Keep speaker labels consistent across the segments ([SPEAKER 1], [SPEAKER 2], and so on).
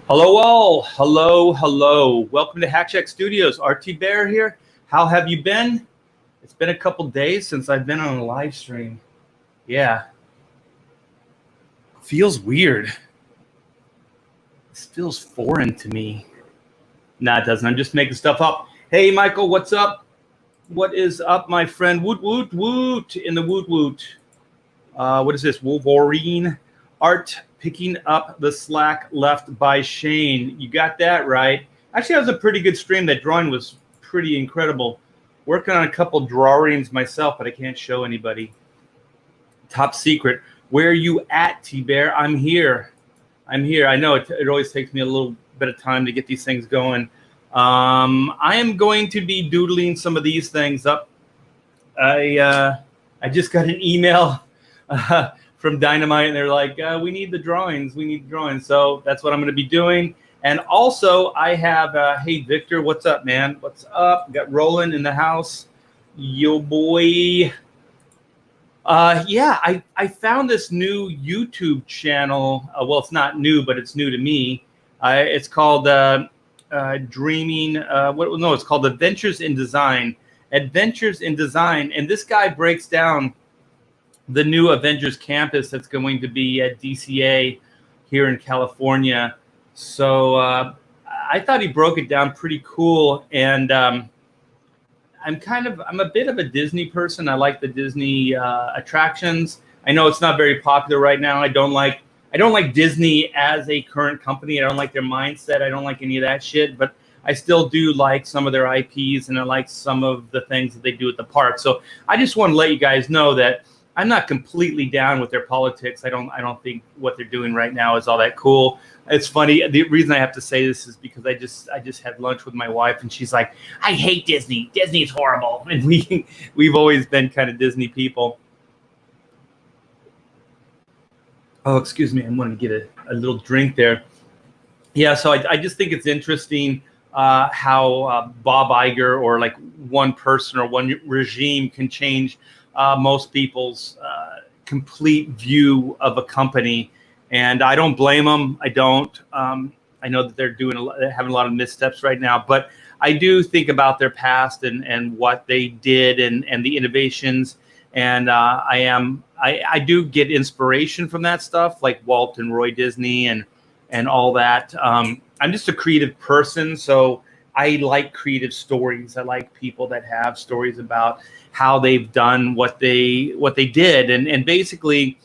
[SPEAKER 1] Hello all, hello. Welcome to Hackcheck Studios. RT Bear here. How have you been? It's been a couple days since I've been on a live stream. Yeah. Feels weird. This feels foreign to me. Nah, it doesn't. I'm just making stuff up. Hey, Michael, what's up? What is up, my friend? Woot, woot, woot in the woot, woot. What is this? Wolverine art picking up the slack left by Shane. You got that right. Actually, that was a pretty good stream. That drawing was pretty incredible. Working on a couple drawings myself, but I can't show anybody. Top secret. Where are you at, T-Bear? I'm here. I'm here. I know it always takes me a little bit of time to get these things going. I am going to be doodling some of these things up. I just got an email from Dynamite, and they're like, we need the drawings. We need the drawings. So that's what I'm going to be doing. And also, I have, hey, Victor, what's up, man? What's up? Got Roland in the house. Yo, boy. Yeah, I found this new YouTube channel. Well, it's not new, but it's new to me. It's called Dreaming. No, it's called Adventures in Design. Adventures in Design. And this guy breaks down the new Avengers Campus that's going to be at DCA here in California. So I thought he broke it down pretty cool. And I'm a bit of a Disney person. I like the Disney attractions. I know it's not very popular right now. I don't like Disney as a current company. I don't like their mindset. I don't like any of that shit. But I still do like some of their IPs, and I like some of the things that they do at the park. So I just want to let you guys know that I'm not completely down with their politics. I don't think what they're doing right now is all that cool. It's funny. The reason I have to say this is because I just had lunch with my wife, and she's like, I hate Disney. Disney's horrible. And we've always been kind of Disney people. Oh, excuse me. I'm going to get a little drink there. Yeah, so I just think it's interesting how Bob Iger or like one person or one regime can change most people's complete view of a company. And I don't blame them. I don't. I know that they're having a lot of missteps right now, but I do think about their past and what they did and the innovations. And I do get inspiration from that stuff, like Walt and Roy Disney and all that. I'm just a creative person, so I like creative stories. I like people that have stories about how they've done what they did. And basically,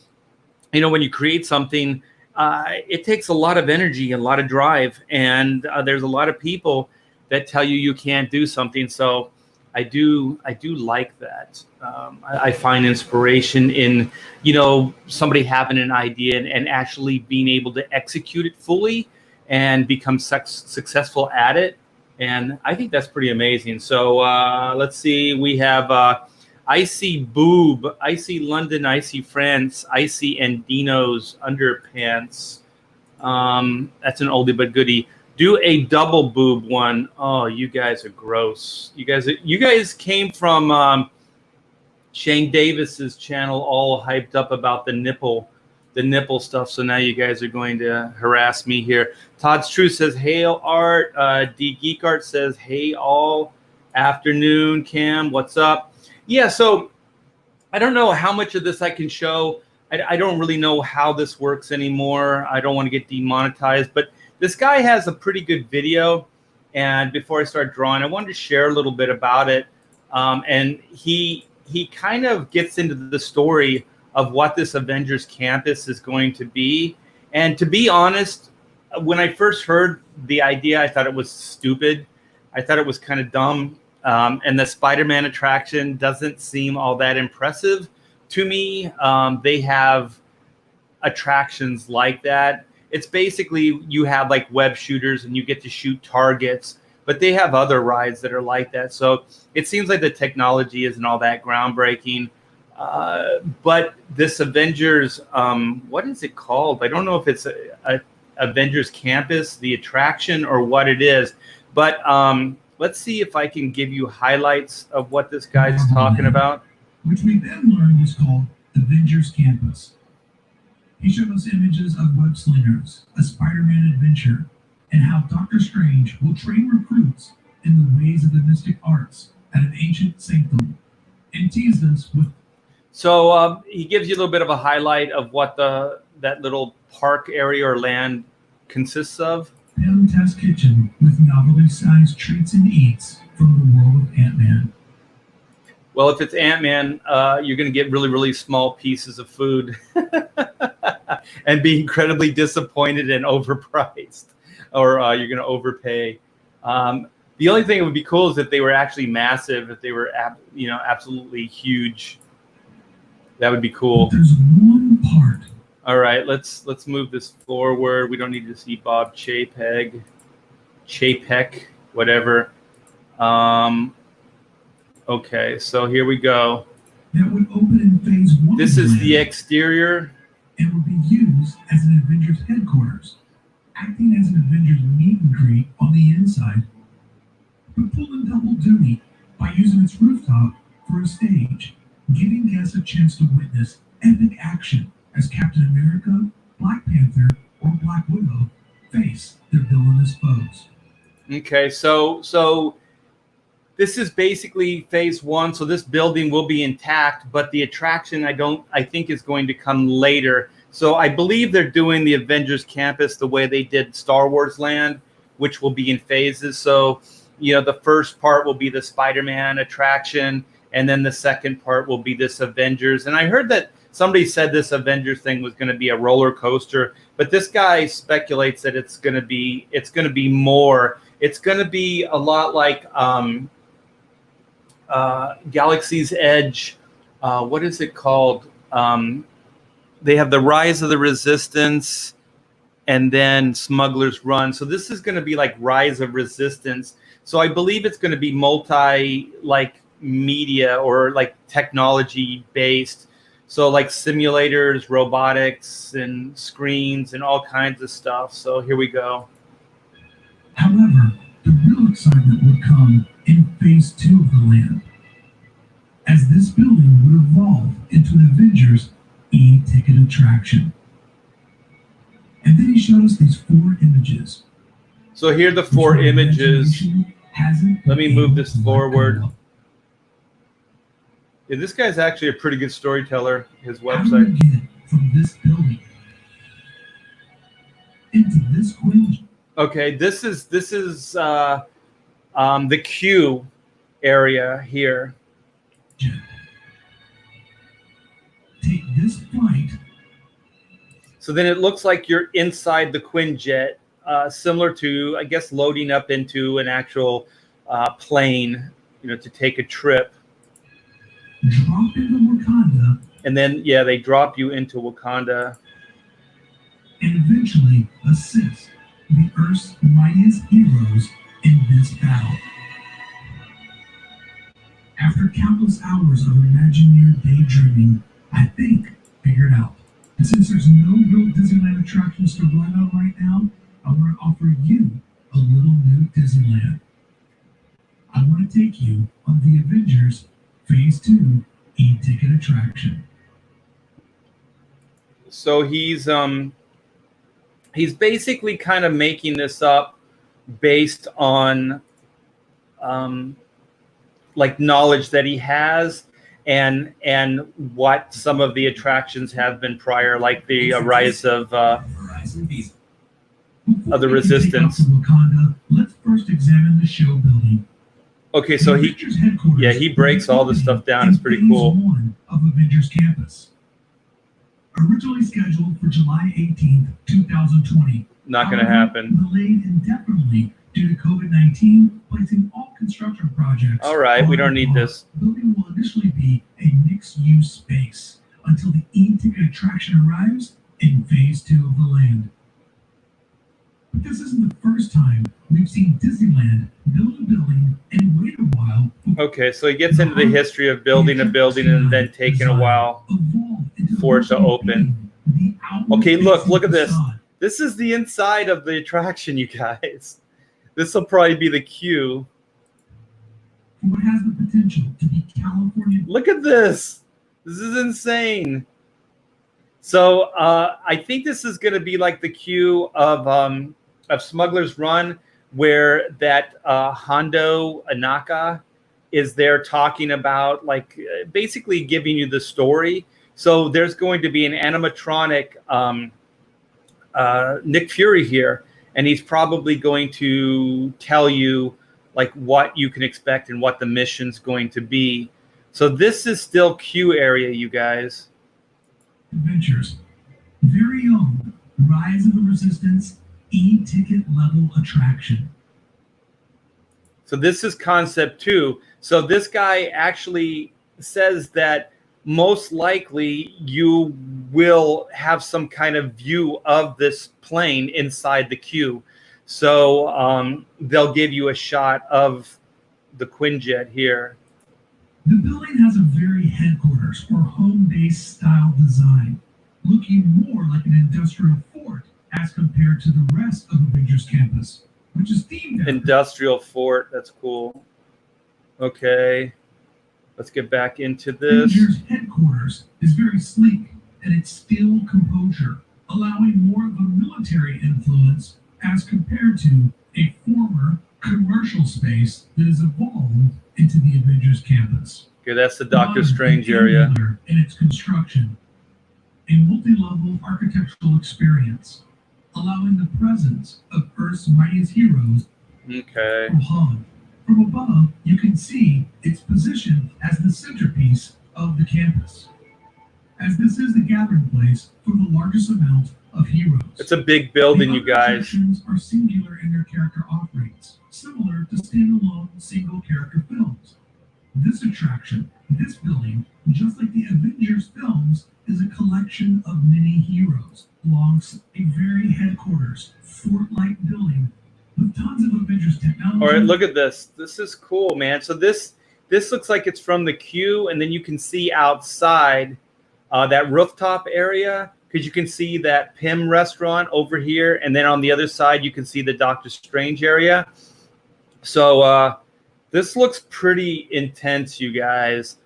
[SPEAKER 1] you know, when you create something, it takes a lot of energy, a lot of drive. And there's a lot of people that tell you can't do something. So I do like that. I find inspiration in, you know, somebody having an idea and actually being able to execute it fully and become successful at it. And I think that's pretty amazing. So let's see. We have Icy Boob, Icy London, Icy France, Icy Andino's Underpants. That's an oldie but goodie. Do a double boob one. Oh, you guys are gross. You guys came from Shane Davis's channel, all hyped up about the nipple stuff. So now you guys are going to harass me here. Todd's True says, "Hail Art." D Geek Art says, "Hey all, afternoon." Cam, what's up? Yeah, so I don't know how much of this I can show. I don't really know how this works anymore. I don't want to get demonetized, but this guy has a pretty good video. And before I start drawing, I wanted to share a little bit about it. And he kind of gets into the story of what this Avengers Campus is going to be. And to be honest, when I first heard the idea, I thought it was stupid. I thought it was kind of dumb. And the Spider-Man attraction doesn't seem all that impressive to me. They have attractions like that. It's basically you have like web shooters and you get to shoot targets, but they have other rides that are like that. So it seems like the technology isn't all that groundbreaking. But this Avengers, what is it called? I don't know if it's a Avengers Campus, the attraction, or what it is. But let's see if I can give you highlights of what this guy's talking about.
[SPEAKER 2] Which we then learned was called Avengers Campus. He showed us images of web slingers, a Spider-Man adventure, and how Doctor Strange will train recruits in the ways of the mystic arts at an ancient sanctum, and teased us with
[SPEAKER 1] So he gives you a little bit of a highlight of what that little park area or land consists of.
[SPEAKER 2] Pim Test Kitchen with novelty-sized treats and eats from the world of Ant-Man.
[SPEAKER 1] Well, if it's Ant-Man, you're going to get really, really small pieces of food and be incredibly disappointed and overpriced, or you're going to overpay. The only thing that would be cool is if they were actually massive, if they were absolutely huge. That would be cool.
[SPEAKER 2] There's one part.
[SPEAKER 1] All right, let's move this forward. We don't need to see Bob Chapek, whatever. Okay, so here we go.
[SPEAKER 2] That would open in phase 1.
[SPEAKER 1] This is the exterior.
[SPEAKER 2] It would be used as an Avengers headquarters, acting as an Avengers meet and greet on the inside, but pulled in double duty by using its rooftop for a stage, giving guests a chance to witness epic action as Captain America, Black Panther, or Black Widow face their villainous foes.
[SPEAKER 1] Okay, so this is basically phase 1. So this building will be intact, but the attraction I think is going to come later. So I believe they're doing the Avengers Campus the way they did Star Wars Land, which will be in phases. So, the first part will be the Spider-Man attraction, and then the second part will be this Avengers. And I heard that somebody said this Avengers thing was going to be a roller coaster, but this guy speculates that it's going to be more. It's going to be a lot like Galaxy's Edge. What is it called? They have the Rise of the Resistance and then Smuggler's Run. So this is going to be like Rise of Resistance. So I believe it's going to be media or like technology based. So like simulators, robotics, and screens and all kinds of stuff. So here we go.
[SPEAKER 2] However, the real excitement would come in phase 2 of the land, as this building would evolve into an Avengers e-ticket attraction. And then he showed us these 4 images.
[SPEAKER 1] So here are the 4 images. Let me move this forward. Yeah, this guy's actually a pretty good storyteller. His website.
[SPEAKER 2] How do we get from this building into this quinge?
[SPEAKER 1] Okay, this is the queue area here.
[SPEAKER 2] Take this flight.
[SPEAKER 1] So then it looks like you're inside the Quinjet, similar to, I guess, loading up into an actual plane, to take a trip.
[SPEAKER 2] Drop into Wakanda.
[SPEAKER 1] And then, they drop you into Wakanda.
[SPEAKER 2] And eventually assist the Earth's mightiest heroes in this battle. After countless hours of Imagineer daydreaming, I figured out. And since there's no real Disneyland attractions to run on right now, I want to offer you a little new Disneyland. I want to take you on the Avengers Phase 2 e-ticket attraction.
[SPEAKER 1] So he's basically kind of making this up based on knowledge that he has and what some of the attractions have been prior, like the rise of the Resistance.
[SPEAKER 2] Wakanda, let's first examine the show building.
[SPEAKER 1] Okay, so he breaks all the stuff down. It's pretty cool.
[SPEAKER 2] Phase 1 of Avengers Campus. Originally scheduled for July 18th, 2020.
[SPEAKER 1] Not going to happen.
[SPEAKER 2] Delayed indefinitely due to COVID-19, placing all construction projects.
[SPEAKER 1] All right, we don't need this.
[SPEAKER 2] The building will initially be a mixed-use space until the e-ticket attraction arrives in Phase 2 of the land. But this isn't the first time we've seen Disneyland build a building and wait a while.
[SPEAKER 1] Okay, so he gets into the history of building a building and then taking a while for it to open. Okay, look at this. This is the inside of the attraction, you guys. This will probably be the queue.
[SPEAKER 2] What has the potential to be California?
[SPEAKER 1] Look at this. This is insane. So I think this is going to be like the queue of Smuggler's Run, where that Hondo Anaka is there talking about, like, basically giving you the story. So there's going to be an animatronic Nick Fury here, and he's probably going to tell you like what you can expect and what the mission's going to be. So this is still queue area, you guys.
[SPEAKER 2] Adventures. Very own Rise of the Resistance e-ticket level attraction.
[SPEAKER 1] So this is concept 2. So this guy actually says that most likely you will have some kind of view of this plane inside the queue. So they'll give you a shot of the Quinjet here.
[SPEAKER 2] The building has a very headquarters or home base style design, looking more like an industrial fort as compared to the rest of Avengers Campus, which is themed after
[SPEAKER 1] Industrial fort, that's cool. Okay, let's get back into this.
[SPEAKER 2] Avengers headquarters is very sleek and its still composure, allowing more of a military influence as compared to a former commercial space that has evolved into the Avengers Campus.
[SPEAKER 1] Okay, that's the Doctor
[SPEAKER 2] Modern
[SPEAKER 1] Strange
[SPEAKER 2] and
[SPEAKER 1] area.
[SPEAKER 2] angular in its construction, a multi-level architectural experience, allowing the presence of Earth's mightiest heroes.
[SPEAKER 1] Okay.
[SPEAKER 2] From above, you can see its position as the centerpiece of the campus, as this is the gathering place for the largest amount of heroes.
[SPEAKER 1] It's a big building, you
[SPEAKER 2] The other
[SPEAKER 1] guys.
[SPEAKER 2] attractions are singular in their character offerings, similar to standalone single-character films. This attraction, this building, just like the Avengers films, is a collection of many heroes, alongside a very headquarters, fort-like building with tons of Avengers technology.
[SPEAKER 1] All right, look at this. This is cool, man. So this looks like it's from the queue, and then you can see outside that rooftop area, because you can see that Pym restaurant over here, and then on the other side you can see the Doctor Strange area. So this looks pretty intense, you guys.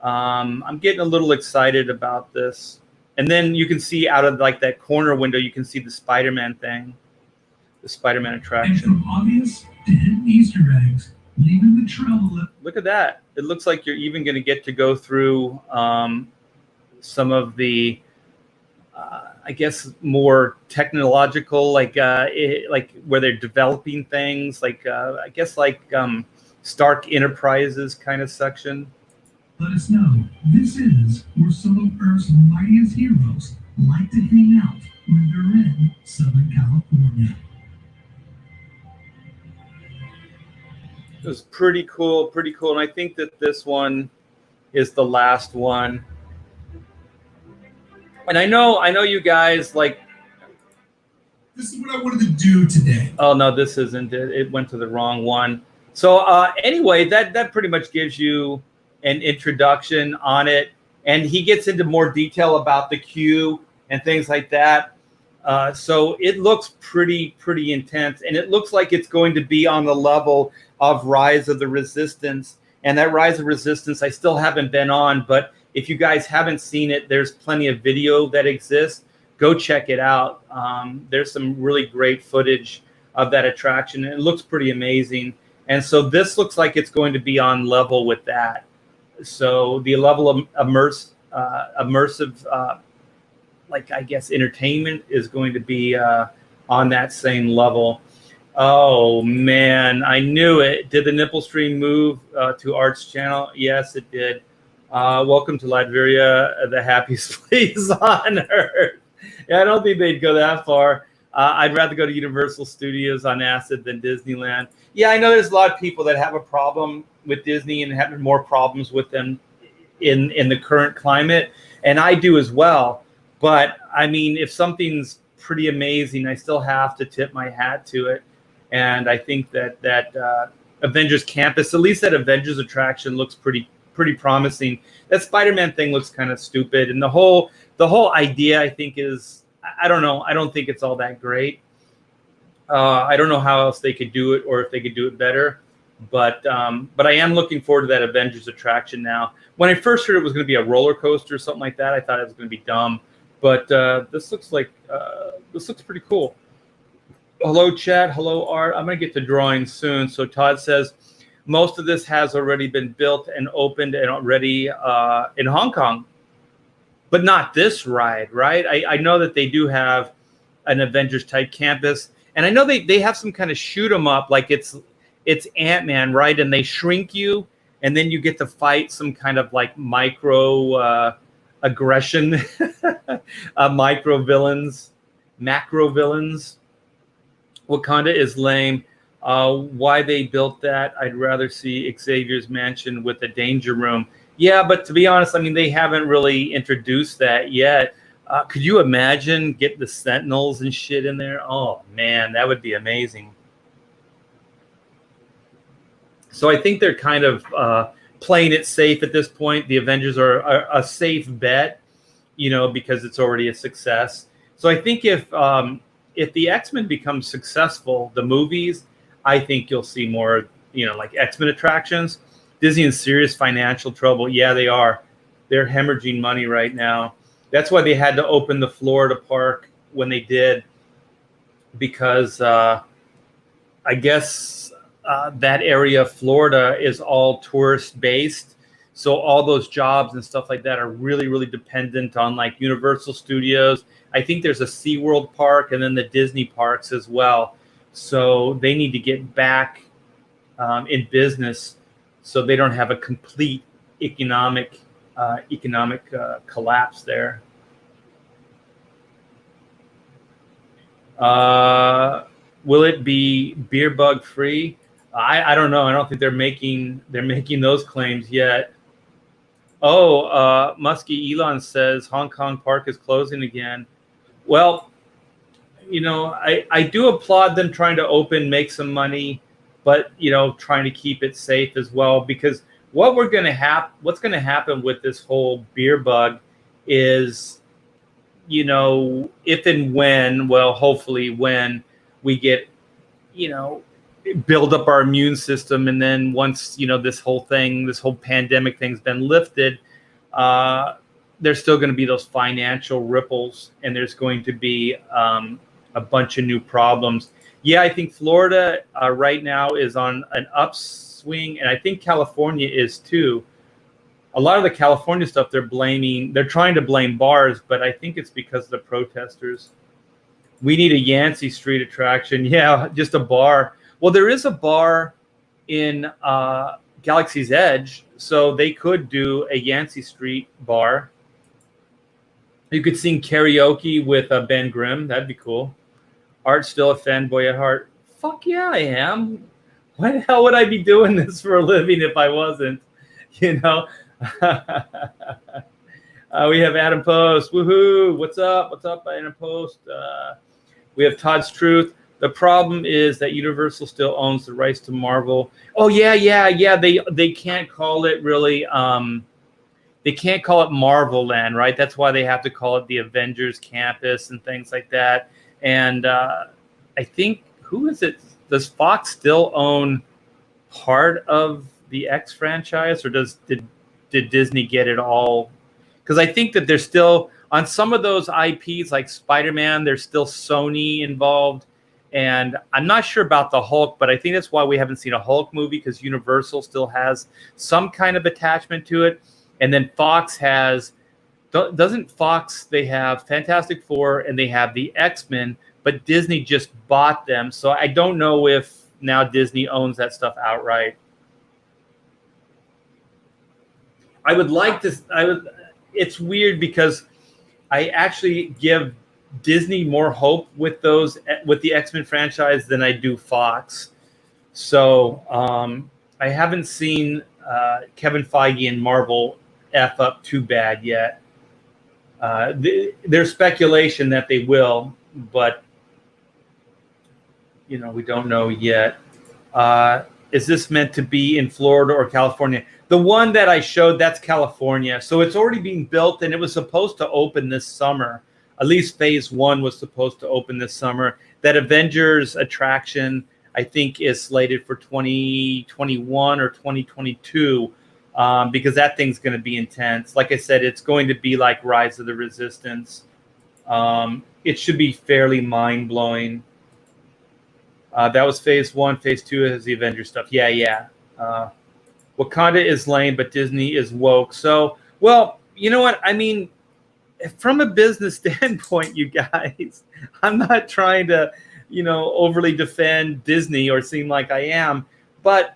[SPEAKER 1] I'm getting a little excited about this. And then you can see out of like that corner window, you can see the Spider-Man thing, the Spider-Man
[SPEAKER 2] And
[SPEAKER 1] attraction.
[SPEAKER 2] from obvious to hidden Easter eggs, leaving the trail.
[SPEAKER 1] Look at that. It looks like you're even going to get to go through some of the, I guess, more technological, like where they're developing things, like I guess like Stark Enterprises kind of section.
[SPEAKER 2] Let us know. This is where some of Earth's mightiest heroes like to hang out when they're in Southern California.
[SPEAKER 1] It was pretty cool, pretty cool. And I think that this one is the last one. And I know you guys like.
[SPEAKER 2] This is what I wanted to do today.
[SPEAKER 1] Oh no, this isn't it. It went to the wrong one. So anyway, that pretty much gives you an introduction on it, and he gets into more detail about the queue and things like that. So it looks pretty intense, and it looks like it's going to be on the level of Rise of the Resistance. And that Rise of Resistance, I still haven't been on, but if you guys haven't seen it, there's plenty of video that exists. Go check it out. There's some really great footage of that attraction, and it looks pretty amazing. And so this looks like it's going to be on level with that. So the level of immersive, like I guess entertainment is going to be on that same level. Oh man, I knew it. Did the nipple stream move to Art's channel? Yes, it did. Welcome to Latveria, the happiest place on earth. Yeah, I don't think they'd go that far. I'd rather go to Universal Studios on acid than Disneyland. Yeah, I know there's a lot of people that have a problem with Disney and having more problems with them in the current climate, and I do as well. But I mean, if something's pretty amazing, I still have to tip my hat to it. And I think that Avengers Campus, at least that Avengers attraction, looks pretty promising. That Spider-Man thing looks kind of stupid, and the whole idea, I think, is, I don't know. I don't think it's all that great. I don't know how else they could do it, or if they could do it better. But I am looking forward to that Avengers attraction now. When I first heard it was going to be a roller coaster or something like that, I thought it was going to be dumb. But this looks pretty cool. Hello, chat. Hello, Art. I'm going to get to drawing soon. So Todd says, most of this has already been built and opened and already in Hong Kong, but not this ride, right? I know that they do have an Avengers type campus, and I know they have some kind of shoot 'em up, like it's Ant-Man, right? And they shrink you, and then you get to fight some kind of like micro aggression, micro villains, macro villains. Wakanda is lame. Why they built that? I'd rather see Xavier's mansion with a danger room. Yeah, but to be honest, I mean, they haven't really introduced that yet. Could you imagine getting the Sentinels and shit in there? Oh, man, that would be amazing. So I think they're kind of playing it safe at this point. The Avengers are a safe bet, because it's already a success. So I think if the X-Men become successful, the movies, I think you'll see more, like X-Men attractions. Disney in serious financial trouble. Yeah, they are. They're hemorrhaging money right now. That's why they had to open the Florida park when they did, because I guess that area of Florida is all tourist based. So all those jobs and stuff like that are really, really dependent on like Universal Studios. I think there's a SeaWorld park and then the Disney parks as well. So they need to get back in business so they don't have a complete economic collapse there. Will it be beer bug free? I don't know. I don't think they're making those claims yet. Oh, Muskie Elon says Hong Kong Park is closing again. Well, I do applaud them trying to open, make some money, but trying to keep it safe as well, because what's going to happen with this whole beer bug is, if and when, well, hopefully when we get, build up our immune system, and then once this whole pandemic thing's been lifted, there's still going to be those financial ripples, and there's going to be a bunch of new problems. Yeah, I think Florida right now is on an upswing, and I think California is too. A lot of the California stuff they're trying to blame bars, but I think it's because of the protesters. We need a Yancey Street attraction. Yeah, just a bar. Well, there is a bar in Galaxy's Edge, so they could do a Yancey Street bar. You could sing karaoke with Ben Grimm. That'd be cool. Art's still a fanboy at heart. Fuck yeah, I am. Why the hell would I be doing this for a living if I wasn't? We have Adam Post. Woohoo! What's up? What's up, Adam Post? We have Todd's Truth. The problem is that Universal still owns the rights to Marvel. Oh yeah. They can't call it really. They can't call it Marvel Land, right? That's why they have to call it the Avengers Campus and things like that. And I think, who is it? Does Fox still own part of the X franchise, or did Disney get it all? Because I think that there's still, on some of those IPs like Spider-Man, there's still Sony involved. And I'm not sure about the Hulk, but I think that's why we haven't seen a Hulk movie, because Universal still has some kind of attachment to it. And then Fox doesn't Fox, they have Fantastic Four and they have the X-Men, but Disney just bought them. So I don't know if now Disney owns that stuff outright. It's weird because I actually give Disney more hope with the X-Men franchise than I do Fox. So I haven't seen Kevin Feige and Marvel F up too bad yet. There's speculation that they will, but we don't know yet. Is this meant to be in Florida or California? The one that I showed, that's California. So it's already being built, and it was supposed to open this summer. At least phase 1 was supposed to open this summer. That Avengers attraction, I think, is slated for 2021 or 2022, because that thing's going to be intense. Like I said, it's going to be like Rise of the Resistance. It should be fairly mind-blowing. That was phase 1. Phase 2 is the Avengers stuff. Yeah. Wakanda is lame, but Disney is woke. So, well, you know what? I mean, from a business standpoint, you guys, I'm not trying to, overly defend Disney or seem like I am, but,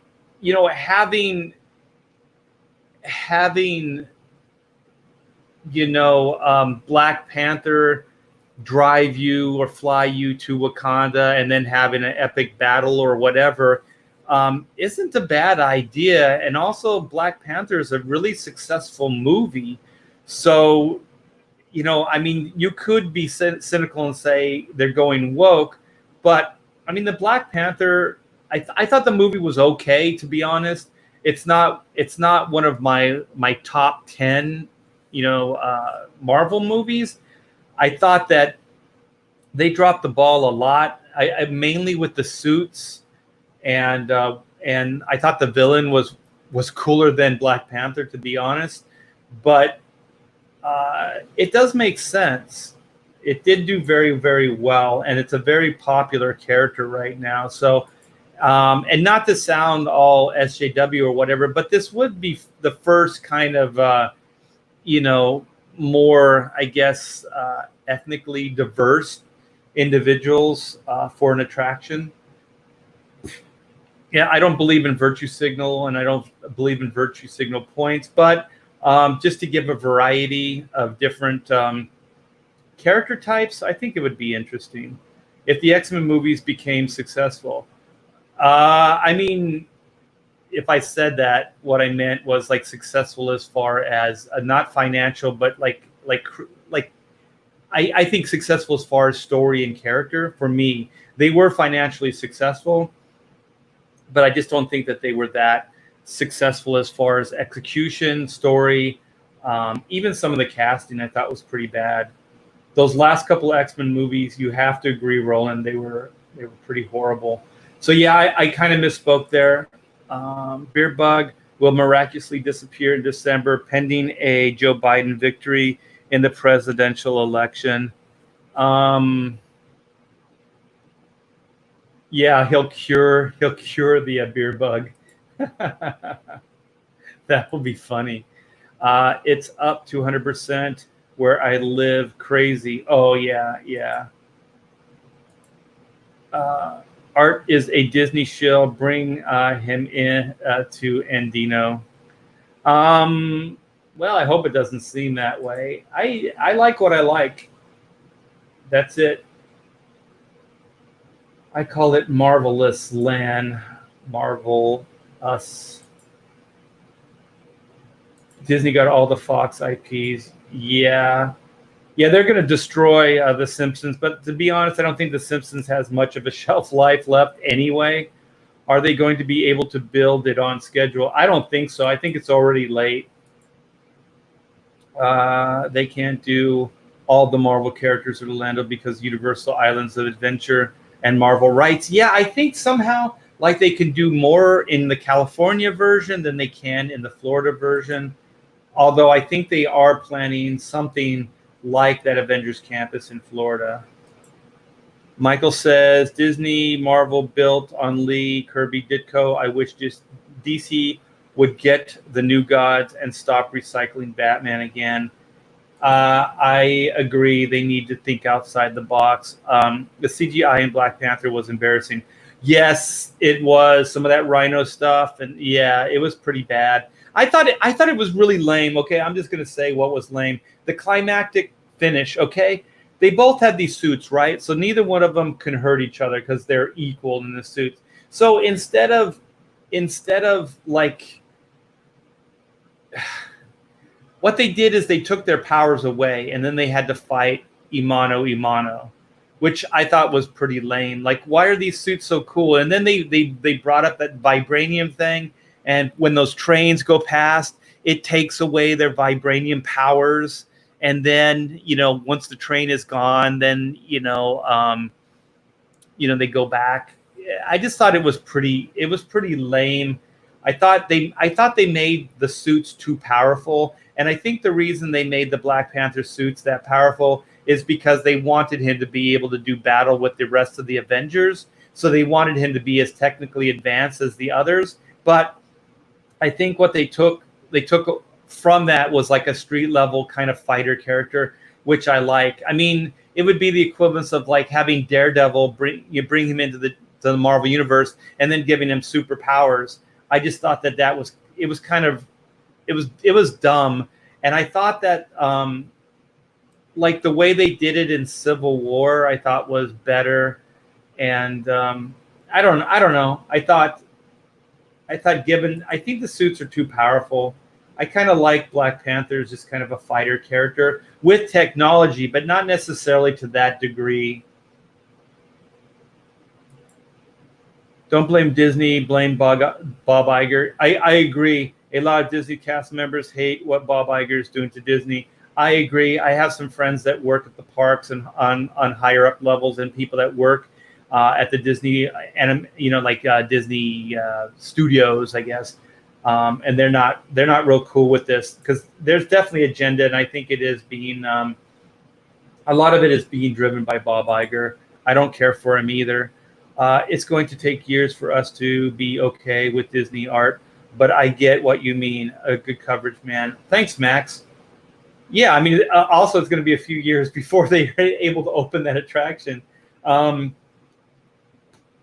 [SPEAKER 1] having Black Panther drive you or fly you to Wakanda and then having an epic battle or whatever isn't a bad idea. And also Black Panther is a really successful movie. So, I mean, you could be cynical and say they're going woke, but I mean, the Black Panther, I thought the movie was okay, to be honest. It's not one of my top 10, Marvel movies. I thought that they dropped the ball a lot. I mainly with the suits, and I thought the villain was cooler than Black Panther, to be honest. But it does make sense. It did do very, very well, and it's a very popular character right now. So, and not to sound all SJW or whatever, but this would be the first kind of, more, I guess, ethnically diverse individuals for an attraction. Yeah, I don't believe in virtue signal, and I don't believe in virtue signal points, but just to give a variety of different character types, I think it would be interesting if the X-Men movies became successful. I mean, if I said that, what I meant was like successful as far as not financial, but like I think successful as far as story and character. For me, they were financially successful, but I just don't think that they were that successful as far as execution, story, even some of the casting I thought was pretty bad. Those last couple of X-Men movies, you have to agree, Roland, they were pretty horrible. So yeah, I kind of misspoke there. Beer Bug will miraculously disappear in December pending a Joe Biden victory in the presidential election. Yeah, he'll cure the beer bug. That will be funny. It's up 200% where I live. Crazy. Oh yeah. Art is a Disney shill. Bring him in to Andino. Well, I hope it doesn't seem that way. I like what I like. That's it. I call it Marvelous Land. Marvel us. Disney got all the Fox IPs. Yeah, they're going to destroy The Simpsons. But to be honest, I don't think The Simpsons has much of a shelf life left anyway. Are they going to be able to build it on schedule? I don't think so. I think it's already late. They can't do all the Marvel characters of Orlando because Universal Islands of Adventure and Marvel rights. Yeah, I think somehow like they can do more in the California version than they can in the Florida version. Although I think they are planning something like that Avengers Campus in Florida. Michael says, Disney, Marvel built on Lee, Kirby, Ditko. I wish just DC would get the New Gods and stop recycling Batman again. I agree. They need to think outside the box. The CGI in Black Panther was embarrassing. Yes, it was. Some of that Rhino stuff, and yeah, it was pretty bad. I thought it was really lame. Okay, I'm just gonna say what was lame. The climactic finish. Okay, they both had these suits, right? So neither one of them can hurt each other because they're equal in the suits. So instead of like, what they did is they took their powers away, and then they had to fight Imano, which I thought was pretty lame. Like, why are these suits so cool? And then they brought up that vibranium thing. And when those trains go past, it takes away their vibranium powers. And then, once the train is gone, then, they go back. I just thought it was pretty lame. I thought they made the suits too powerful. And I think the reason they made the Black Panther suits that powerful is because they wanted him to be able to do battle with the rest of the Avengers. so they wanted him to be as technically advanced as the others. But I think what they took from that was like a street level kind of fighter character, which I like. I mean, it would be the equivalence of like having Daredevil bring him into the Marvel universe and then giving him superpowers. I just thought that was dumb, and I thought that like the way they did it in Civil War, I thought was better. And I don't know. I think the suits are too powerful. I kind of like Black Panther as just kind of a fighter character with technology, but not necessarily to that degree. Don't blame Disney, blame Bob Iger. I agree. A lot of Disney cast members hate what Bob Iger is doing to Disney. I agree. I have some friends that work at the parks and on higher up levels, and people that work at the Disney and Disney studios, I guess. And they're not real cool with this, because there's definitely agenda, and I think it is being a lot of it is being driven by Bob Iger. I don't care for him either. It's going to take years for us to be okay with Disney art, but I get what you mean. A good coverage, man. Thanks, Max. Yeah, I mean, also it's going to be a few years before they're able to open that attraction.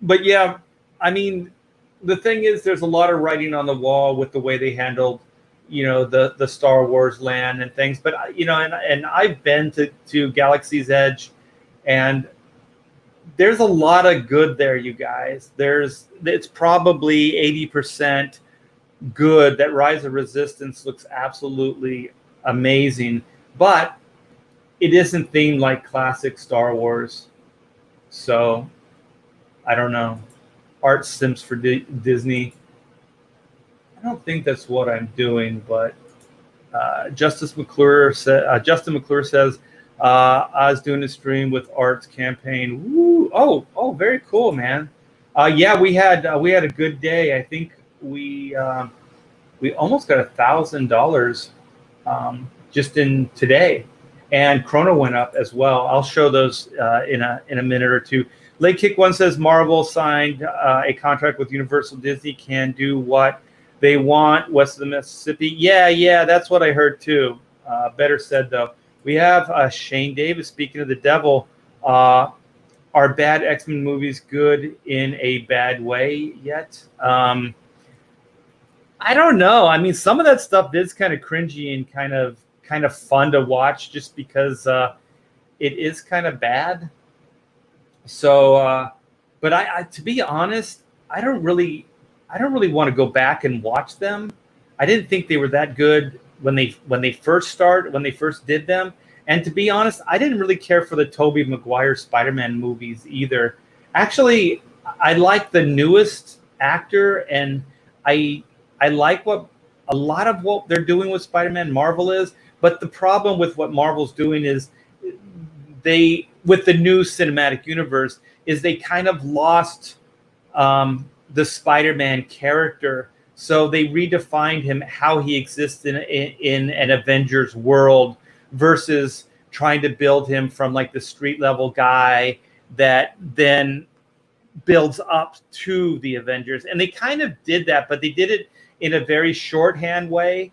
[SPEAKER 1] But yeah, I mean, the thing is, there's a lot of writing on the wall with the way they handled, the Star Wars land and things. But and I've been to Galaxy's Edge, and there's a lot of good there, you guys. It's probably 80% good. That Rise of Resistance looks absolutely amazing, but it isn't themed like classic Star Wars. So I don't know. Art sims for Disney. I don't think that's what I'm doing, but Justin McClure says I was doing a stream with Art's campaign. Woo! Oh, very cool, man. Yeah, we had a good day. I think we almost got $1,000 just in today, and Chrono went up as well. I'll show those in a minute or two. Lake Kick One says Marvel signed a contract with Universal. Disney can do what they want west of the Mississippi. Yeah, that's what I heard too. Better said though. We have Shane Davis, speaking of the devil. Are bad X-Men movies good in a bad way yet? I don't know. I mean, some of that stuff is kind of cringy and kind of fun to watch, just because it is kind of bad. So, but I to be honest, I don't really want to go back and watch them. I didn't think they were that good when they first did them. And to be honest, I didn't really care for the Tobey Maguire Spider-Man movies either. Actually, I like the newest actor, and I like what a lot of what they're doing with Spider-Man Marvel is. But the problem with what Marvel's doing is with the new cinematic universe, is they kind of lost the Spider-Man character. So they redefined him, how he exists in an Avengers world, versus trying to build him from like the street level guy that then builds up to the Avengers. And they kind of did that, but they did it in a very shorthand way.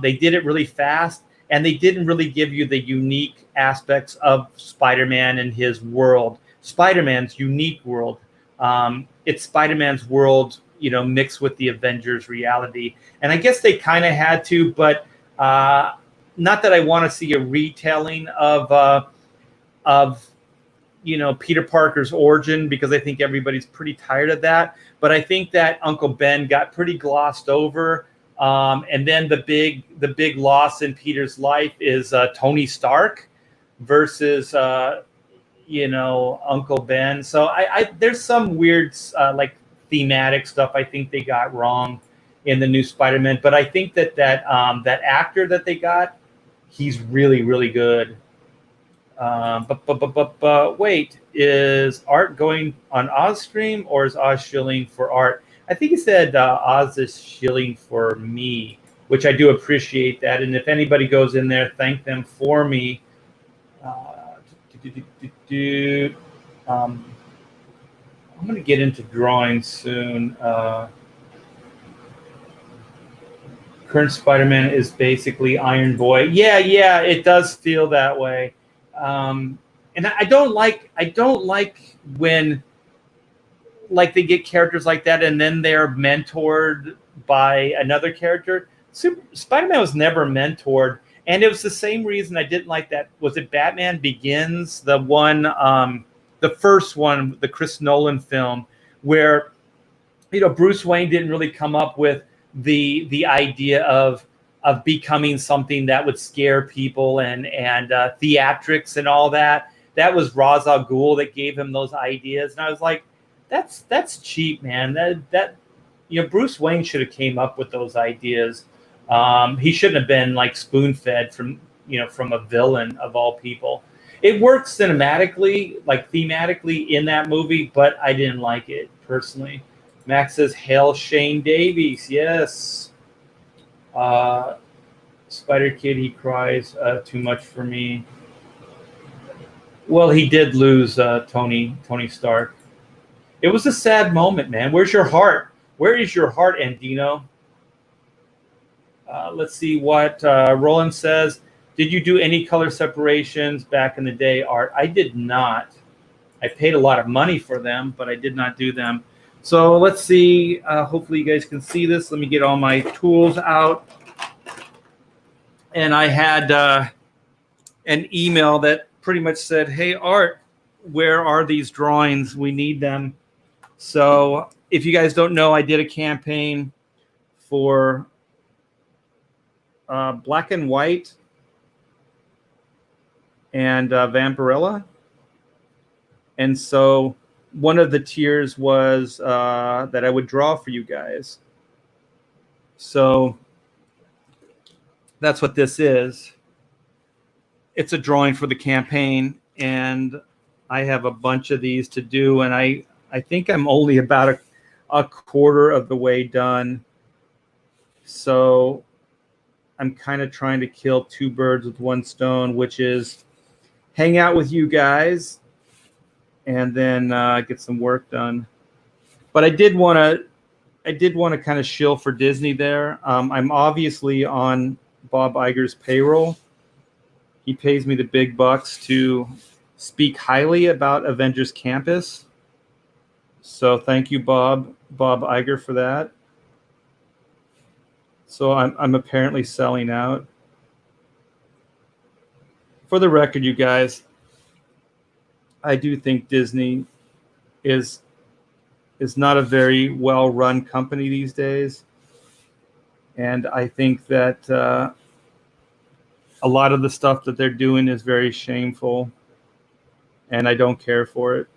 [SPEAKER 1] They did it really fast, and they didn't really give you the unique aspects of Spider-Man and his world. Spider-Man's unique world. It's Spider-Man's world, mixed with the Avengers reality. And I guess they kind of had to, but not that I want to see a retelling of Peter Parker's origin, because I think everybody's pretty tired of that. But I think that Uncle Ben got pretty glossed over. And then the big loss in Peter's life is Tony Stark versus Uncle Ben. So there's some weird like thematic stuff I think they got wrong in the new Spider-Man. But I think that actor that they got, he's really, really good. But wait, is Art going on Oz stream, or is Oz shilling for Art? I think he said Oz is shilling for me, which I do appreciate that. And if anybody goes in there, thank them for me. I'm going to get into drawing soon. Current Spider-Man is basically Iron Boy. Yeah, it does feel that way. And I don't like when like they get characters like that and then they're mentored by another character. Spider-Man was never mentored, and it was the same reason I didn't like that. Was it Batman Begins, the one, the first one, the Chris Nolan film, where Bruce Wayne didn't really come up with the idea of becoming something that would scare people and theatrics and all that. That was Ra's al Ghul that gave him those ideas, and I was like, that's cheap, man. That Bruce Wayne should have came up with those ideas. He shouldn't have been like spoon-fed from a villain of all people. It worked cinematically, like thematically in that movie, but I didn't like it personally. Max says, "Hail Shane Davies." Yes. Spider Kid, he cries too much for me. Well, he did lose Tony Stark. It was a sad moment, man. Where's your heart? Where is your heart, Andino? Let's see what Roland says. Did you do any color separations back in the day, Art? I did not. I paid a lot of money for them, but I did not do them. So let's see. Hopefully you guys can see this. Let me get all my tools out. And I had an email that pretty much said, "Hey, Art, where are these drawings? We need them." So if you guys don't know, I did a campaign for Black and White and Vampirella. And so one of the tiers was that I would draw for you guys. So that's what this is. It's a drawing for the campaign, and I have a bunch of these to do, and I think I'm only about a quarter of the way done. So I'm kind of trying to kill two birds with one stone, which is hang out with you guys and then get some work done. But I did want to kind of shill for Disney there. I'm obviously on Bob Iger's payroll. He pays me the big bucks to speak highly about Avengers Campus. So thank you, Bob Iger, for that. So I'm apparently selling out. For the record, you guys, I do think Disney is not a very well-run company these days. And I think that a lot of the stuff that they're doing is very shameful, and I don't care for it.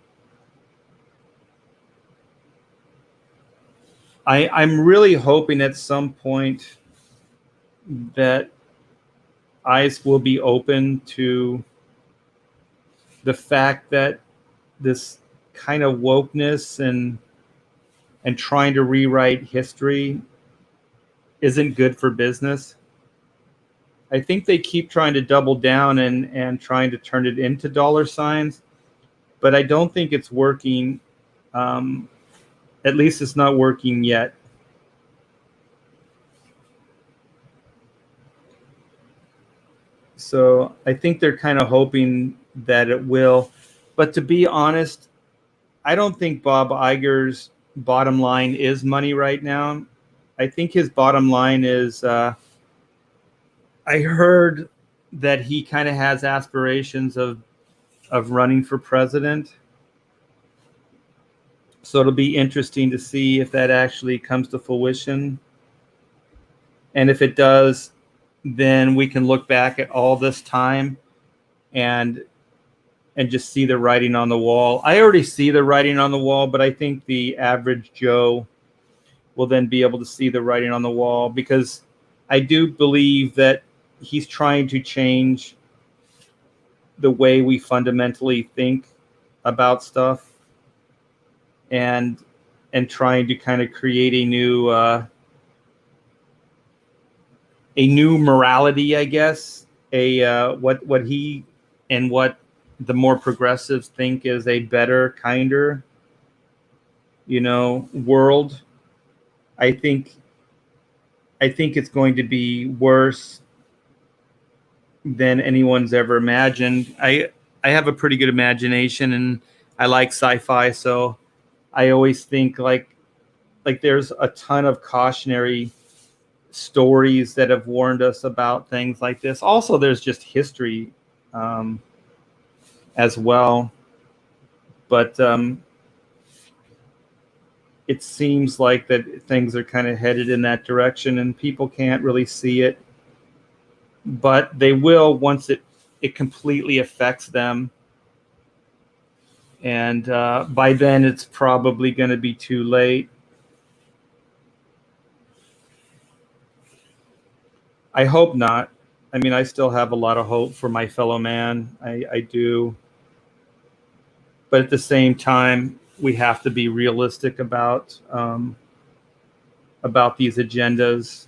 [SPEAKER 1] I'm really hoping at some point that eyes will be open to the fact that this kind of wokeness and trying to rewrite history isn't good for business. I think they keep trying to double down and trying to turn it into dollar signs, but I don't think it's working. At least it's not working yet. So I think they're kind of hoping that it will. But to be honest, I don't think Bob Iger's bottom line is money right now. I think his bottom line is, I heard that he kind of has aspirations of running for president. So it'll be interesting to see if that actually comes to fruition. And if it does, then we can look back at all this time and just see the writing on the wall. I already see the writing on the wall, but I think the average Joe will then be able to see the writing on the wall, because I do believe that he's trying to change the way we fundamentally think about stuff. And trying to kind of create a new morality, I guess, what he and what the more progressives think is a better, kinder world. I think it's going to be worse than anyone's ever imagined. I have a pretty good imagination, and I like sci-fi, so I always think like there's a ton of cautionary stories that have warned us about things like this. Also, there's just history as well, but it seems like that things are kind of headed in that direction, and people can't really see it, but they will once it completely affects them. And by then, it's probably going to be too late. I hope not. I mean, I still have a lot of hope for my fellow man. I do. But at the same time, we have to be realistic about these agendas.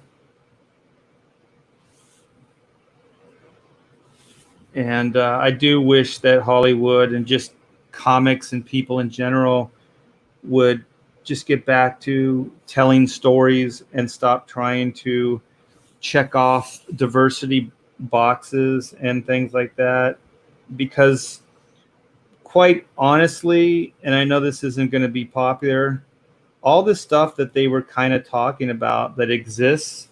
[SPEAKER 1] And I do wish that Hollywood and just comics and people in general would just get back to telling stories and stop trying to check off diversity boxes and things like that. Because quite honestly, and I know this isn't going to be popular, all the stuff that they were kind of talking about that exists,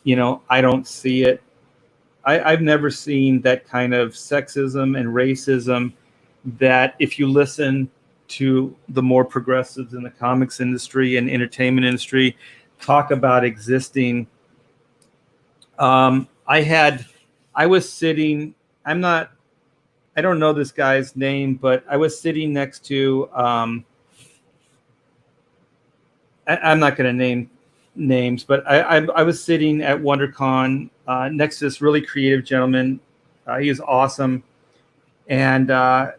[SPEAKER 1] I don't see it. I've never seen that kind of sexism and racism that, if you listen to the more progressives in the comics industry and entertainment industry talk about existing. I was sitting, I don't know this guy's name, but I was sitting next to, I'm not going to name names, but I was sitting at WonderCon next to this really creative gentleman. He was awesome. And I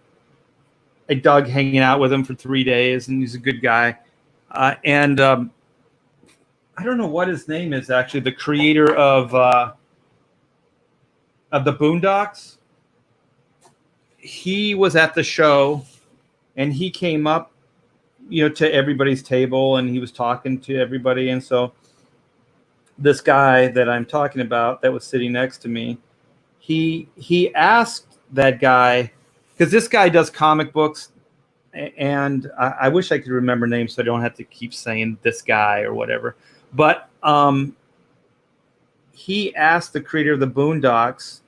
[SPEAKER 1] dug hanging out with him for 3 days, and he's a good guy. And I don't know what his name is, actually, the creator of the Boondocks. He was at the show, and he came up, to everybody's table, and he was talking to everybody. And so this guy that I'm talking about that was sitting next to me, he asked that guy, because this guy does comic books, and I wish I could remember names so I don't have to keep saying this guy or whatever. But he asked the creator of the Boondocks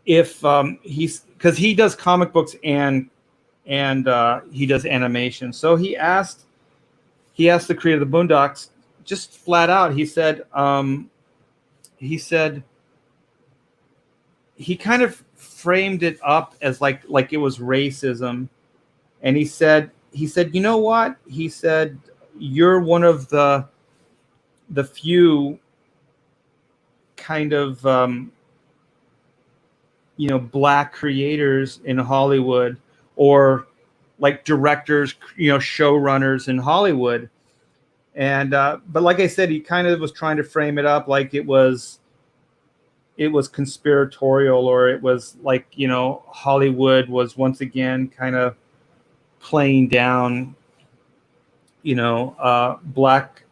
[SPEAKER 1] if because he does comic books and he does animation. So he asked the creator of the Boondocks just flat out. He said he kind of framed it up as like it was racism, and he said, you know what? He said, you're one of the few kind of black creators in Hollywood, or like directors, showrunners in Hollywood. And but like I said, he kind of was trying to frame it up like it was conspiratorial, or it was like, Hollywood was once again kind of playing down, black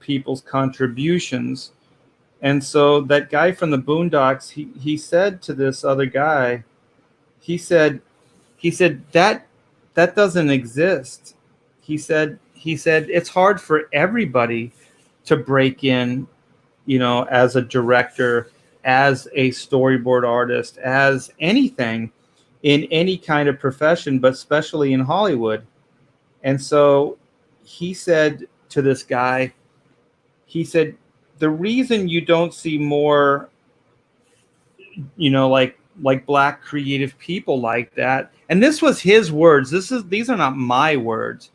[SPEAKER 1] people's contributions. And so that guy from the Boondocks, he said to this other guy, he said that doesn't exist. He said it's hard for everybody to break in, as a director, as a storyboard artist, as anything in any kind of profession, but especially in Hollywood. And so he said to this guy, he said, the reason you don't see more, like black creative people like that, and this was his words, these are not my words.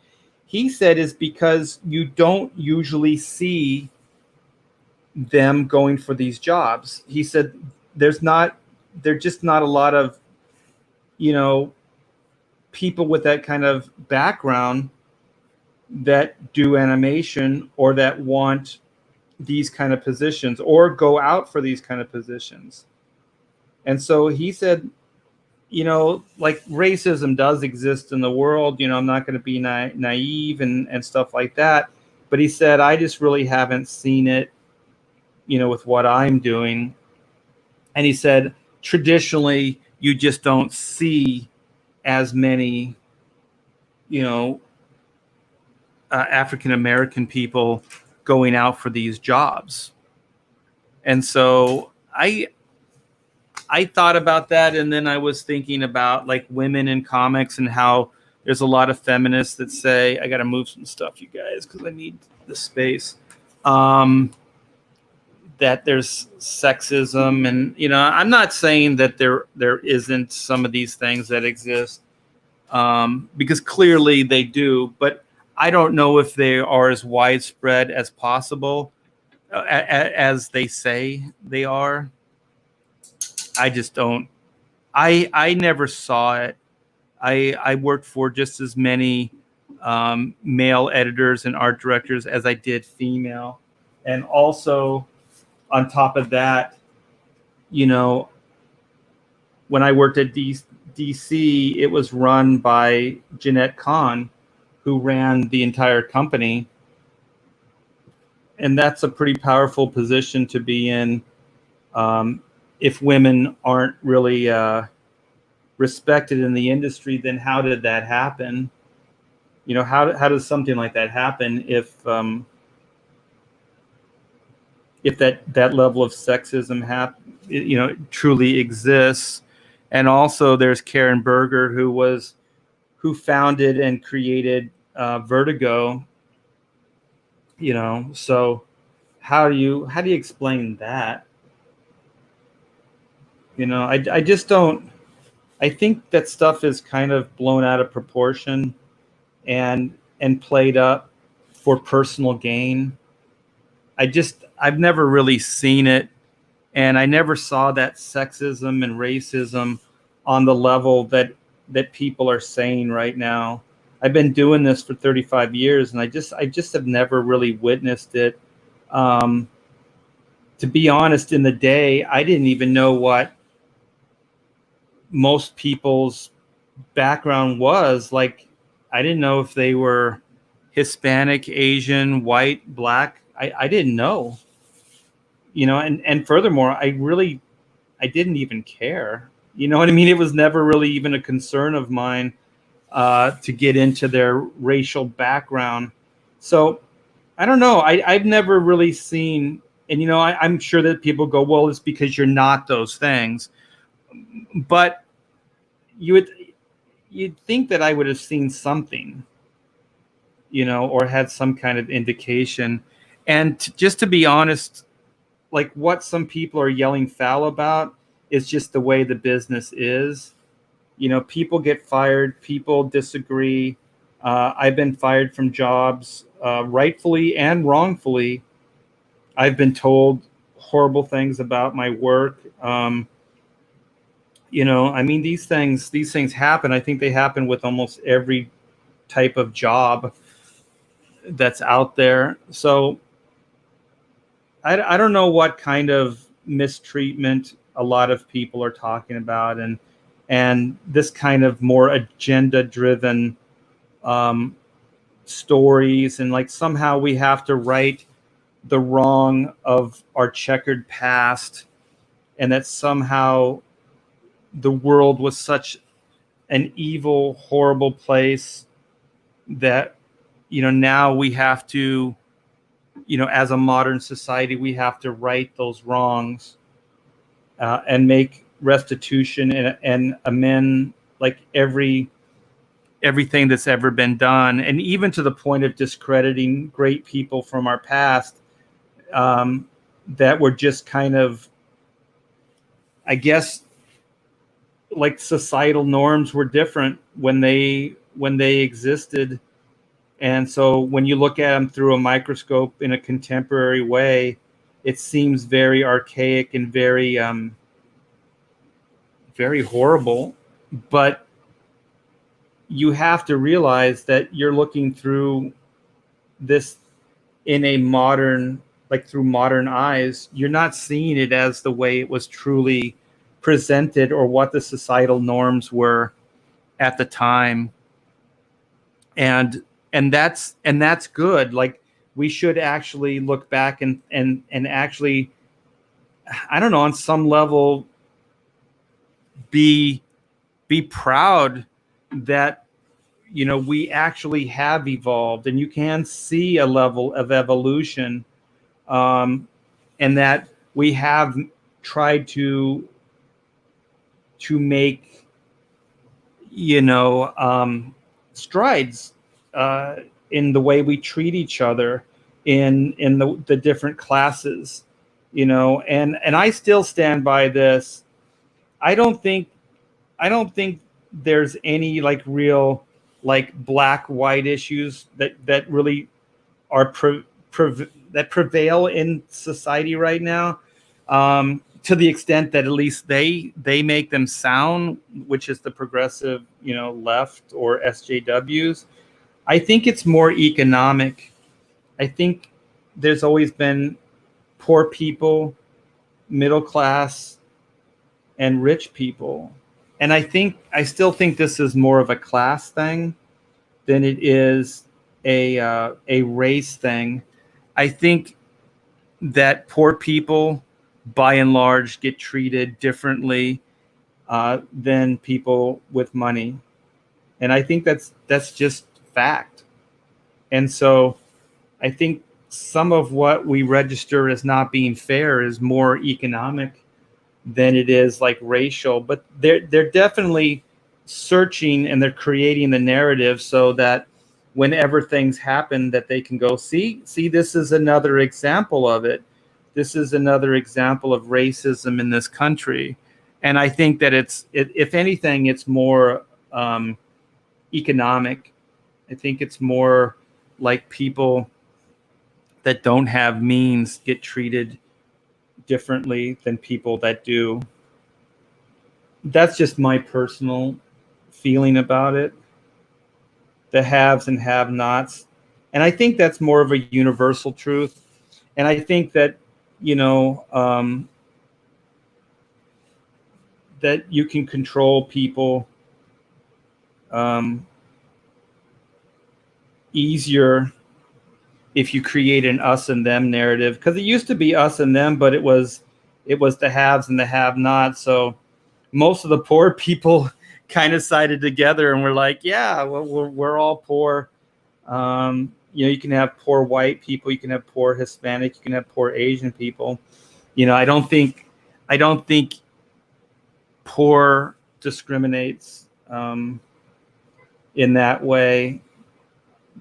[SPEAKER 1] He said, is because you don't usually see them going for these jobs. He said there's just not a lot of, people with that kind of background that do animation, or that want these kind of positions, or go out for these kind of positions. And so he said, like racism does exist in the world. I'm not going to be naive and stuff like that. But he said, I just really haven't seen it, with what I'm doing. And he said, traditionally, you just don't see as many, you know, African American people going out for these jobs. And so I thought about that, and then I was thinking about like women in comics and how there's a lot of feminists that say, I got to move some stuff, you guys, because I need the space. That there's sexism, and I'm not saying that there isn't some of these things that exist, because clearly they do, but I don't know if they are as widespread as possible, as they say they are. I just don't. I never saw it. I worked for just as many male editors and art directors as I did female, and also on top of that, when I worked at DC, it was run by Jeanette Kahn, who ran the entire company, and that's a pretty powerful position to be in. If women aren't really respected in the industry, then how did that happen? How does something like that happen if that level of sexism truly exists? And also, there's Karen Berger, who founded and created Vertigo. So how do you explain that? I just don't. I think that stuff is kind of blown out of proportion and played up for personal gain. I've never really seen it, and I never saw that sexism and racism on the level that people are saying right now. I've been doing this for 35 years, and I just have never really witnessed it. To be honest, in the day, I didn't even know what most people's background was. Like, I didn't know if they were Hispanic, Asian, white, black. I didn't know, and furthermore, I didn't even care. You know what I mean? It was never really even a concern of mine to get into their racial background. So I don't know. I've never really seen, and I'm sure that people go, well, it's because you're not those things. But you'd think that I would have seen something, or had some kind of indication. And just to be honest, like what some people are yelling foul about is just the way the business is. People get fired, people disagree. I've been fired from jobs, rightfully and wrongfully. I've been told horrible things about my work. I mean, these things happen. I think they happen with almost every type of job that's out there. So I don't know what kind of mistreatment a lot of people are talking about, and this kind of more agenda driven stories, and like somehow we have to right the wrong of our checkered past, and that somehow the world was such an evil, horrible place that now we have to, as a modern society, we have to right those wrongs and make restitution and amend like everything that's ever been done, and even to the point of discrediting great people from our past that were just kind of, I guess, like societal norms were different when they existed. And so when you look at them through a microscope in a contemporary way, it seems very archaic and very very horrible. But you have to realize that you're looking through this in a modern, like through modern eyes. You're not seeing it as the way it was truly presented or what the societal norms were at the time. And that's good. Like, we should actually look back and actually, I don't know, on some level be proud that, you know, we actually have evolved, and you can see a level of evolution, and that we have tried to make, you know, strides in the way we treat each other in the different classes, you know, and I still stand by this. I don't think there's any like real like black white issues that really are that prevail in society right now, to the extent that at least they make them sound, which is the progressive, you know, left or SJWs. I think it's more economic. I think there's always been poor people, middle class, and rich people. And I still think this is more of a class thing than it is a race thing. I think that poor people, by and large, get treated differently than people with money, and I think that's just fact. And so, I think some of what we register as not being fair is more economic than it is like racial. But they're definitely searching, and they're creating the narrative so that whenever things happen, that they can go, see, this is another example of it. This is another example of racism in this country. And I think that if anything, it's more economic. I think it's more like people that don't have means get treated differently than people that do. That's just my personal feeling about it. The haves and have-nots. And I think that's more of a universal truth. And I think that, you know, that you can control people easier if you create an us and them narrative, because it used to be us and them, but it was the haves and the have-nots. So most of the poor people kind of sided together and were like, yeah, well, we're all poor. You know, you can have poor white people, you can have poor Hispanic, you can have poor Asian people. You know, I don't think poor discriminates in that way.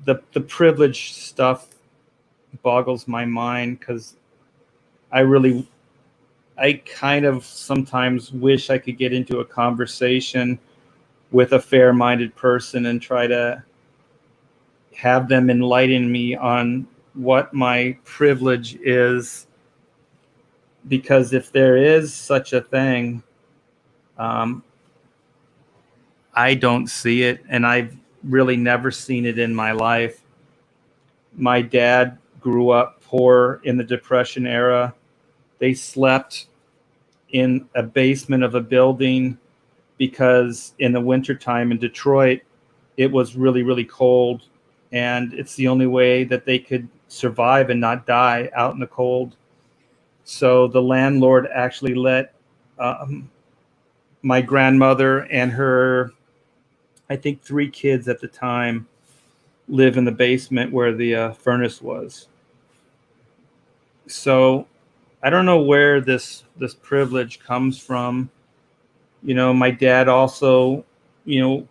[SPEAKER 1] The privilege stuff boggles my mind, because I kind of sometimes wish I could get into a conversation with a fair-minded person and try to have them enlighten me on what my privilege is, because if there is such a thing, I don't see it, and I've really never seen it in my life. My dad grew up poor in the Depression era. They slept in a basement of a building because in the wintertime in Detroit, it was really, really cold. And it's the only way that they could survive and not die out in the cold. So the landlord actually let my grandmother and her, I think, 3 kids at the time, live in the basement where the furnace was. So I don't know where this privilege comes from. You know, my dad also, you know,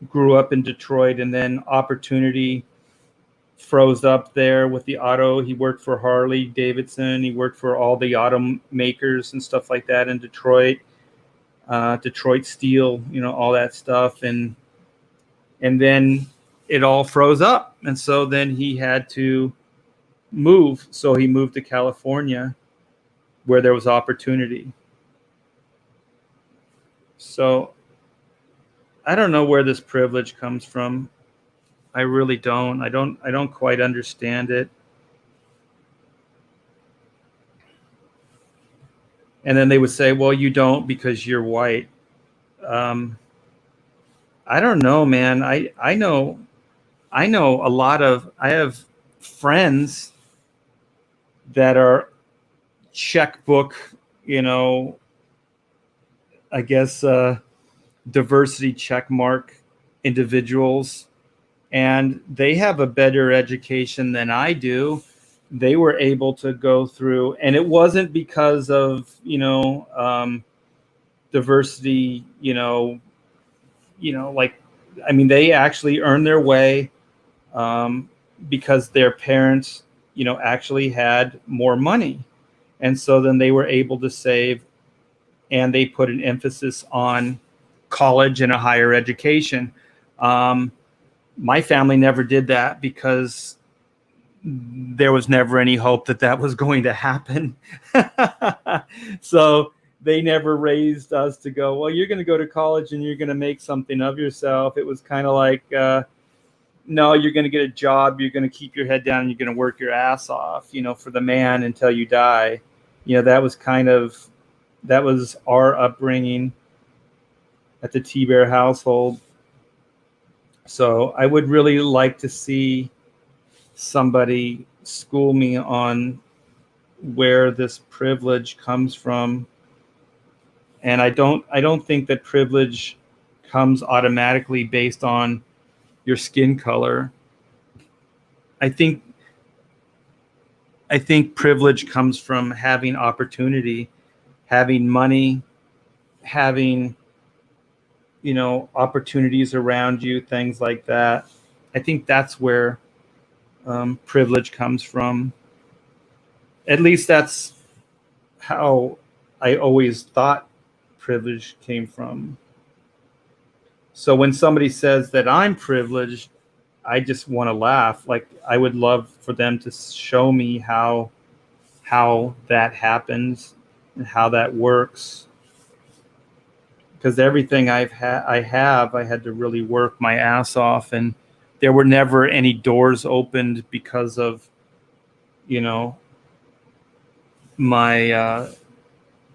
[SPEAKER 1] grew up in Detroit, and then opportunity froze up there with the auto. He worked for Harley Davidson. He worked for all the automakers and stuff like that in Detroit, Detroit Steel, you know, all that stuff. And then it all froze up. And so then he had to move. So he moved to California, where there was opportunity. So I don't know where this privilege comes from. I really don't. I don't quite understand it. And then they would say, well, you don't because you're white. I don't know, man. I know I have friends that are checkbook, I guess, diversity check mark individuals, and they have a better education than I do. They were able to go through, and it wasn't because of, diversity, like, I mean, they actually earned their way, because their parents, actually had more money. And so then they were able to save, and they put an emphasis on college and a higher education. My family never did that because there was never any hope that that was going to happen. So they never raised us to go, well, you're going to go to college and you're going to make something of yourself. It was kind of like, no, you're going to get a job. You're going to keep your head down and you're going to work your ass off, for the man until you die. That was our upbringing at the T-Bear household. So I would really like to see somebody school me on where this privilege comes from. And I don't think that privilege comes automatically based on your skin color. I think privilege comes from having opportunity, having money, having, opportunities around you, things like that. I think that's where privilege comes from. At least that's how I always thought privilege came from. So when somebody says that I'm privileged, I just want to laugh. Like, I would love for them to show me how that happens and how that works. Because everything I had to really work my ass off, and there were never any doors opened because of, my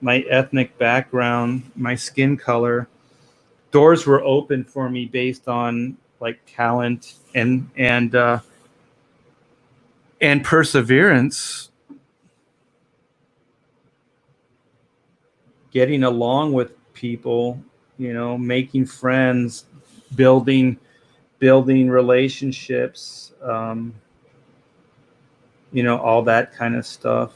[SPEAKER 1] my ethnic background, my skin color. Doors were open for me based on like talent and perseverance, getting along with people, making friends, building relationships, all that kind of stuff.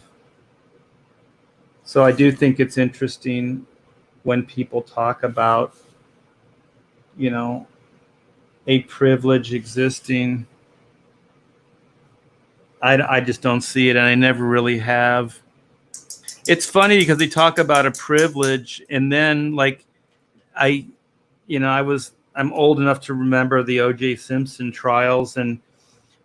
[SPEAKER 1] So I do think it's interesting when people talk about, a privilege existing. I just don't see it, and I never really have. It's funny because they talk about a privilege, and then like I'm old enough to remember the O.J. Simpson trials, and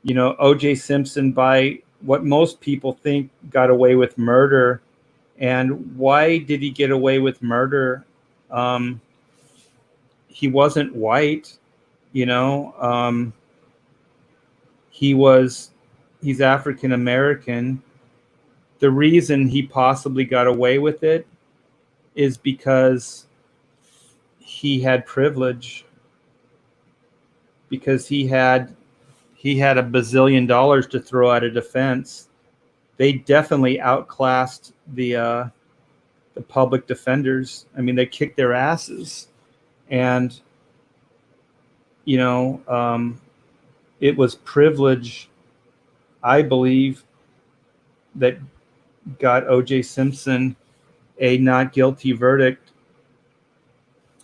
[SPEAKER 1] O.J. Simpson, by what most people think, got away with murder. And why did he get away with murder? He wasn't white, he's African American. The reason he possibly got away with it is because he had privilege, because he had a bazillion dollars to throw at a defense. They definitely outclassed the public defenders. I mean, they kicked their asses, and it was privilege, I believe, that got O.J. Simpson a not guilty verdict.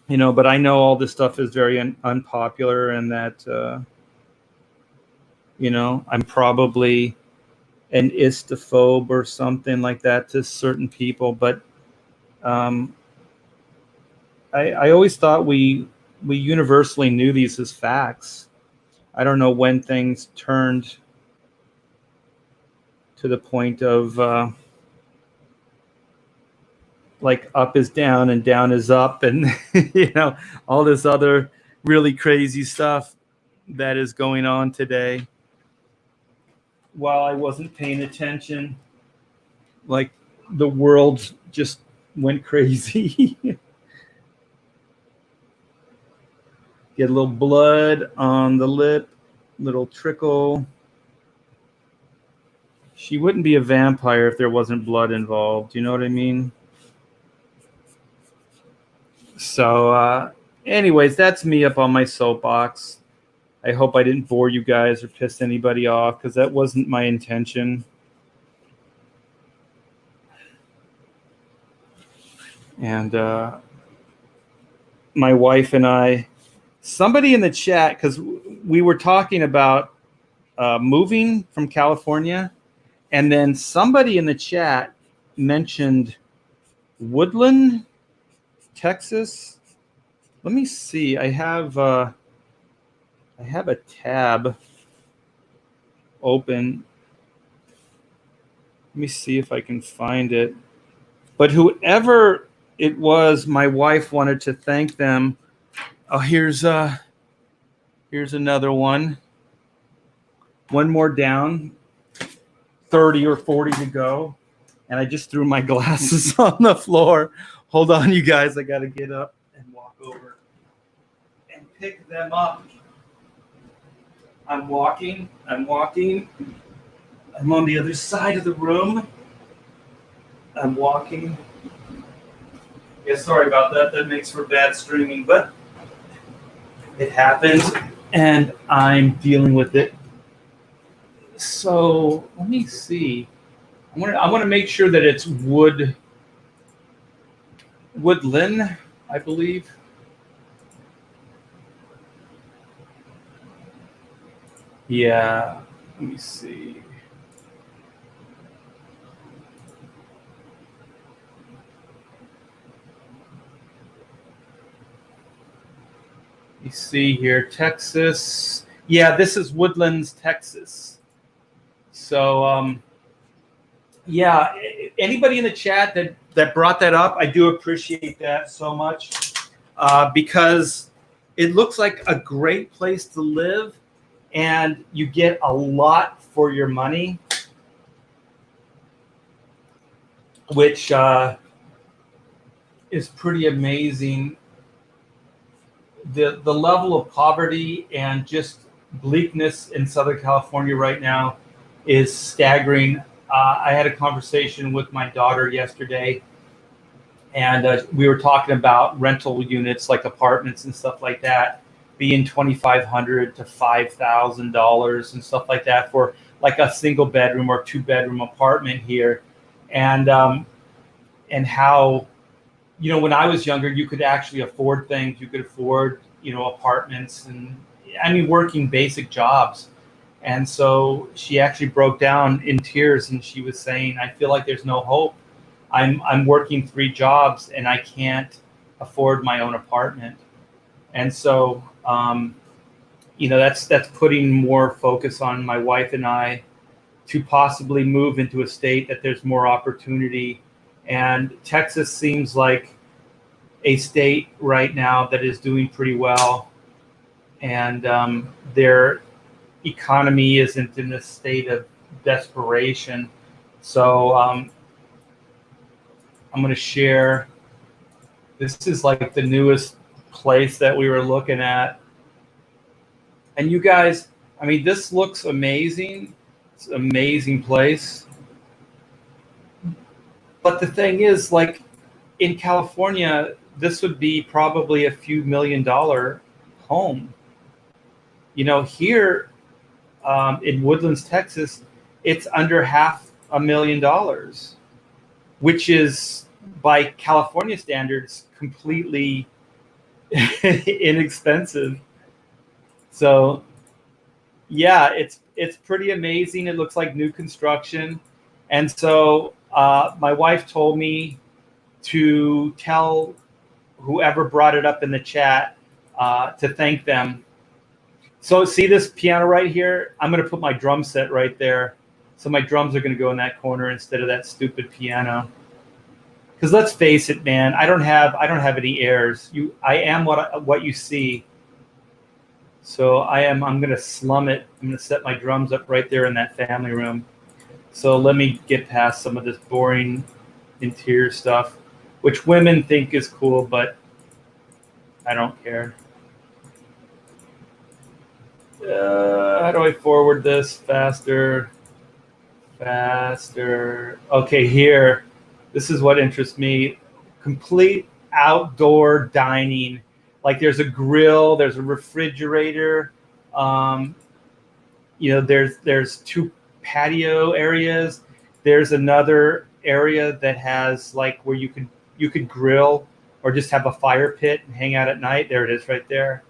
[SPEAKER 1] But I know all this stuff is very unpopular, and that I'm probably an istophobe or something like that to certain people, but I always thought we universally knew these as facts. I don't know when things turned to the point of like up is down and down is up, and all this other really crazy stuff that is going on today. While I wasn't paying attention, like, the world just went crazy. Get a little blood on the lip, little trickle. She wouldn't be a vampire if there wasn't blood involved. You know what I mean? So, anyways, that's me up on my soapbox. I hope I didn't bore you guys or piss anybody off, because that wasn't my intention. And my wife and I, somebody in the chat, because we were talking about moving from California, and then somebody in the chat mentioned Woodland, Texas. Let me see. I have a tab open. Let me see if I can find it. But whoever it was, my wife wanted to thank them. Oh, here's another one. One more down. 30 or 40 to go. And I just threw my glasses on the floor. Hold on, you guys. I got to get up and walk over and pick them up. I'm walking. I'm on the other side of the room. I'm walking. Yeah, sorry about that. That makes for bad streaming, but it happens, and I'm dealing with it. So let me see. I want to make sure that it's Woodland, I believe. Yeah, let me see. You see here, Texas. Yeah, this is Woodlands, Texas. So, yeah, anybody in the chat that brought that up, I do appreciate that so much, because it looks like a great place to live, and you get a lot for your money, which is pretty amazing. The level of poverty and just bleakness in Southern California right now is staggering. I had a conversation with my daughter yesterday, and we were talking about rental units, like apartments and stuff like that, being $2,500 to $5,000 and stuff like that for like a single bedroom or 2-bedroom apartment here, and how, you know, when I was younger, you could actually afford things. You could afford, you know, apartments, and I mean, working basic jobs. And so she actually broke down in tears, and she was saying, I feel like there's no hope. I'm working 3 jobs and I can't afford my own apartment. And so, you know, that's putting more focus on my wife and I to possibly move into a state that there's more opportunity. And Texas seems like a state right now that is doing pretty well. And their economy isn't in a state of desperation. So I'm going to share. This is like the newest place that we were looking at. And you guys, I mean, this looks amazing. It's an amazing place. But the thing is, like, in California, this would be probably a few $1 million home. You know, here in Woodlands, Texas, it's under $500,000, which is, by California standards, completely inexpensive. So, yeah, it's pretty amazing. It looks like new construction. And so my wife told me to tell whoever brought it up in the chat to thank them. So see this piano right here? I'm going to put my drum set right there. So my drums are going to go in that corner instead of that stupid piano. Because let's face it, man, I don't have any heirs. I am what you see. So I'm going to slum it. I'm going to set my drums up right there in that family room. So let me get past some of this boring interior stuff. which women think is cool, but I don't care. How do I forward this faster? Okay, here. This is what interests me. Complete outdoor dining. Like there's a grill, there's a refrigerator. There's 2 patio areas. There's another area that has like where you could grill or just have a fire pit and hang out at night. There it is right there.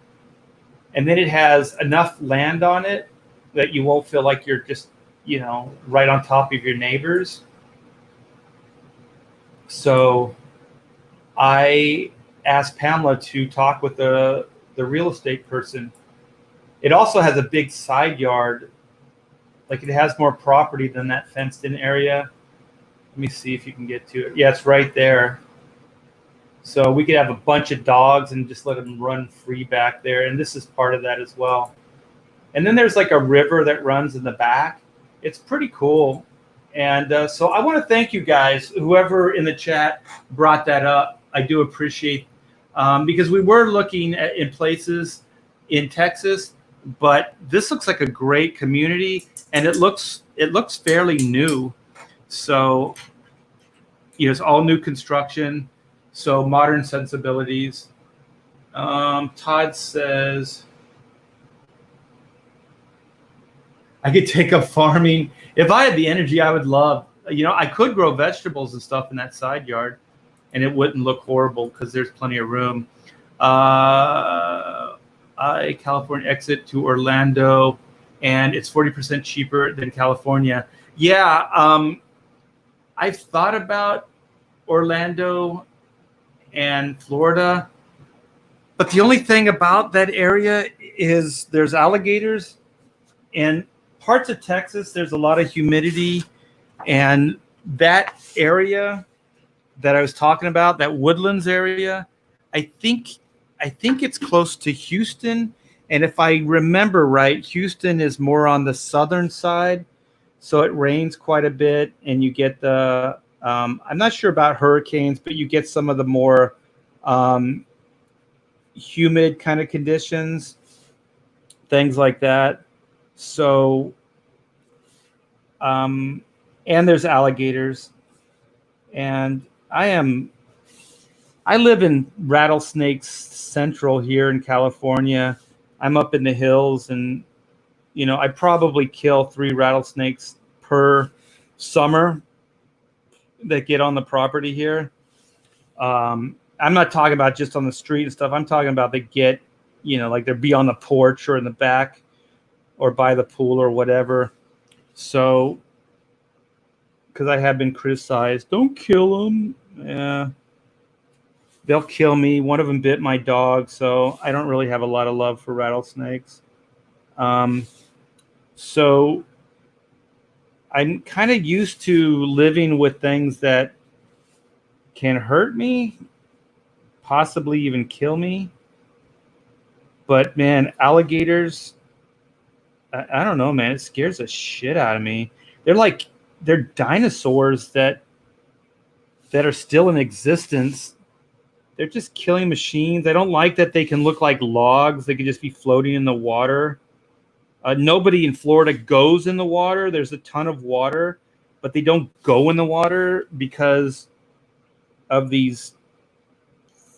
[SPEAKER 1] And then it has enough land on it that you won't feel like you're just, right on top of your neighbors. So I asked Pamela to talk with the real estate person. It also has a big side yard. Like it has more property than that fenced in area. Let me see if you can get to it. Yeah, it's right there. So we could have a bunch of dogs and just let them run free back there. And this is part of that as well. And then there's like a river that runs in the back. It's pretty cool. And so I want to thank you guys, whoever in the chat brought that up. I do appreciate because we were looking in places in Texas, but this looks like a great community, and it looks fairly new. So it's all new construction, so modern sensibilities. Todd says I could take up farming. If I had the energy, I would love, I could grow vegetables and stuff in that side yard, and it wouldn't look horrible because there's plenty of room. California exit to Orlando, and it's 40% cheaper than California. Yeah, I've thought about Orlando and Florida, but the only thing about that area is there's alligators, and parts of Texas, there's a lot of humidity, and that area that I was talking about, that Woodlands area, I think it's close to Houston. And if I remember right, Houston is more on the southern side, so it rains quite a bit, and you get the I'm not sure about hurricanes, but you get some of the more humid kind of conditions, things like that. So, and there's alligators, and I live in Rattlesnakes Central here in California. I'm up in the hills, and I probably kill 3 rattlesnakes per summer that get on the property here. I'm not talking about just on the street and stuff. I'm talking about they get, like they'll be on the porch or in the back or by the pool or whatever. So, because I have been criticized, don't kill them. Yeah. They'll kill me. One of them bit my dog, so I don't really have a lot of love for rattlesnakes. So I'm kind of used to living with things that can hurt me, possibly even kill me. But man, alligators, I don't know, man. It scares the shit out of me. They're dinosaurs that are still in existence. They're just killing machines. I don't like that they can look like logs. They could just be floating in the water. Nobody in Florida goes in the water. There's a ton of water, but they don't go in the water because of these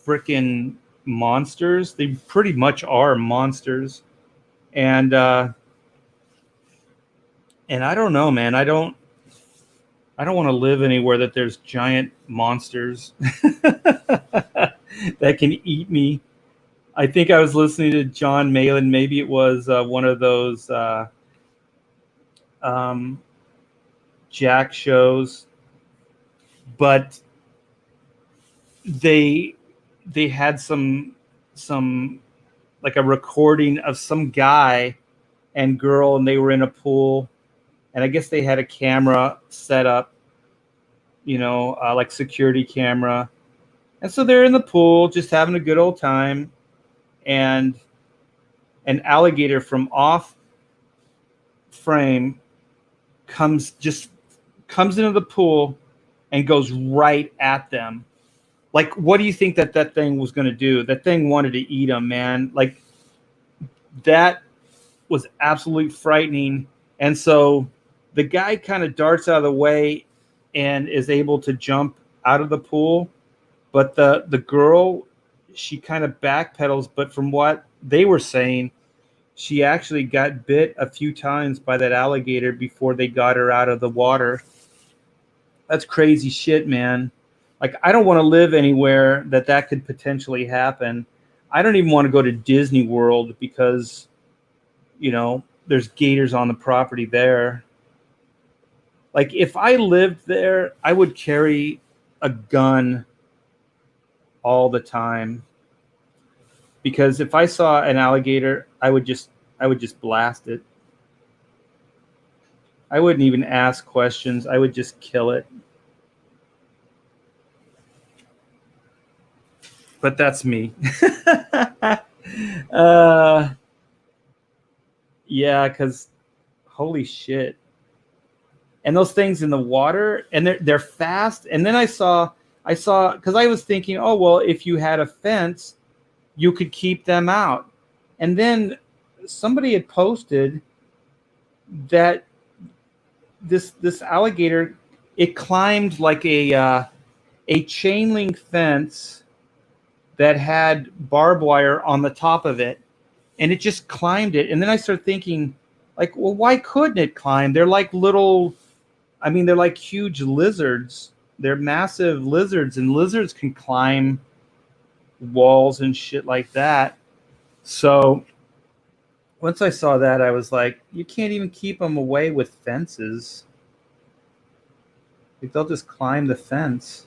[SPEAKER 1] freaking monsters. They pretty much are monsters. And I don't know, man. I don't want to live anywhere that there's giant monsters that can eat me. I think I was listening to John Malin. Maybe it was one of those Jack shows, but they had some like a recording of some guy and girl, and they were in a pool. And I guess they had a camera set up, like security camera. And so they're in the pool just having a good old time. And an alligator from off frame comes into the pool and goes right at them. Like, what do you think that thing was going to do? That thing wanted to eat him, man. Like, that was absolutely frightening. And so the guy kind of darts out of the way and is able to jump out of the pool. But the girl, she kind of backpedals. But from what they were saying, she actually got bit a few times by that alligator before they got her out of the water. That's crazy shit, man. Like, I don't want to live anywhere that could potentially happen. I don't even want to go to Disney World because, there's gators on the property there. Like, if I lived there, I would carry a gun all the time. Because if I saw an alligator, I would just blast it. I wouldn't even ask questions. I would just kill it. But that's me. Yeah, because holy shit. And those things in the water, and they're fast. And then I saw, because I was thinking, oh, well, if you had a fence, you could keep them out. And then somebody had posted that this alligator, it climbed like a chain link fence that had barbed wire on the top of it, and it just climbed it. And then I started thinking, like, well, why couldn't it climb? They're like they're like huge lizards. They're massive lizards, and lizards can climb walls and shit like that. So once I saw that, I was like, you can't even keep them away with fences. Like, they'll just climb the fence.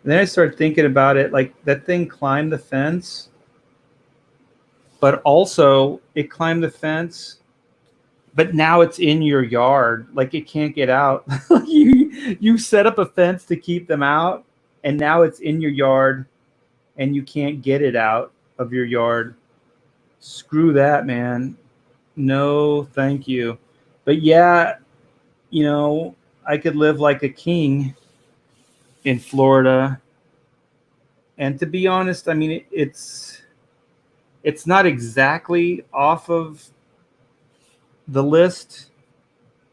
[SPEAKER 1] And then I started thinking about it, like, that thing climbed the fence, but also it climbed the fence, but now it's in your yard. Like, it can't get out. You set up a fence to keep them out, and now it's in your yard, and you can't get it out of your yard. Screw that, man. No, thank you. But yeah, I could live like a king in Florida. And to be honest, I mean, it's not exactly off of the list,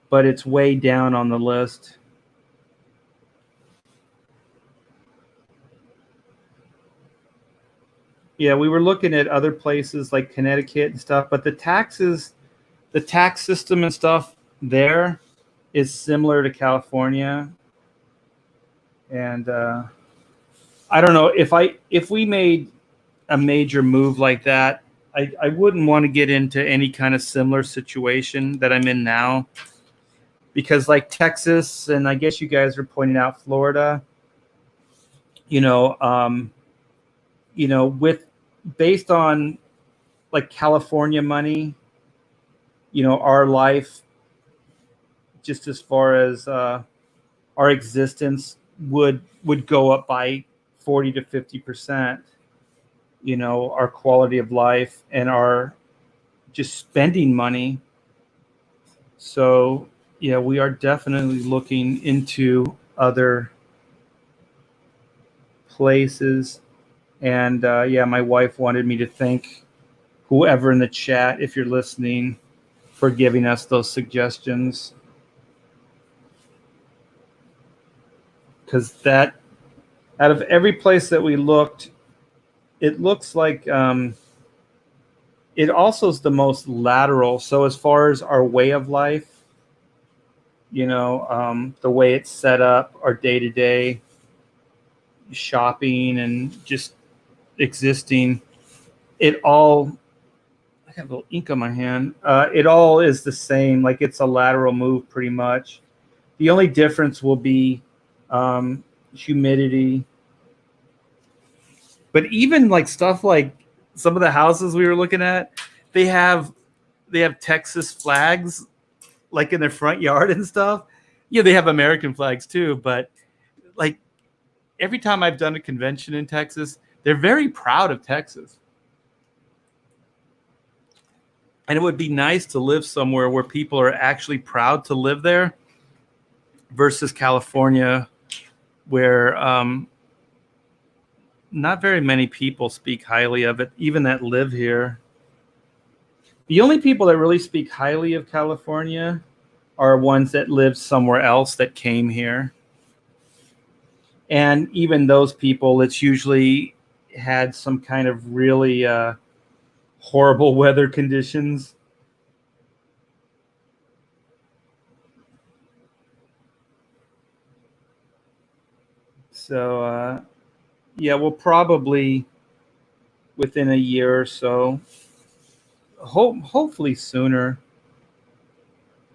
[SPEAKER 1] but it's way down on the list. Yeah, we were looking at other places like Connecticut and stuff, but the tax system and stuff there is similar to California. And I don't know, if we made a major move like that, I wouldn't want to get into any kind of similar situation that I'm in now, because like Texas, and I guess you guys are pointing out Florida, with based on like California money, our life, just as far as our existence would go up by 40 to 50%, our quality of life and our just spending money. So yeah, we are definitely looking into other places. And yeah, my wife wanted me to thank whoever in the chat, if you're listening, for giving us those suggestions. Because that, out of every place that we looked, it looks like it also is the most lateral. So as far as our way of life, the way it's set up, our day-to-day shopping and just existing, it all, I have a little ink on my hand. It all is the same. Like, it's a lateral move pretty much. The only difference will be humidity. But even like stuff like some of the houses we were looking at, they have Texas flags like in their front yard and stuff. Yeah, they have American flags too, but like every time I've done a convention in Texas, they're very proud of Texas. And it would be nice to live somewhere where people are actually proud to live there versus California, where not very many people speak highly of it, even that live here. The only people that really speak highly of California are ones that live somewhere else that came here. And even those people, it's usually had some kind of really horrible weather conditions. So, yeah, we'll probably within a year or so, hopefully sooner,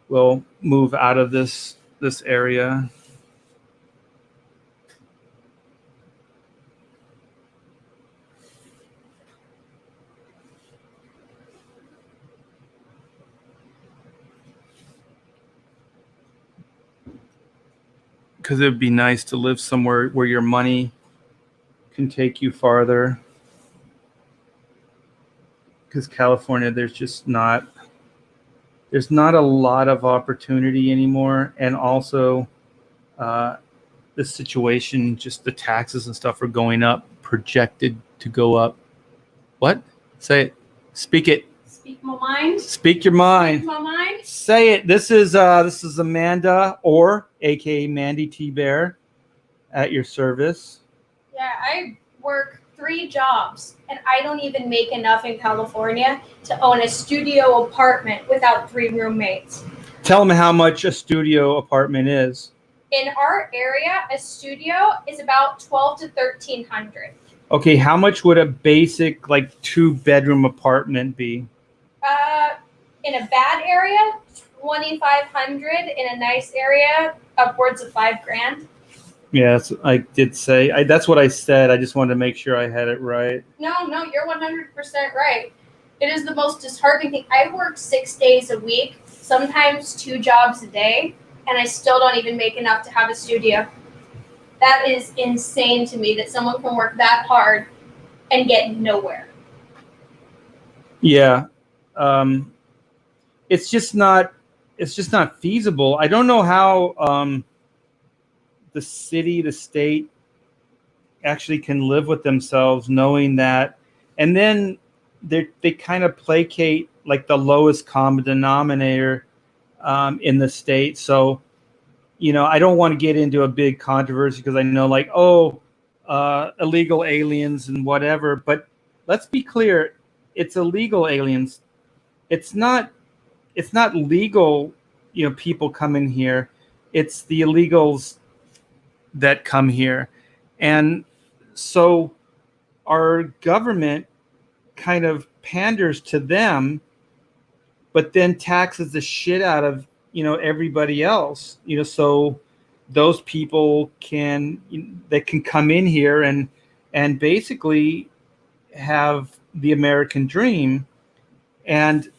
[SPEAKER 1] we'll move out of this area. Because it would be nice to live somewhere where your money can take you farther. Because California, there's not a lot of opportunity anymore. And also the situation, just the taxes and stuff are going up, projected to go up. What? Say it. Speak it.
[SPEAKER 3] Speak my mind.
[SPEAKER 1] Speak your mind.
[SPEAKER 3] Speak my mind.
[SPEAKER 1] Say it. This is Amanda, or aka Mandy T Bear, at your service.
[SPEAKER 3] Yeah, I work 3 jobs, and I don't even make enough in California to own a studio apartment without 3 roommates.
[SPEAKER 1] Tell them how much a studio apartment is.
[SPEAKER 3] In our area, a studio is about $1,200 to $1,300.
[SPEAKER 1] Okay, how much would a basic 2-bedroom apartment be?
[SPEAKER 3] In a bad area, $2,500. In a nice area, upwards of $5,000.
[SPEAKER 1] Yes, I did say. That's what I said. I just wanted to make sure I had it right.
[SPEAKER 3] No, you're 100% right. It is the most disheartening thing. I work 6 days a week, sometimes 2 jobs a day, and I still don't even make enough to have a studio. That is insane to me that someone can work that hard and get nowhere.
[SPEAKER 1] Yeah. It's just not feasible. I don't know how the city, the state actually can live with themselves knowing that. And then they kind of placate the lowest common denominator in the state. So, I don't want to get into a big controversy because I know illegal aliens and whatever, but let's be clear. It's illegal aliens. It's not legal, people come in here. It's the illegals that come here. And so our government kind of panders to them, but then taxes the shit out of, everybody else, so those people can come in here and basically have the American dream. And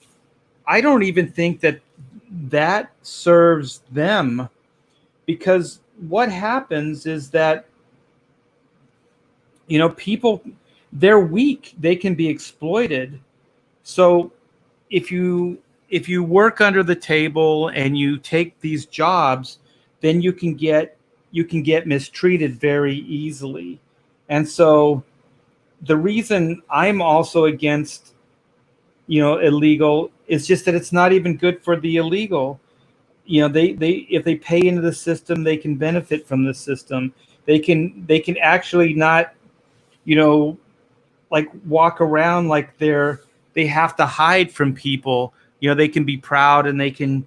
[SPEAKER 1] I don't even think that serves them, because what happens is that, people, they're weak. They can be exploited. So if you work under the table and you take these jobs, then you can get mistreated very easily. And so the reason I'm also against, illegal is just that it's not even good for the illegal. They if they pay into the system, they can benefit from the system. They can actually not, walk around like they have to hide from people. They can be proud and they can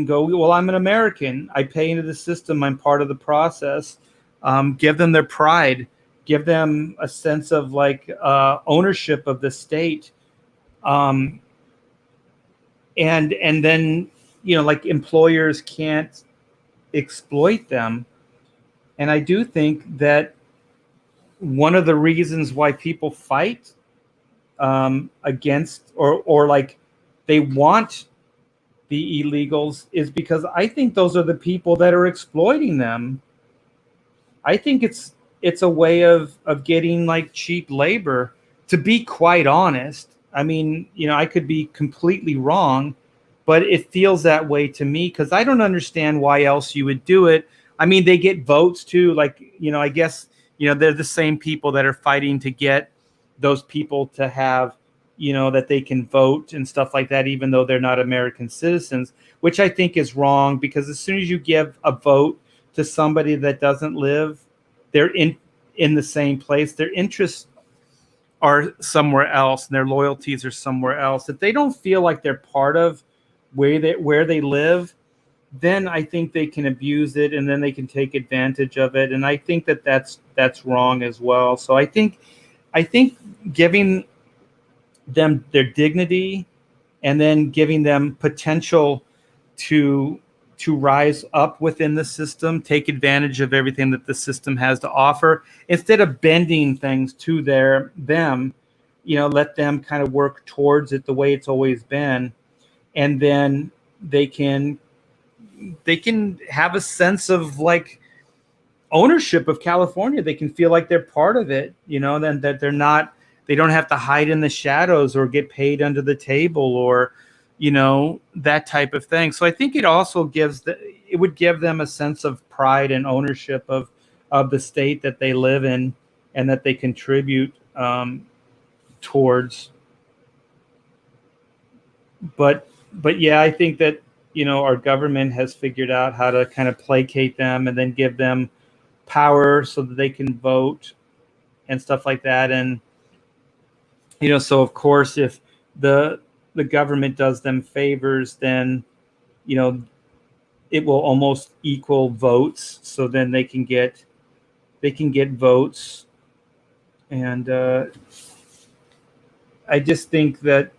[SPEAKER 1] go, well, I'm an American. I pay into the system. I'm part of the process. Give them their pride. Give them a sense of ownership of the state. And then, employers can't exploit them. And I do think that one of the reasons why people fight against or they want the illegals is because I think those are the people that are exploiting them. I think it's a way of getting cheap labor, to be quite honest. I mean, I could be completely wrong, but it feels that way to me, because I don't understand why else you would do it. I mean, they get votes too. I guess they're the same people that are fighting to get those people to have, that they can vote and stuff like that, even though they're not American citizens, which I think is wrong, because as soon as you give a vote to somebody that doesn't live, they're in the same place. Their interests are somewhere else and their loyalties are somewhere else. If they don't feel like they're part of where they live, then I think they can abuse it, and then they can take advantage of it. And I think that's wrong as well. So I think giving them their dignity, and then giving them potential to rise up within the system, take advantage of everything that the system has to offer, instead of bending things to them, let them kind of work towards it the way it's always been. And then they can have a sense of like ownership of California. They can feel like they're part of it, then that they don't have to hide in the shadows or get paid under the table, or that type of thing. So I think it also it would give them a sense of pride and ownership of the state that they live in, and that they contribute towards. But yeah, I think that our government has figured out how to kind of placate them, and then give them power so that they can vote and stuff like that. And so of course, if the government does them favors, then it will almost equal votes, so then they can get votes. And I just think that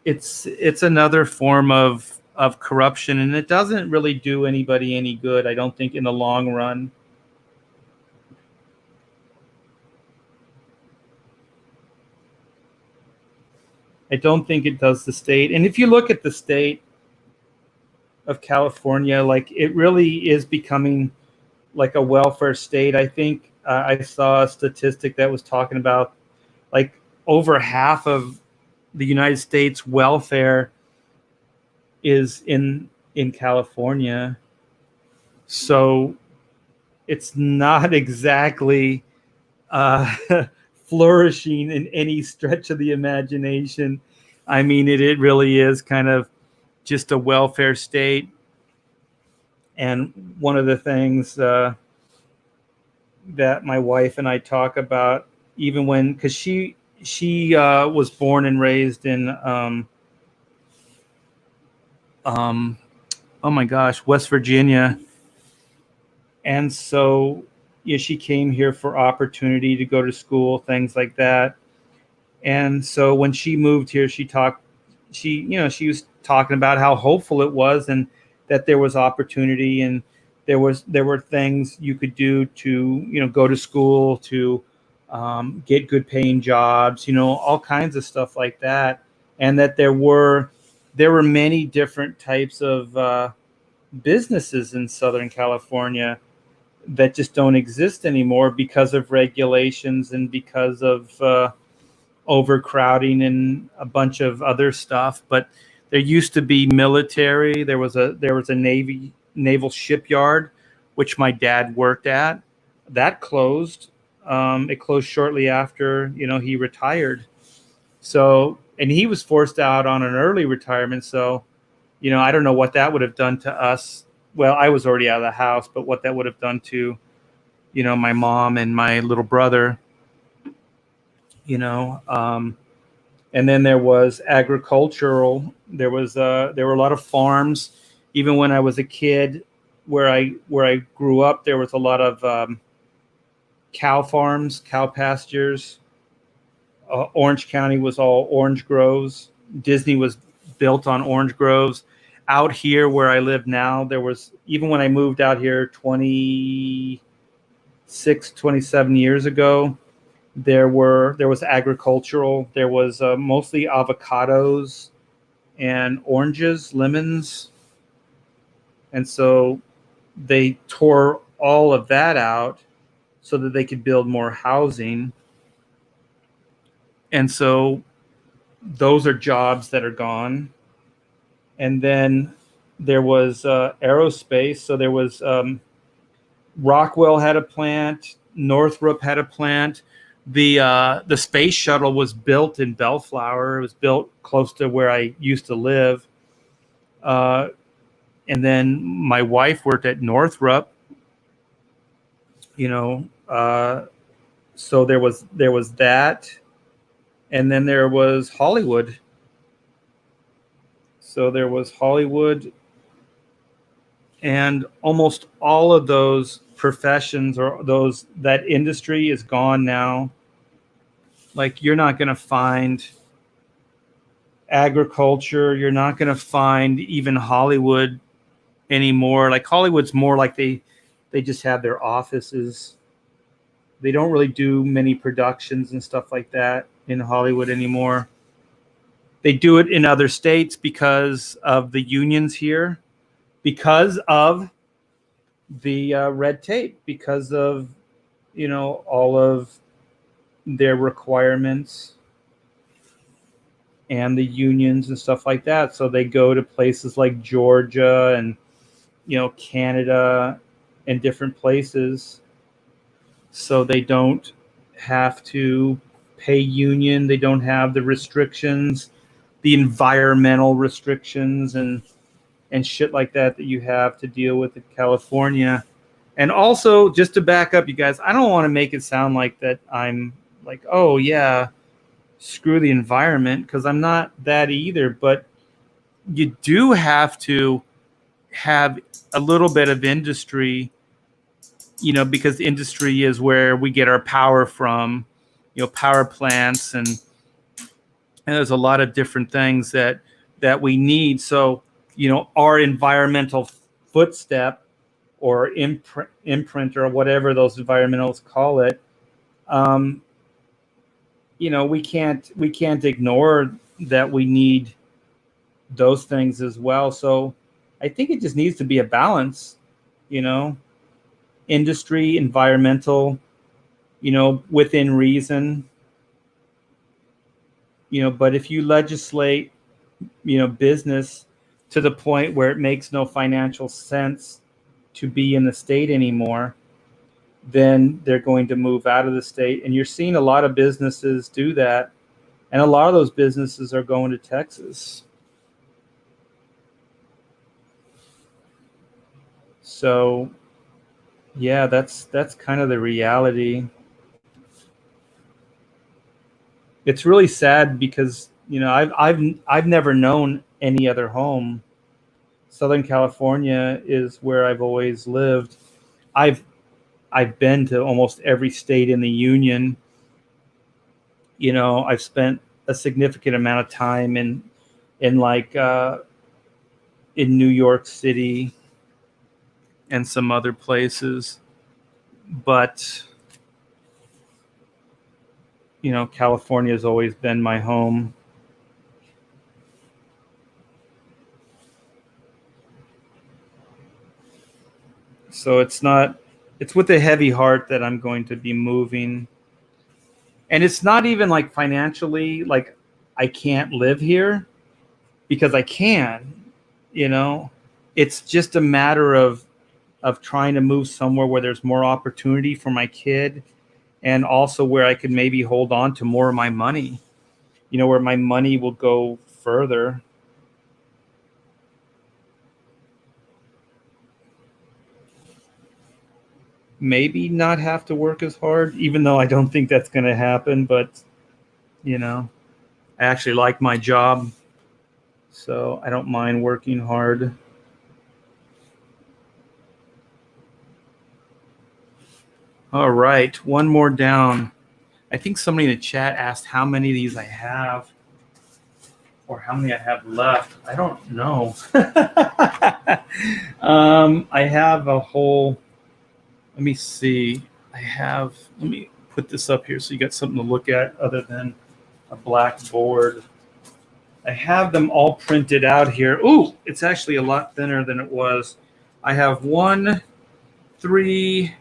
[SPEAKER 1] it's another form of corruption, and it doesn't really do anybody any good, I don't think, in the long run. I don't think it does the state. And if you look at the state of California, like, it really is becoming like a welfare state. I think I saw a statistic that was talking about like over half of the United States welfare is in California. So it's not exactly flourishing in any stretch of the imagination. I mean, it really is kind of just a welfare state. And one of the things that my wife and I talk about, even when, because she was born and raised in oh my gosh, West Virginia. And so she came here for opportunity to go to school, things like that. And so when she moved here, she was talking about how hopeful it was, and that there was opportunity, and there were things you could do to, go to school, to get good paying jobs, all kinds of stuff like that. And that there were many different types of businesses in Southern California that just don't exist anymore because of regulations and because of overcrowding and a bunch of other stuff. But there used to be military. There was a naval shipyard, which my dad worked at. That closed. It closed shortly after he retired. So, and he was forced out on an early retirement. So, I don't know what that would have done to us. Well, I was already out of the house, but what that would have done to, my mom and my little brother, and then there was agricultural. There were a lot of farms. Even when I was a kid, where I grew up, there was a lot of cow farms, cow pastures. Orange County was all orange groves. Disney was built on orange groves. Out here where I live now, there was, even when I moved out here 27 years ago, there was agricultural. There was mostly avocados and oranges, lemons. And so they tore all of that out so that they could build more housing. And so those are jobs that are gone. And then there was aerospace. So there was Rockwell had a plant. Northrop had a plant. The space shuttle was built in Bellflower. It was built close to where I used to live. And then my wife worked at Northrop. So there was that, and then there was Hollywood. So there was Hollywood, and almost all of those professions or that industry is gone now. Like, you're not going to find agriculture. You're not going to find even Hollywood anymore. Like, Hollywood's more like they just have their offices. They don't really do many productions and stuff like that in Hollywood anymore. They do it in other states because of the unions here, because of the red tape, because of, all of their requirements and the unions and stuff like that. So they go to places like Georgia and, Canada and different places. So they don't have to pay union. They don't have the restrictions, the environmental restrictions and shit like that you have to deal with in California. And also, just to back up, you guys, I don't want to make it sound like that I'm like, oh yeah, screw the environment, because I'm not that either. But you do have to have a little bit of industry, because industry is where we get our power from, power plants, and there's a lot of different things that we need. So, our environmental footstep or imprint or whatever those environmentalists call it, we can't ignore that we need those things as well. So I think it just needs to be a balance, industry, environmental, within reason, but if you legislate, business to the point where it makes no financial sense to be in the state anymore, then they're going to move out of the state. And you're seeing a lot of businesses do that. And a lot of those businesses are going to Texas. So, yeah, that's kind of the reality. It's really sad because, I've never known any other home. Southern California is where I've always lived. I've been to almost every state in the union. I've spent a significant amount of time in New York City and some other places, but California has always been my home. So it's with a heavy heart that I'm going to be moving. And it's not even like financially, like I can't live here, because I can, it's just a matter of trying to move somewhere where there's more opportunity for my kid, and also where I could maybe hold on to more of my money, where my money will go further. Maybe not have to work as hard, even though I don't think that's going to happen. But, I actually like my job, so I don't mind working hard. All right, one more down. I think somebody in the chat asked how many of these I have, or how many I have left. I don't know. I have a whole... Let me see. Let me put this up here so you got something to look at other than a black board. I have them all printed out here. Ooh, it's actually a lot thinner than it was. I have 1, 3,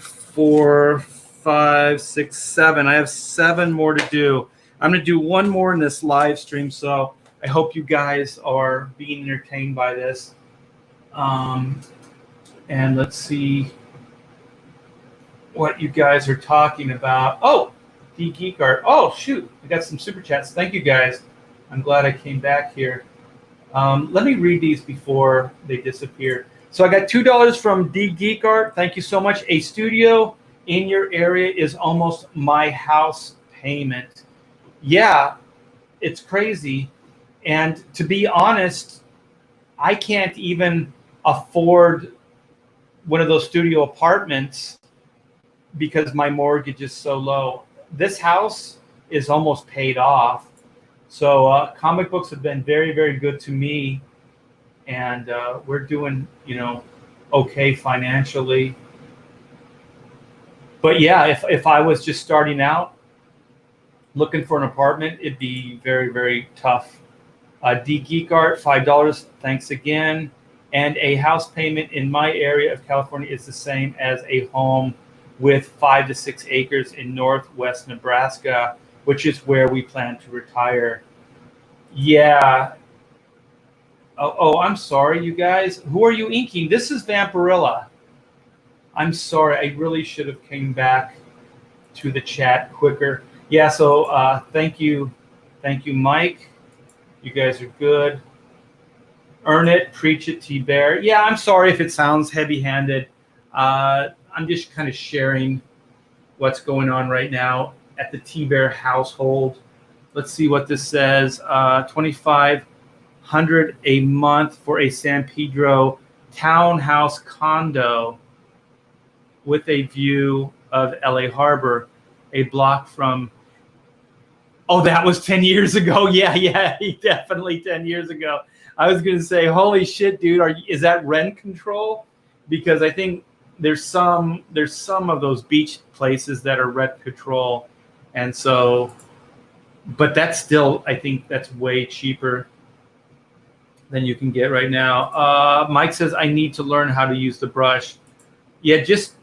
[SPEAKER 1] 4, 5, 6, 7. I have 7 more to do. I'm going to do one more in this live stream, so I hope you guys are being entertained by this. And let's see what you guys are talking about. Oh, D Geek Art. Oh, shoot. I got some super chats. Thank you, guys. I'm glad I came back here. Let me read these before they disappear. So I got $2 from D Geek Art. Thank you so much. A studio in your area is almost my house payment. Yeah, it's crazy. And to be honest, I can't even afford one of those studio apartments because my mortgage is so low. This house is almost paid off. So comic books have been very, very good to me. And we're doing, okay financially. But yeah, if I was just starting out looking for an apartment, it'd be very, very tough. D Geek Art, $5. Thanks again. And a house payment in my area of California is the same as a home with 5 to 6 acres in northwest Nebraska, which is where we plan to retire. Yeah. Oh, I'm sorry, you guys. Who are you inking? This is Vampirella. I'm sorry. I really should have came back to the chat quicker. Yeah, so thank you. Thank you, Mike. You guys are good. Earn it, preach it, T-Bear. Yeah, I'm sorry if it sounds heavy-handed. I'm just kind of sharing what's going on right now at the T-Bear household. Let's see what this says. $2,500 a month for a San Pedro townhouse condo with a view of LA Harbor, a block from. Oh, that was 10 years ago. Yeah, definitely 10 years ago. I was going to say, holy shit, dude, is that rent control? Because I think there's some of those beach places that are rent control. And so, but that's still, I think that's way cheaper than you can get right now. Mike says, I need to learn how to use the brush. Yeah, just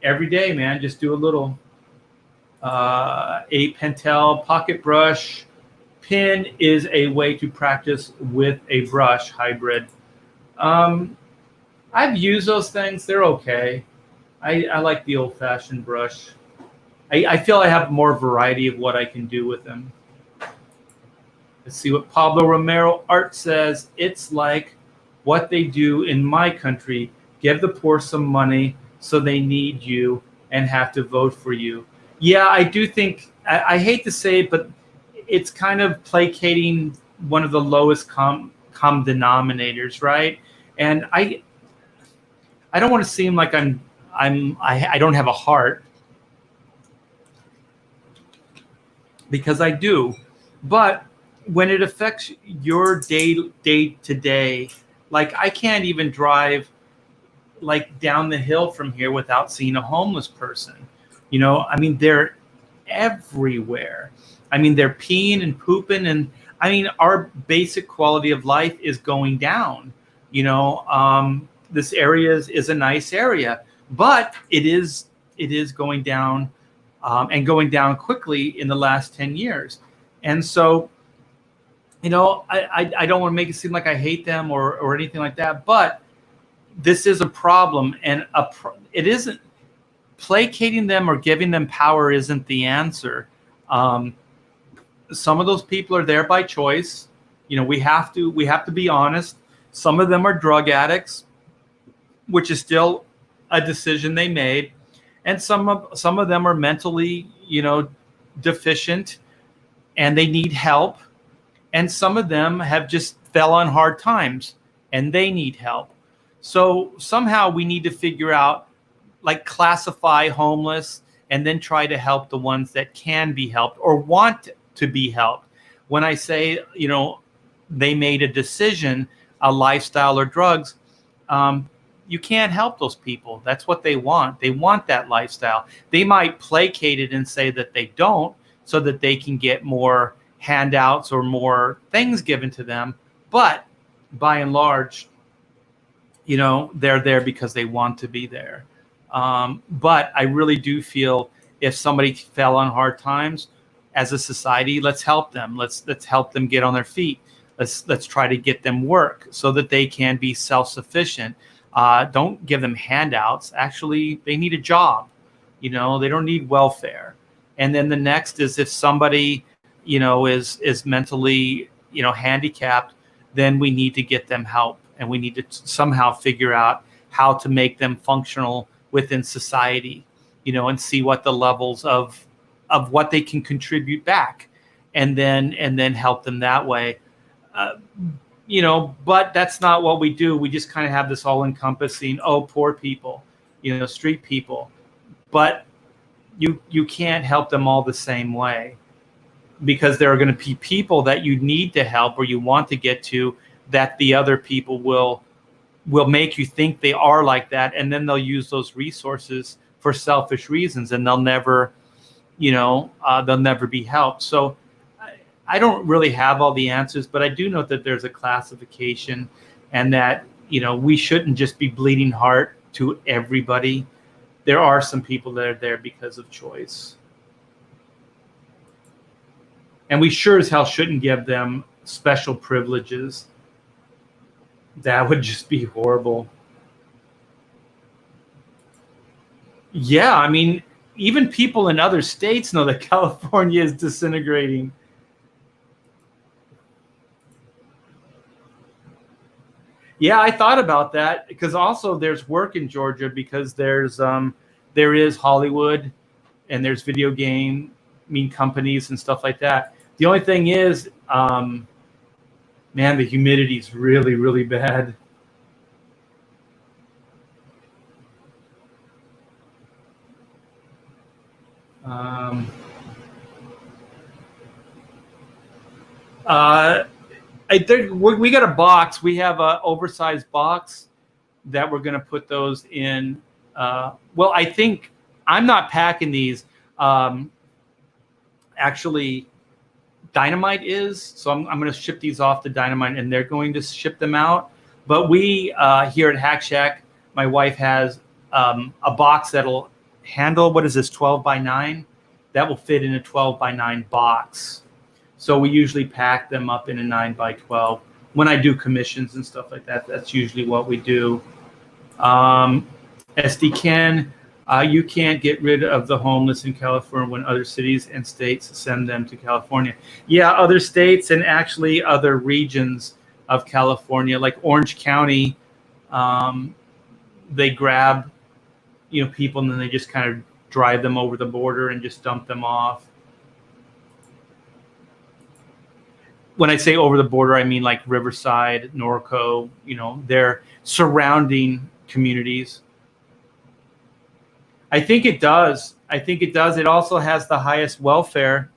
[SPEAKER 1] every day, man, just do a little. A Pentel pocket brush pen is a way to practice with a brush hybrid. I've used those things. They're okay. I like the old-fashioned brush. I feel I have more variety of what I can do with them. Let's see what Pablo Romero Art says. It's like what they do in my country. Give the poor some money so they need you and have to vote for you. Yeah, I do think, I hate to say it, but it's kind of placating one of the lowest common denominators, right? And I don't want to seem like I don't have a heart, because I do. But when it affects your day to day, like I can't even drive like down the hill from here without seeing a homeless person. I mean, they're everywhere. I mean, they're peeing and pooping, and I mean, our basic quality of life is going down. This area is a nice area, but it is going down, and going down quickly in the last 10 years. And so, I don't want to make it seem like I hate them or anything like that, but this is a problem, and it isn't. Placating them or giving them power isn't the answer. Some of those people are there by choice. We have to be honest. Some of them are drug addicts, which is still a decision they made, and some of them are mentally, deficient, and they need help. And some of them have just fell on hard times, and they need help. So somehow we need to figure out, like, classify homeless and then try to help the ones that can be helped or want to be helped. When I say, they made a decision, a lifestyle or drugs, you can't help those people. That's what they want. They want that lifestyle. They might placate it and say that they don't, so that they can get more handouts or more things given to them. But by and large, they're there because they want to be there. But I really do feel if somebody fell on hard times, as a society, let's help them. Let's help them get on their feet. Let's try to get them work so that they can be self-sufficient. Don't give them handouts. Actually, they need a job. They don't need welfare. And then the next is if somebody, is mentally, handicapped, then we need to get them help, and we need to somehow figure out how to make them functional within society, and see what the levels of what they can contribute back, and then help them that way. But that's not what we do. We just kind of have this all encompassing, poor people, street people, but you can't help them all the same way, because there are going to be people that you need to help or you want to get to, that the other people will make you think they are like that, and then they'll use those resources for selfish reasons, and they'll never be helped. So I don't really have all the answers, but I do know that there's a classification, and that we shouldn't just be bleeding heart to everybody. There are some people that are there because of choice. And we sure as hell shouldn't give them special privileges. That would just be horrible. Yeah, I mean, even people in other states know that California is disintegrating. Yeah, I thought about that, because also there's work in Georgia, because there is Hollywood, and there's video game companies and stuff like that. The only thing is, man, the humidity is really, really bad. We got a box. We have an oversized box that we're going to put those in. Well, I think I'm not packing these. Actually, Dynamite is. So I'm going to ship these off to Dynamite, and they're going to ship them out. But we here at Hack Shack, my wife has a box that'll handle, 12 by 9? That will fit in a 12 by 9 box. So we usually pack them up in a 9 by 12. When I do commissions and stuff like that, that's usually what we do. SD Ken, you can't get rid of the homeless in California when other cities and states send them to California. Yeah, other states and actually other regions of California, like Orange County, they grab, people, and then they just kind of drive them over the border and just dump them off. When I say over the border, I mean like Riverside, Norco, their surrounding communities. I think it does. It also has the highest welfare.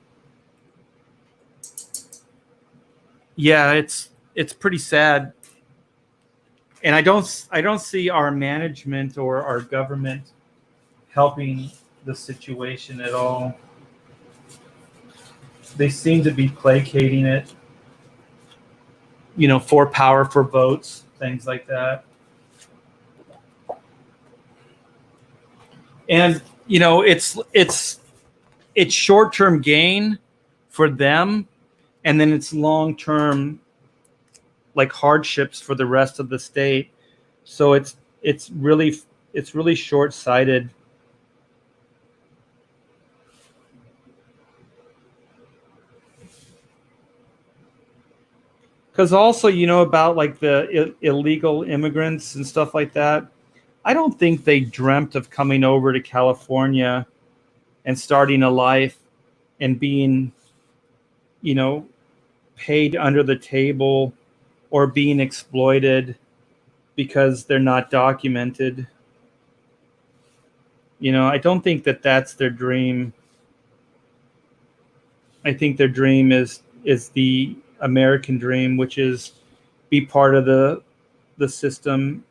[SPEAKER 1] Yeah, it's pretty sad. And I don't see our management or our government helping the situation at all. They seem to be placating it, for power, for votes, things like that. And it's short-term gain for them, and then it's long-term like hardships for the rest of the state. So it's really short-sighted. Because also, about like the illegal immigrants and stuff like that, I don't think they dreamt of coming over to California and starting a life and being, paid under the table or being exploited because they're not documented. I don't think that that's their dream. I think their dream is the American dream, which is be part of the system,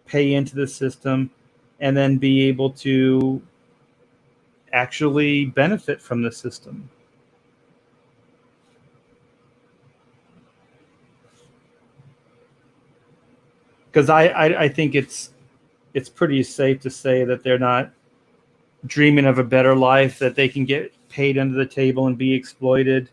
[SPEAKER 1] pay into the system, and then be able to actually benefit from the system. Because I think it's pretty safe to say that they're not dreaming of a better life, that they can get paid under the table and be exploited.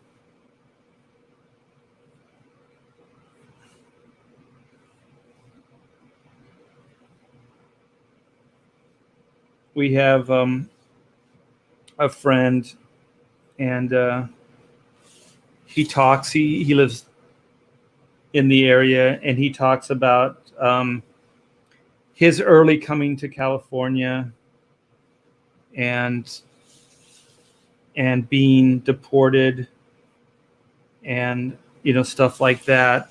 [SPEAKER 1] we have a friend, and he talks. He lives in the area, and he talks about his early coming to California and being deported and stuff like that.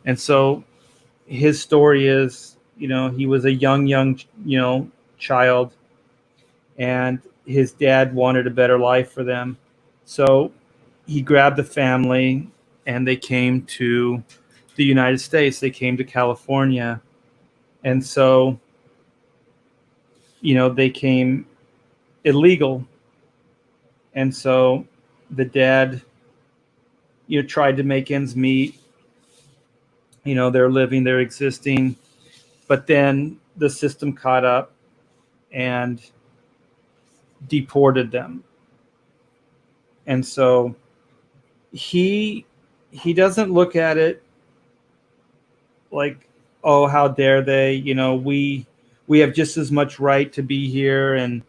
[SPEAKER 1] And so his story is, he was a young child, and his dad wanted a better life for them. So he grabbed the family and they came to the United States. They came to California. And so, they came illegal. And so the dad, tried to make ends meet. They're living, they're existing. But then the system caught up and deported them. And so he doesn't look at it like, oh, how dare they? We have just as much right to be here. And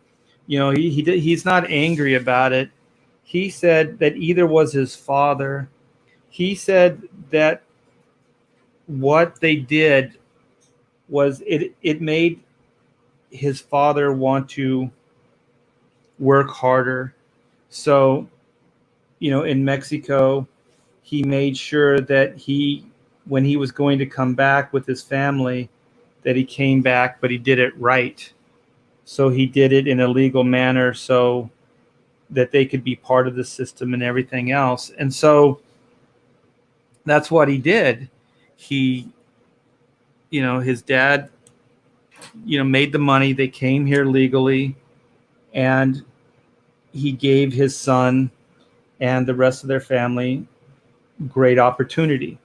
[SPEAKER 1] he's not angry about it. He said that either was his father. He said that what they did was it made his father want to work harder. So, in Mexico, he made sure that when he was going to come back with his family, that he came back, but he did it right. So he did it in a legal manner so that they could be part of the system and everything else. And so that's what he did. He, his dad, made the money. They came here legally, and he gave his son and the rest of their family great opportunity.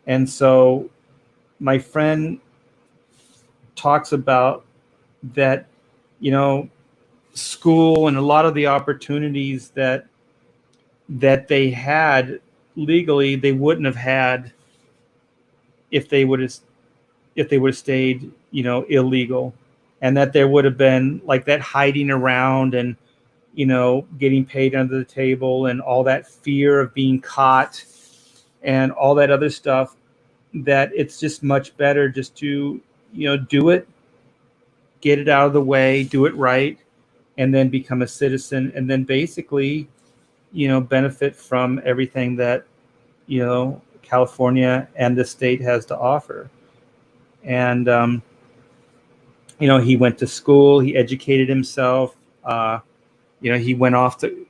[SPEAKER 1] And so my friend talks about that, school and a lot of the opportunities that they had legally, they wouldn't have had if they would have stayed, illegal, and that there would have been like that hiding around and, getting paid under the table and all that fear of being caught and all that other stuff, that it's just much better just to, do it, get it out of the way, do it right, and then become a citizen, and then basically, benefit from everything that, California and the state has to offer. And, he went to school, he educated himself, he went off to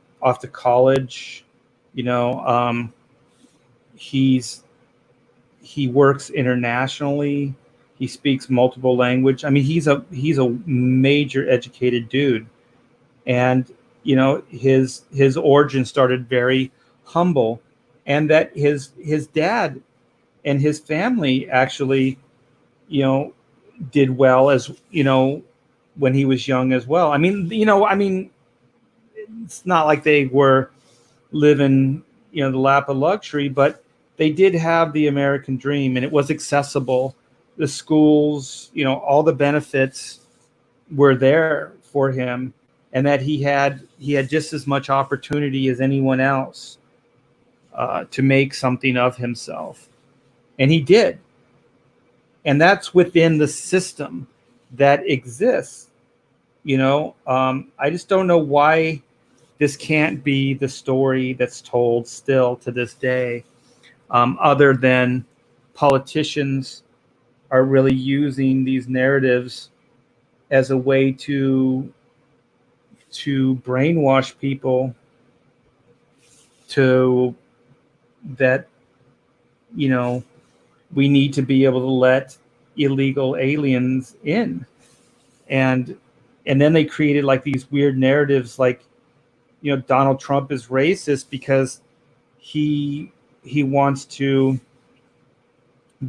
[SPEAKER 1] college, he works internationally. He speaks multiple language. I mean, he's a major educated dude. And, his origin started very humble, and that his dad and his family actually, did well as, when he was young as well. I mean, it's not like they were living, the lap of luxury, but they did have the American dream, and it was accessible. The schools, all the benefits were there for him, and that he had just as much opportunity as anyone else to make something of himself. And he did. And that's within the system that exists. I just don't know why this can't be the story that's told still to this day, other than politicians are really using these narratives as a way to brainwash people to that, we need to be able to let illegal aliens in. And then they created like these weird narratives like, Donald Trump is racist because he wants to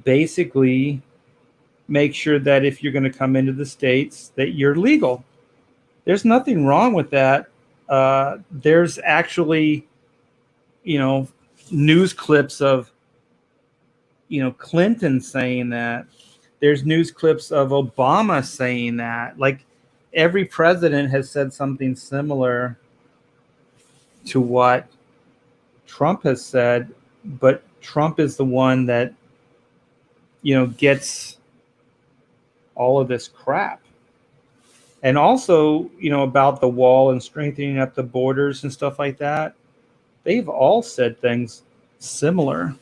[SPEAKER 1] basically make sure that if you're going to come into the States that you're legal. There's nothing wrong with that. There's actually, news clips of, Clinton saying that. There's news clips of Obama saying that. Like, every president has said something similar to what Trump has said, but Trump is the one that, gets all of this crap. And also, about the wall and strengthening up the borders and stuff like that, they've all said things similar.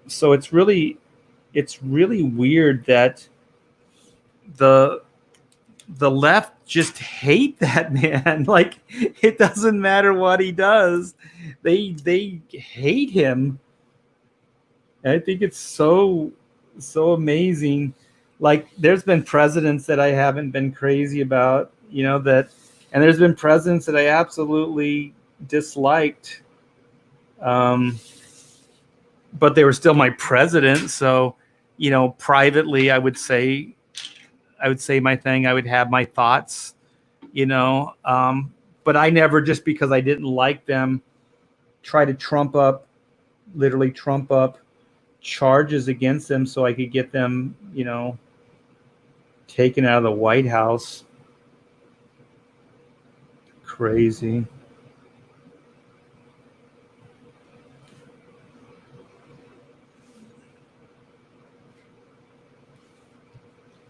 [SPEAKER 1] So it's really weird that the left just hate that man. Like, it doesn't matter what he does, they hate him. And I think it's so amazing. Like, there's been presidents that I haven't been crazy about, and there's been presidents that I absolutely disliked, but they were still my president. So, privately, I would say my thing. I would have my thoughts, but I never, just because I didn't like them, try to literally trump up charges against them so I could get them, taken out of the White House. Crazy.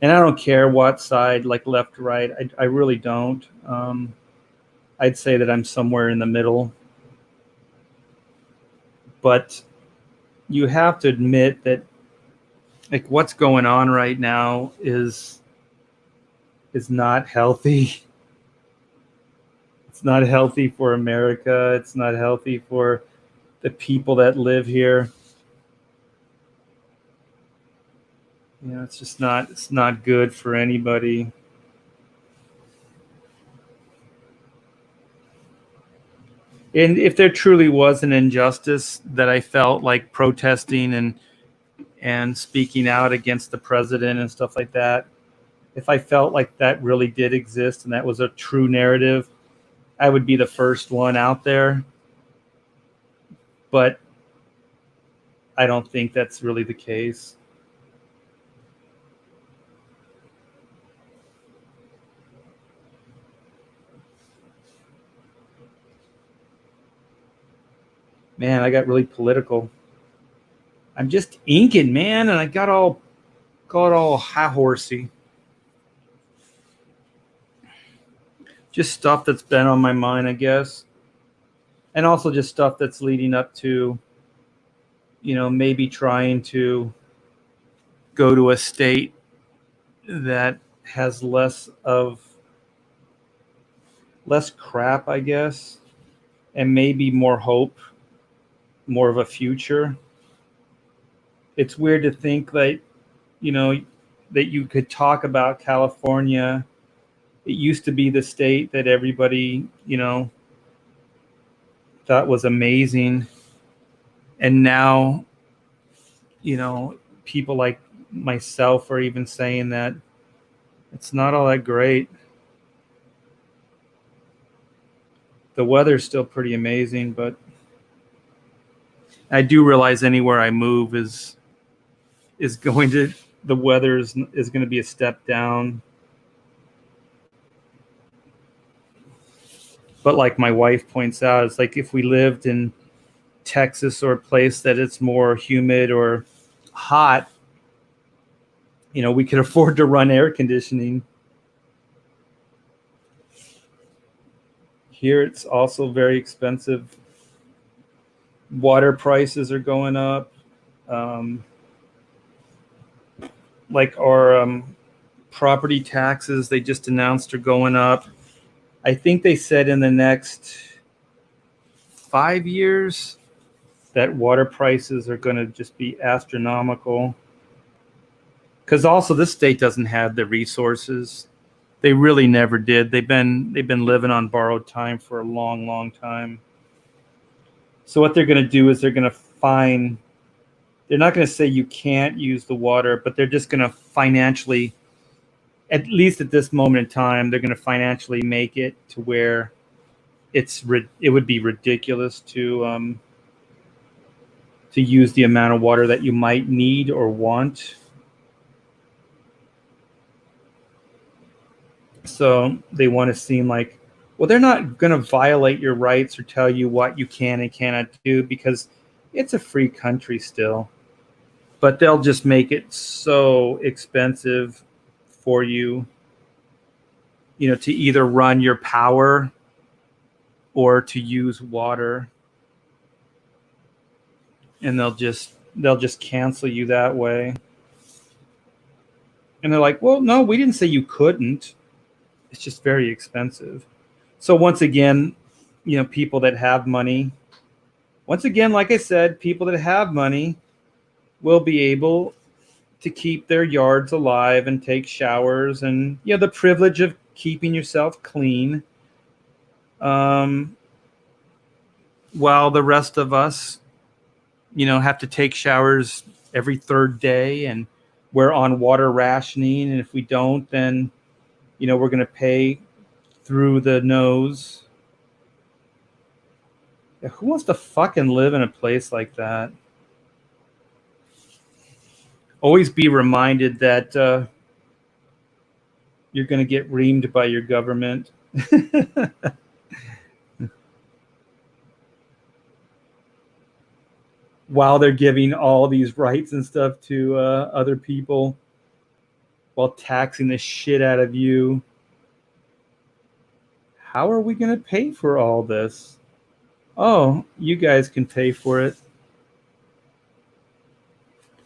[SPEAKER 1] And I don't care what side, like left or right. I really don't. I'd say that I'm somewhere in the middle. But you have to admit that, like, what's going on right now is not healthy. It's not healthy for America. It's not healthy for the people that live here. It's just not, it's not good for anybody. And if there truly was an injustice that I felt like protesting and speaking out against the president and stuff like that, if I felt like that really did exist and that was a true narrative, I would be the first one out there. But I don't think that's really the case. Man, I got really political. I'm just inking, man, and I got all high horsey. Just stuff that's been on my mind, I guess. And also just stuff that's leading up to, maybe trying to go to a state that has less crap, I guess, and maybe more hope, more of a future. It's weird to think that, that you could talk about California. It used to be the state that everybody, thought was amazing. And now, people like myself are even saying that it's not all that great. The weather's still pretty amazing, but I do realize anywhere I move is going to, the weather is going to be a step down. But like my wife points out, it's like if we lived in Texas or a place that it's more humid or hot, we could afford to run air conditioning. Here it's also very expensive. Water prices are going up. Like our property taxes, they just announced are going up. I think they said in the next 5 years that water prices are going to just be astronomical. Because also this state doesn't have the resources. They really never did. They've been living on borrowed time for a long, long time. So what they're going to do is they're not going to say you can't use the water, but they're just going to financially, at least at this moment in time, they're going to financially make it to where it would be ridiculous to use the amount of water that you might need or want. So they want to seem like, well, they're not going to violate your rights or tell you what you can and cannot do because it's a free country still. But they'll just make it so expensive for you, to either run your power or to use water. And they'll just cancel you that way. And they're like, well, no, we didn't say you couldn't. It's just very expensive. So once again, people that have money, once again, like I said, people that have money will be able to keep their yards alive and take showers and the privilege of keeping yourself clean, while the rest of us have to take showers every third day, and we're on water rationing, and if we don't, then we're going to pay through the nose. Yeah, who wants to fucking live in a place like that? Always be reminded that you're going to get reamed by your government. While they're giving all these rights and stuff to other people, while taxing the shit out of you. How are we going to pay for all this? Oh, you guys can pay for it.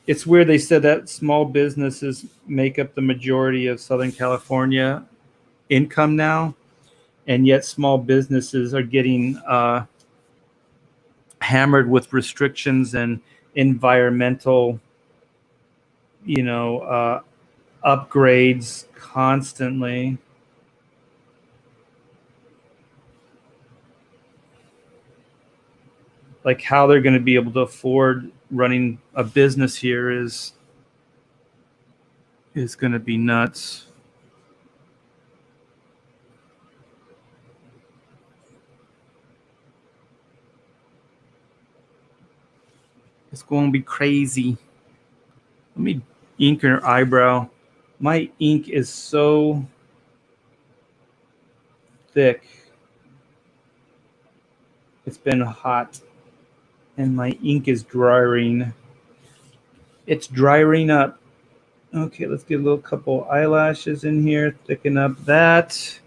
[SPEAKER 1] It's weird they said that small businesses make up the majority of Southern California income now, and yet small businesses are getting hammered with restrictions and environmental, upgrades constantly. Like how they're going to be able to afford running a business here is going to be nuts. It's going to be crazy. Let me ink her eyebrow. My ink is so thick. It's been hot. And my ink is drying. It's drying up. Okay, let's get a little couple eyelashes in here. Thicken up that.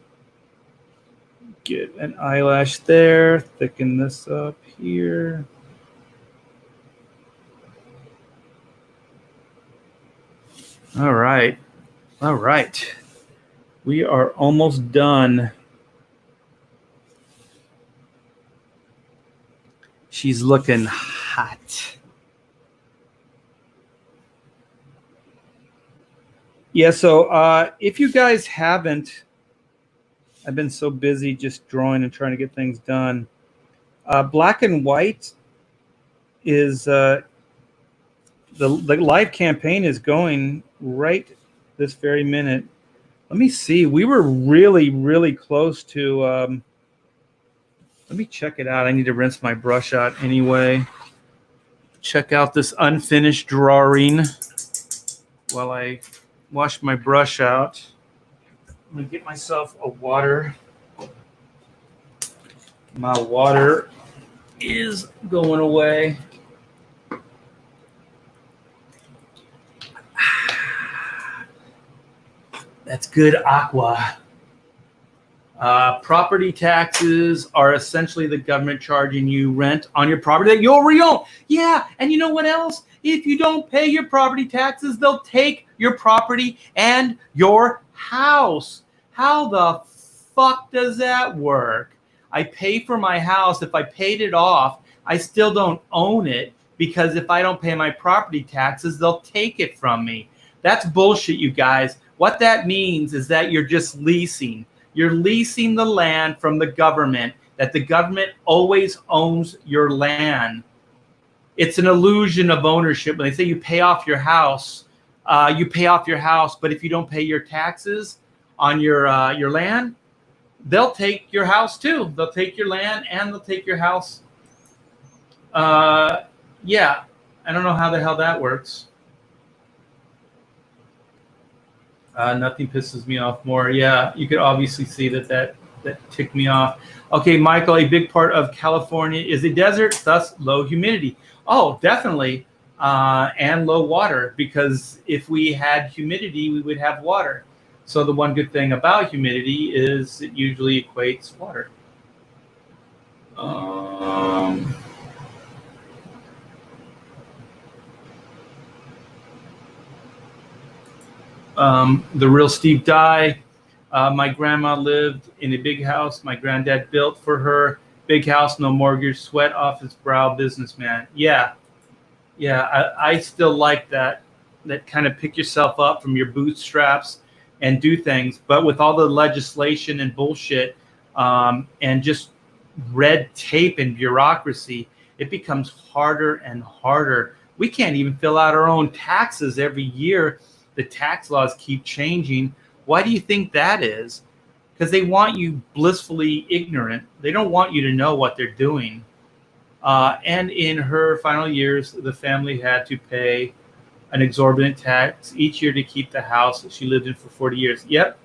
[SPEAKER 1] Get an eyelash there. Thicken this up here. All right. We are almost done. She's looking hot. Yeah, so if you guys haven't, I've been so busy just drawing and trying to get things done. Black and White is the live campaign is going right this very minute. Let me see. We were really, really close to. Let me check it out. I need to rinse my brush out anyway. Check out this unfinished drawing while I wash my brush out. I'm going to get myself a water. My water is going away. That's good aqua. Property taxes are essentially the government charging you rent on your property that you already own. Yeah, and you know what else? If you don't pay your property taxes, they'll take your property and your house. How the fuck does that work? I pay for my house. If I paid it off, I still don't own it because if I don't pay my property taxes, they'll take it from me. That's bullshit, you guys. What that means is that you're just leasing. You're leasing the land from the government, that the government always owns your land. It's an illusion of ownership. When they say you pay off your house, but if you don't pay your taxes on your land, they'll take your house too. They'll take your land and they'll take your house. Yeah, I don't know how the hell that works. Nothing pisses me off more. Yeah, you could obviously see that ticked me off. Okay, Michael, a big part of California is a desert, thus low humidity. Oh, definitely, and low water, because if we had humidity, we would have water. So the one good thing about humidity is it usually equates water. The real Steve Dye. My grandma lived in a big house my granddad built for her. Big house, no mortgage, sweat off his brow, businessman. Yeah, I still like that kind of pick yourself up from your bootstraps and do things. But with all the legislation and bullshit and just red tape and bureaucracy, it becomes harder and harder. We can't even fill out our own taxes every year. The tax laws keep changing. Why do you think that is? Because they want you blissfully ignorant. They don't want you to know what they're doing. And in her final years, the family had to pay an exorbitant tax each year to keep the house that she lived in for 40 years. Yep,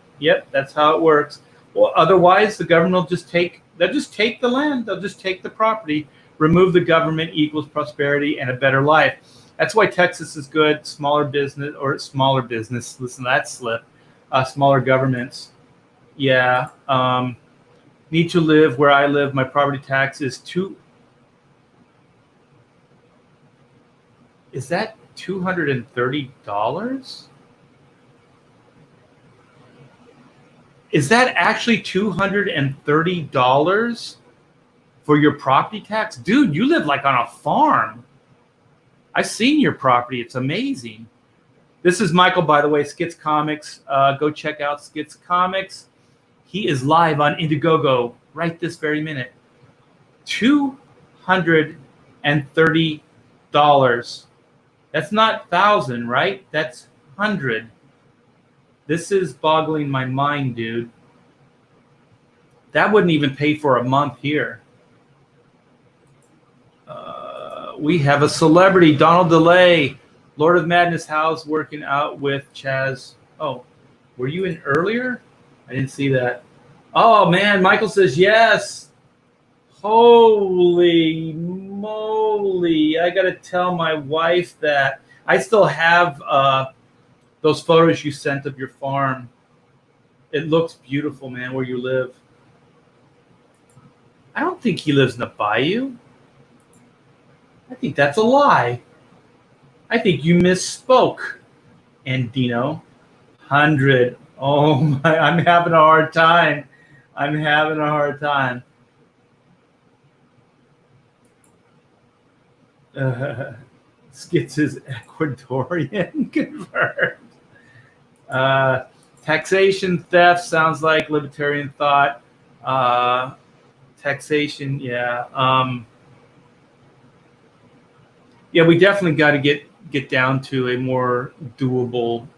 [SPEAKER 1] that's how it works. Well, otherwise, the government will they'll just take the land. They'll just take the property. Remove the government equals prosperity and a better life. That's why Texas is good. Smaller business. Listen to that slip. Smaller governments. Yeah. Need to live where I live. My property tax is Is that $230? Is that actually $230 for your property tax? Dude, you live like on a farm. I've seen your property. It's amazing. This is Michael, by the way, Skits Comics. Go check out Skits Comics. He is live on Indiegogo right this very minute. $230. That's not 1,000, right? That's 100. This is boggling my mind, dude. That wouldn't even pay for a month here. We have a celebrity, Donald DeLay, Lord of Madness House, working out with Chaz. Oh, were you in earlier? I didn't see that. Oh, man, Michael says yes. Holy moly. I got to tell my wife that. I still have those photos you sent of your farm. It looks beautiful, man, where you live. I don't think he lives in the bayou. I think that's a lie. I think you misspoke, Andino. 100. Oh, my, I'm having a hard time. Skits is Ecuadorian confirmed. Taxation theft sounds like libertarian thought. Taxation, yeah. Yeah, we definitely got to get down to a more doable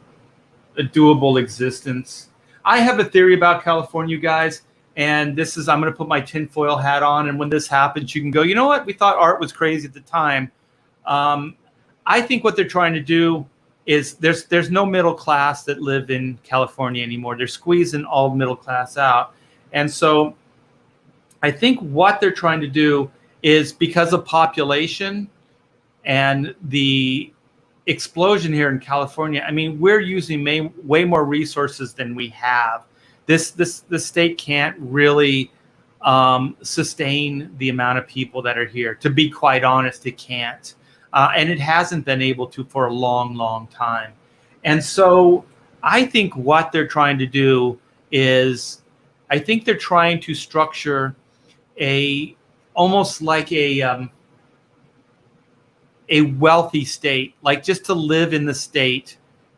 [SPEAKER 1] existence. I have a theory about California, guys, and this is, I'm going to put my tinfoil hat on, and when this happens, you can go, you know what? We thought art was crazy at the time. I think what they're trying to do is there's no middle class that live in California anymore. They're squeezing all middle class out. And so I think what they're trying to do is, because of population and the explosion here in California, I mean, we're using way more resources than we have. The state can't really sustain the amount of people that are here. To be quite honest, it can't. And it hasn't been able to for a long, long time. And so I think what they're trying to do is, I think they're trying to structure almost like a wealthy state. Like, just to live in the state,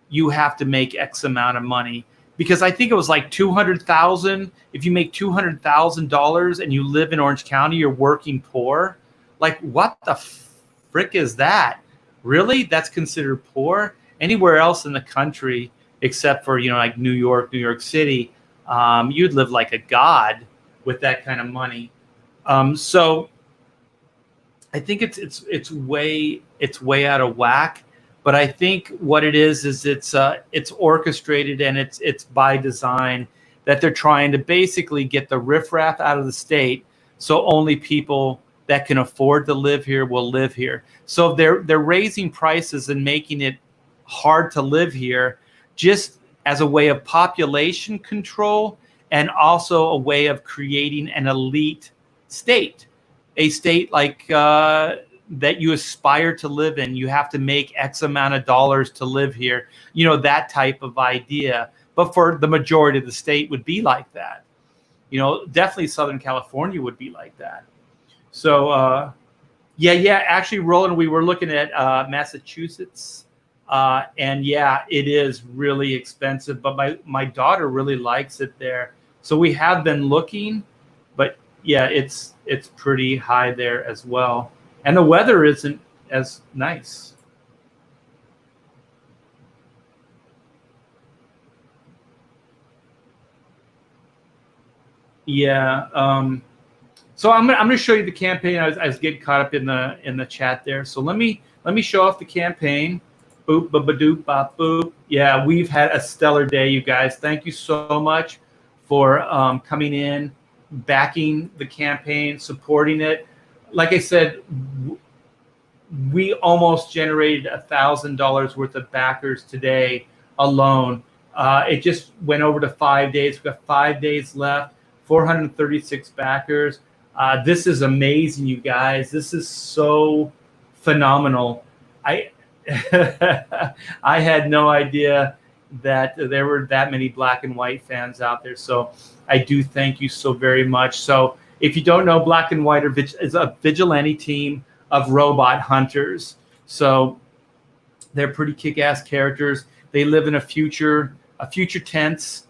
[SPEAKER 1] you have to make X amount of money. Because I think it was like $200,000. If you make $200,000 and you live in Orange County, you're working poor. Like, what the frick is that? Really? That's considered poor? Anywhere else in the country, except for, like New York City, you'd live like a god with that kind of money. So I think it's way out of whack. But I think what it is it's orchestrated, and it's by design, that they're trying to basically get the riffraff out of the state, so only people that can afford to live here will live here. So they're raising prices and making it hard to live here, just as a way of population control, and also a way of creating an elite state, a state like that you aspire to live in. You have to make X amount of dollars to live here, that type of idea. But for the majority of the state would be like that. Definitely Southern California would be like that. So, actually, Roland, we were looking at Massachusetts, and it is really expensive, but my daughter really likes it there. So we have been looking, but it's pretty high there as well. And the weather isn't as nice. So I'm gonna show you the campaign. I was getting caught up in the chat there. So let me show off the campaign. Boop, ba, ba, doop, bop, boop. Yeah, we've had a stellar day, you guys. Thank you so much for coming in, backing the campaign, supporting it. Like I said, we almost generated $1,000 worth of backers today alone. It just went over to 5 days. We've got 5 days left, 436 backers. This is amazing, you guys. This is so phenomenal. I had no idea that there were that many Black and White fans out there. So I do thank you so very much. So if you don't know, Black and White is a vigilante team of robot hunters. So they're pretty kick-ass characters. They live in a future tense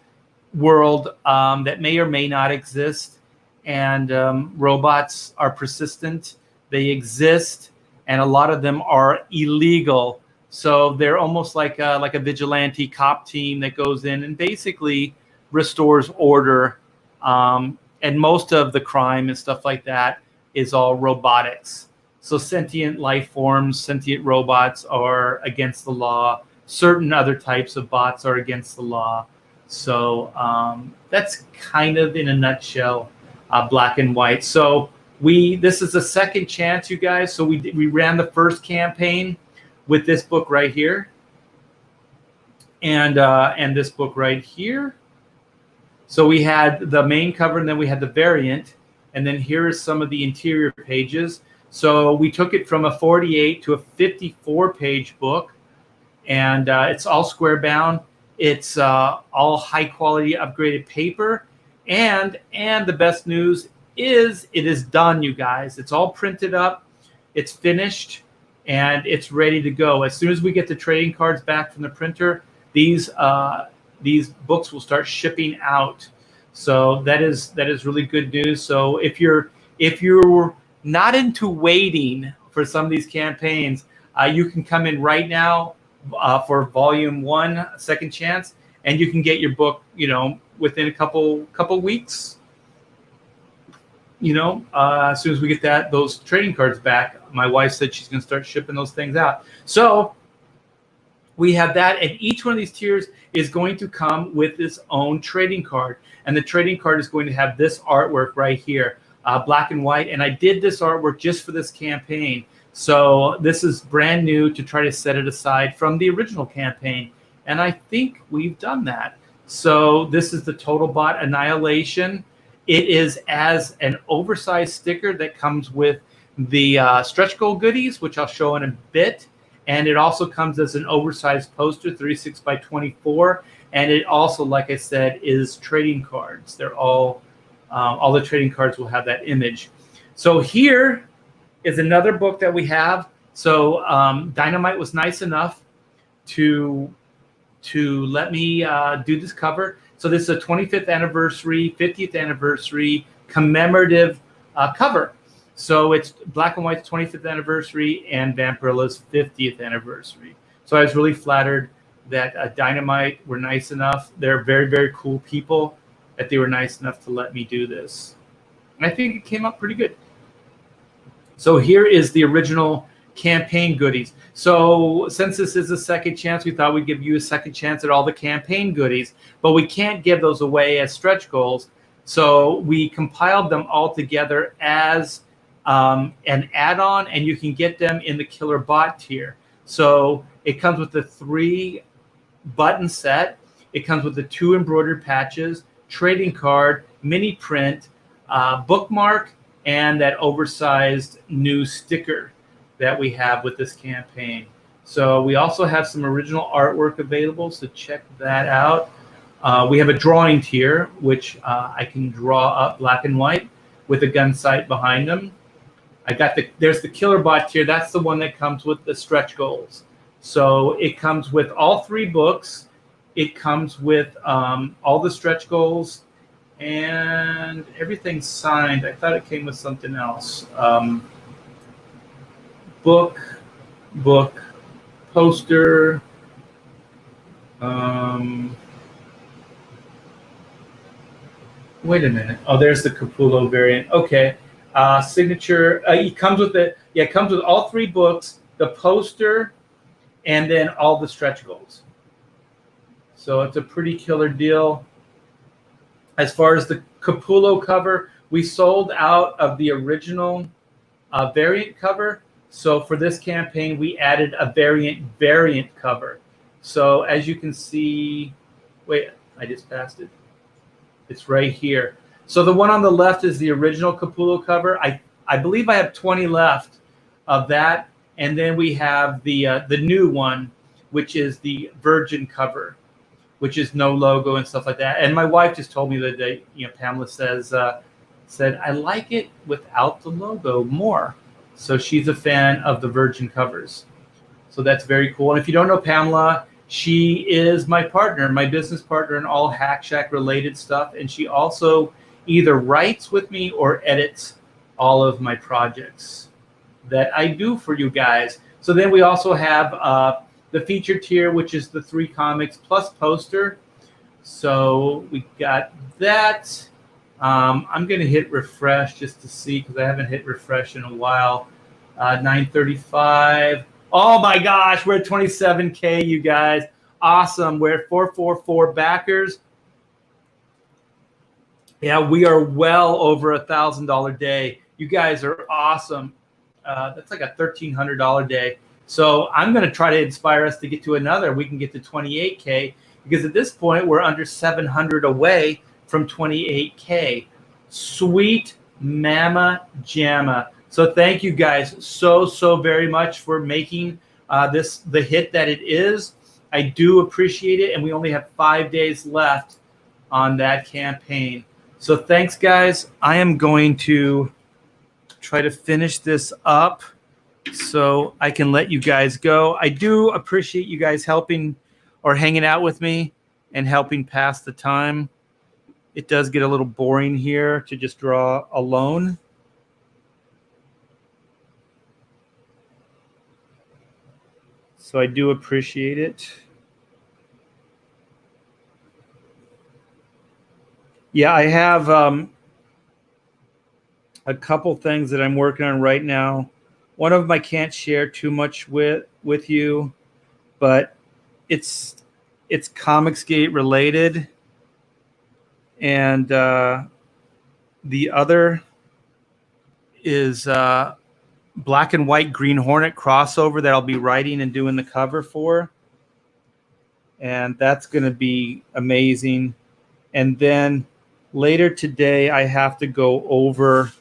[SPEAKER 1] world that may or may not exist. And robots are persistent. They exist, and a lot of them are illegal. So they're almost like a vigilante cop team that goes in and basically restores order. And most of the crime and stuff like that is all robotics. So sentient life forms, sentient robots are against the law. Certain other types of bots are against the law. So that's kind of in a nutshell, Black and White. So this is the second chance, you guys. So we ran the first campaign with this book right here, and this book right here. So we had the main cover, and then we had the variant, and then here are some of the interior pages. So we took it from a 48 to a 54-page book, and it's all square bound. It's all high quality upgraded paper, and the best news is it is done, you guys. It's all printed up, it's finished, and it's ready to go. As soon as we get the trading cards back from the printer, these books will start shipping out. So that is really good news. So if you're not into waiting for some of these campaigns, you can come in right now for Volume 1, Second Chance, and you can get your book, within a couple weeks. As soon as we get those trading cards back, my wife said she's going to start shipping those things out. So we have that, and each one of these tiers is going to come with its own trading card, and the trading card is going to have this artwork right here, Black and White. And I did this artwork just for this campaign, so this is brand new to try to set it aside from the original campaign, and I think we've done that. So this is the Total Bot Annihilation. It is as an oversized sticker that comes with the stretch goal goodies, which I'll show in a bit. And it also comes as an oversized poster, 36 by 24. And it also, like I said, is trading cards. They're all the trading cards will have that image. So here is another book that we have. So Dynamite was nice enough to let me do this cover. So this is a 25th anniversary, 50th anniversary commemorative cover. So it's Black and White's 25th anniversary and Vampirella's 50th anniversary. So I was really flattered that Dynamite were nice enough. They're very, very cool people that they were nice enough to let me do this. And I think it came out pretty good. So here is the original campaign goodies. So since this is a second chance, we thought we'd give you a second chance at all the campaign goodies, but we can't give those away as stretch goals. So we compiled them all together as an add-on, and you can get them in the Killer Bot tier. So it comes with the 3 button set. It comes with the 2 embroidered patches, trading card, mini print, bookmark, and that oversized new sticker that we have with this campaign. So we also have some original artwork available, so check that out. We have a drawing tier, which I can draw up black and white with a gun sight behind them. There's the Killer Bot tier. That's the one that comes with the stretch goals. So it comes with all 3 books. It comes with all the stretch goals, and everything's signed. I thought it came with something else. Book, poster. Wait a minute. Oh, there's the Capullo variant. Okay. Signature. It comes with it comes with all 3 books, the poster, and then all the stretch goals. So it's a pretty killer deal. As far as the Capullo cover, we sold out of the original variant cover. So for this campaign, we added a variant cover. So as you can see, wait, I just passed it. It's right here. So the one on the left is the original Capullo cover. I believe I have 20 left of that. And then we have the new one, which is the Virgin cover, which is no logo and stuff like that. And my wife just told me that Pamela said I like it without the logo more. So she's a fan of the Virgin covers. So that's very cool. And if you don't know Pamela, she is my partner, my business partner in all Hack Shack related stuff. And she also either writes with me or edits all of my projects that I do for you guys. So then we also have the feature tier, which is the 3 comics plus poster. So we got that. I'm going to hit refresh just to see, because I haven't hit refresh in a while. 935. Oh my gosh, we're at 27K, you guys. Awesome. We're at 444 backers. Yeah, we are well over $1,000 day. You guys are awesome. That's like a $1,300 day. So I'm going to try to inspire us to get to another. We can get to 28K, because at this point we're under 700 away from 28K. Sweet mama jamma. So thank you guys so very much for making this the hit that it is. I do appreciate it, and we only have 5 days left on that campaign. So thanks, guys. I am going to try to finish this up so I can let you guys go. I do appreciate you guys helping or hanging out with me and helping pass the time. It does get a little boring here to just draw alone. So I do appreciate it. Yeah, I have a couple things that I'm working on right now. One of them I can't share too much with you, but it's Comicsgate related. And the other is Black and White Green Hornet crossover that I'll be writing and doing the cover for. And that's going to be amazing. And then later today, I have to go over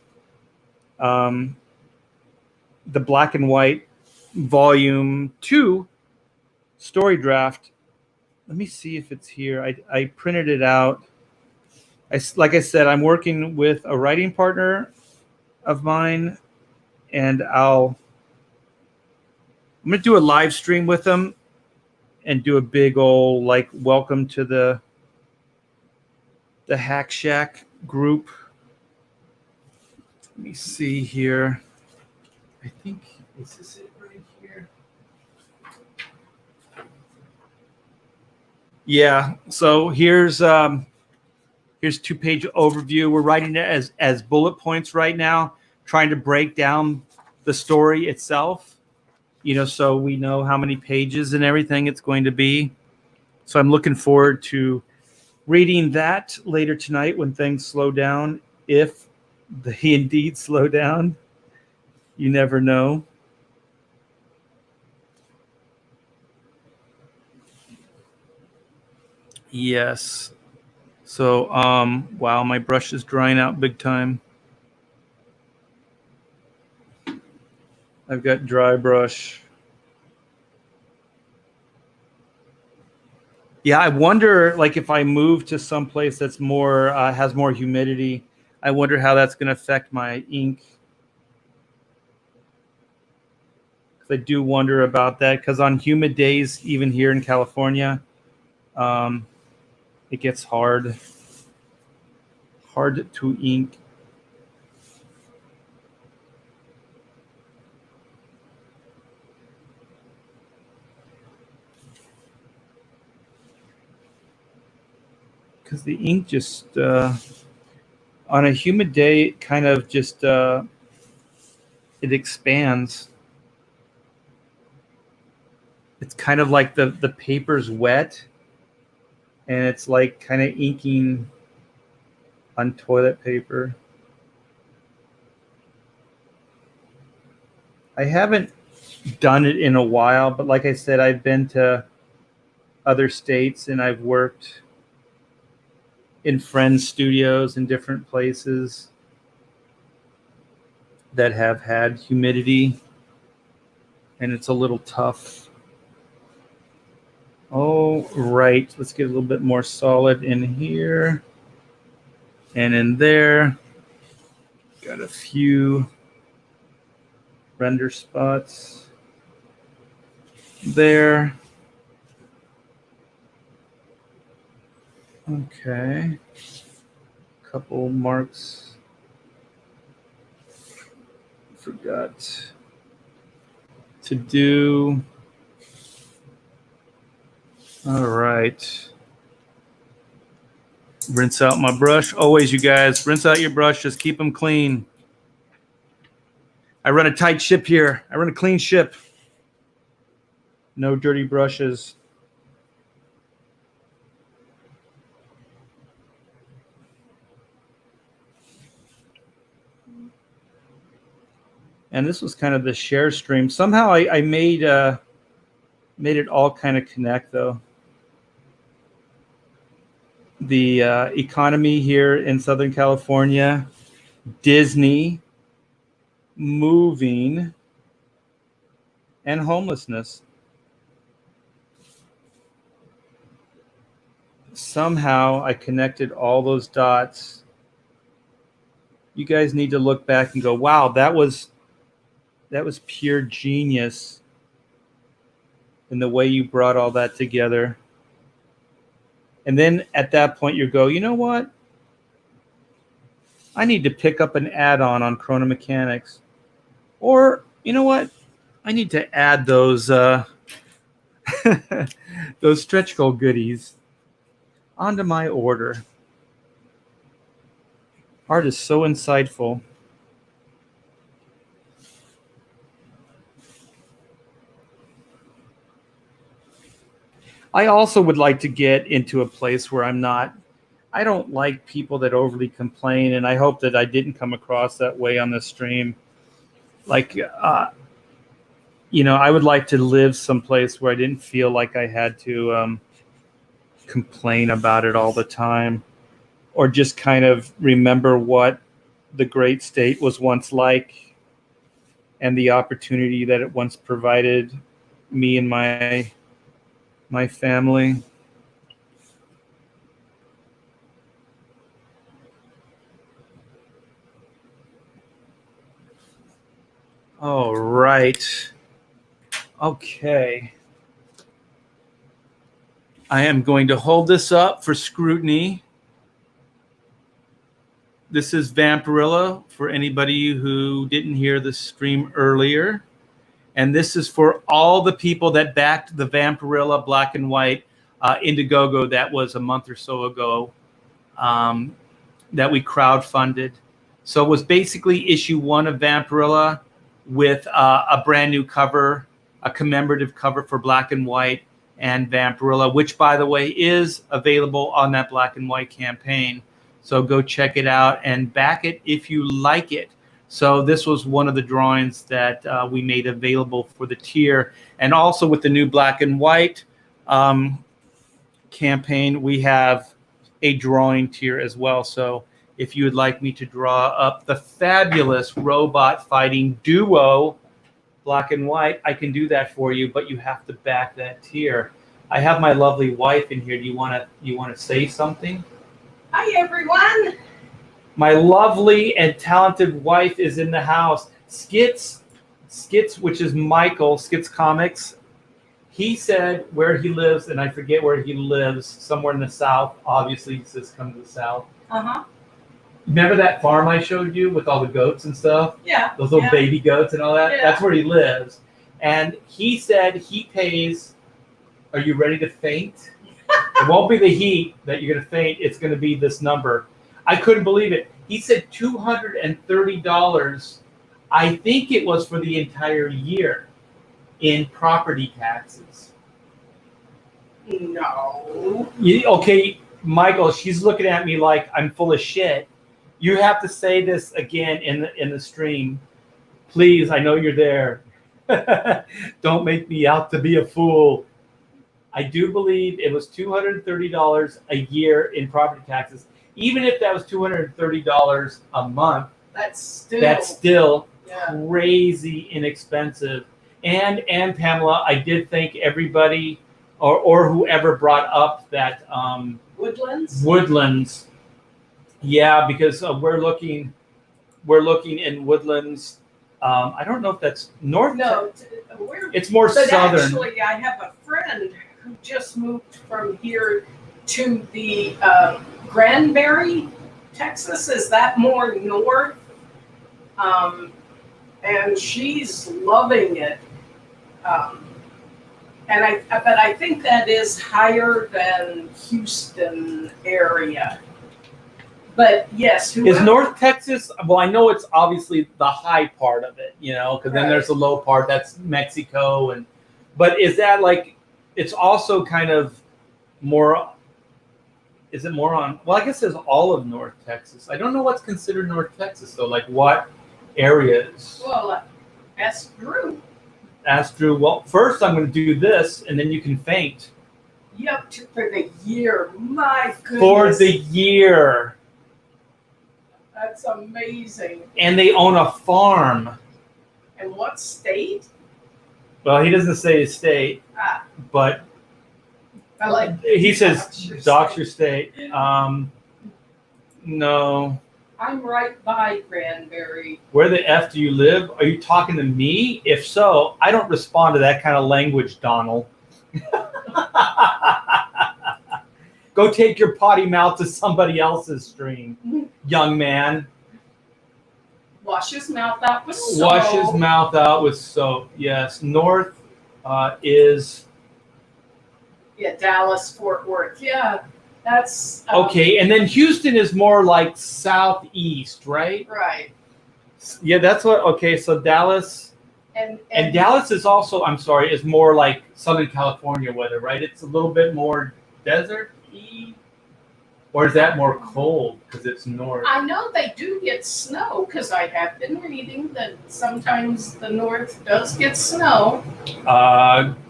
[SPEAKER 1] the Black and White Volume 2 story draft. Let me see if it's here. I printed it out. Like I said, I'm working with a writing partner of mine, and I'm going to do a live stream with them and do a big old welcome to the Hack Shack group. Let me see here. I think is this it right here? Yeah. So here's 2-page overview. We're writing it as bullet points right now, trying to break down the story itself. so we know how many pages and everything it's going to be. So I'm looking forward to reading that later tonight when things slow down, if they indeed slow down. You never know. Yes. So, wow, my brush is drying out big time. I've got dry brush. Yeah, I wonder, like, if I move to some place that's more has more humidity, I wonder how that's going to affect my ink. I do wonder about that, because on humid days, even here in California, it gets hard to ink. Because the ink just on a humid day, it kind of just it expands. It's kind of like the paper's wet, and it's like kind of inking on toilet paper. I haven't done it in a while, but like I said, I've been to other states and I've worked in friends' studios in different places that have had humidity, and it's a little tough. Oh, right. Let's get a little bit more solid in here and in there. Got a few render spots there. Okay. Couple marks. Forgot to do. All right. Rinse out my brush. Always, you guys, rinse out your brush. Just keep them clean. I run a tight ship here. I run a clean ship. No dirty brushes. And this was kind of the share stream. Somehow I made it all kind of connect, though. The economy here in Southern California, Disney, moving, and homelessness. Somehow I connected all those dots. You guys need to look back and go, wow, that was pure genius in the way you brought all that together. And then at that point, you go, you know what? I need to pick up an add-on Chrono Mechanics. Or, you know what? I need to add those those stretch goal goodies onto my order. Art is so insightful. I also would like to get into a place where I don't like people that overly complain, and I hope that I didn't come across that way on the stream. Like, I would like to live someplace where I didn't feel like I had to complain about it all the time, or just kind of remember what the great state was once like and the opportunity that it once provided me and my family. All right. Okay. I am going to hold this up for scrutiny. This is Vampirella for anybody who didn't hear the stream earlier. And this is for all the people that backed the Vampirella Black and White Indiegogo that was a month or so ago that we crowdfunded. So it was basically issue 1 of Vampirella with a brand new cover a commemorative cover for Black and White and Vampirella, which, by the way, is available on that Black and White campaign. So go check it out and back it if you like it. So this was one of the drawings that we made available for the tier. And also with the new Black and White campaign, we have a drawing tier as well. So if you would like me to draw up the fabulous robot fighting duo Black and White, I can do that for you, but you have to back that tier. I have my lovely wife in here. Do you want to say something?
[SPEAKER 4] Hi, everyone.
[SPEAKER 1] My lovely and talented wife is in the house. Skits, which is Michael, Skits Comics. He said where he lives, and I forget where he lives, somewhere in the South. Obviously, he says come to the South.
[SPEAKER 4] Uh-huh.
[SPEAKER 1] Remember that farm I showed you with all the goats and stuff?
[SPEAKER 4] Yeah.
[SPEAKER 1] Those little baby goats and all that?
[SPEAKER 4] Yeah.
[SPEAKER 1] That's where he lives. And he said he pays, are you ready to faint? It won't be the heat that you're going to faint. It's going to be this number. I couldn't believe it. He said $230. I think it was for the entire year in property taxes.
[SPEAKER 4] No.
[SPEAKER 1] Okay, Michael, she's looking at me like I'm full of shit. You have to say this again in the stream. Please, I know you're there. Don't make me out to be a fool. I do believe it was $230 a year in property taxes. Even if that was $230 a month, that's still crazy inexpensive. And Pamela, I did thank everybody or whoever brought up that Woodlands. Yeah, because we're looking in Woodlands. I don't know if that's north.
[SPEAKER 4] No,
[SPEAKER 1] it's more southern.
[SPEAKER 4] Actually, I have a friend who just moved from here to the Granbury, Texas. Is that more north? And she's loving it. But I think that is higher than Houston area. But yes,
[SPEAKER 1] is North Texas? Well, I know it's obviously the high part of it, because then there's the low part. That's Mexico, but is that like? It's also kind of more. Is it more on? Well, I guess it's all of North Texas. I don't know what's considered North Texas though. Like what areas?
[SPEAKER 4] Well, ask Drew.
[SPEAKER 1] Ask Drew. Well, first I'm going to do this, and then you can faint.
[SPEAKER 4] Yep, for the year. My goodness.
[SPEAKER 1] For the year.
[SPEAKER 4] That's amazing.
[SPEAKER 1] And they own a farm.
[SPEAKER 4] And what state?
[SPEAKER 1] Well, he doesn't say his state, but
[SPEAKER 4] I like.
[SPEAKER 1] He says Doctor State. No.
[SPEAKER 4] I'm right by Granbury.
[SPEAKER 1] Where the F do you live? Are you talking to me? If so, I don't respond to that kind of language, Donald. Go take your potty mouth to somebody else's stream, young man.
[SPEAKER 4] Wash his mouth out with soap.
[SPEAKER 1] Wash his mouth out with soap. Yes. North is...
[SPEAKER 4] Yeah, Dallas, Fort Worth. Yeah, that's...
[SPEAKER 1] okay, and then Houston is more like southeast, right?
[SPEAKER 4] Right.
[SPEAKER 1] Yeah, that's what... Okay, so Dallas... And Dallas is also, I'm sorry, is more like Southern California weather, right? It's a little bit more desert-y. Or is that more cold because it's north?
[SPEAKER 4] I know they do get snow because I have been reading that sometimes the north does get snow.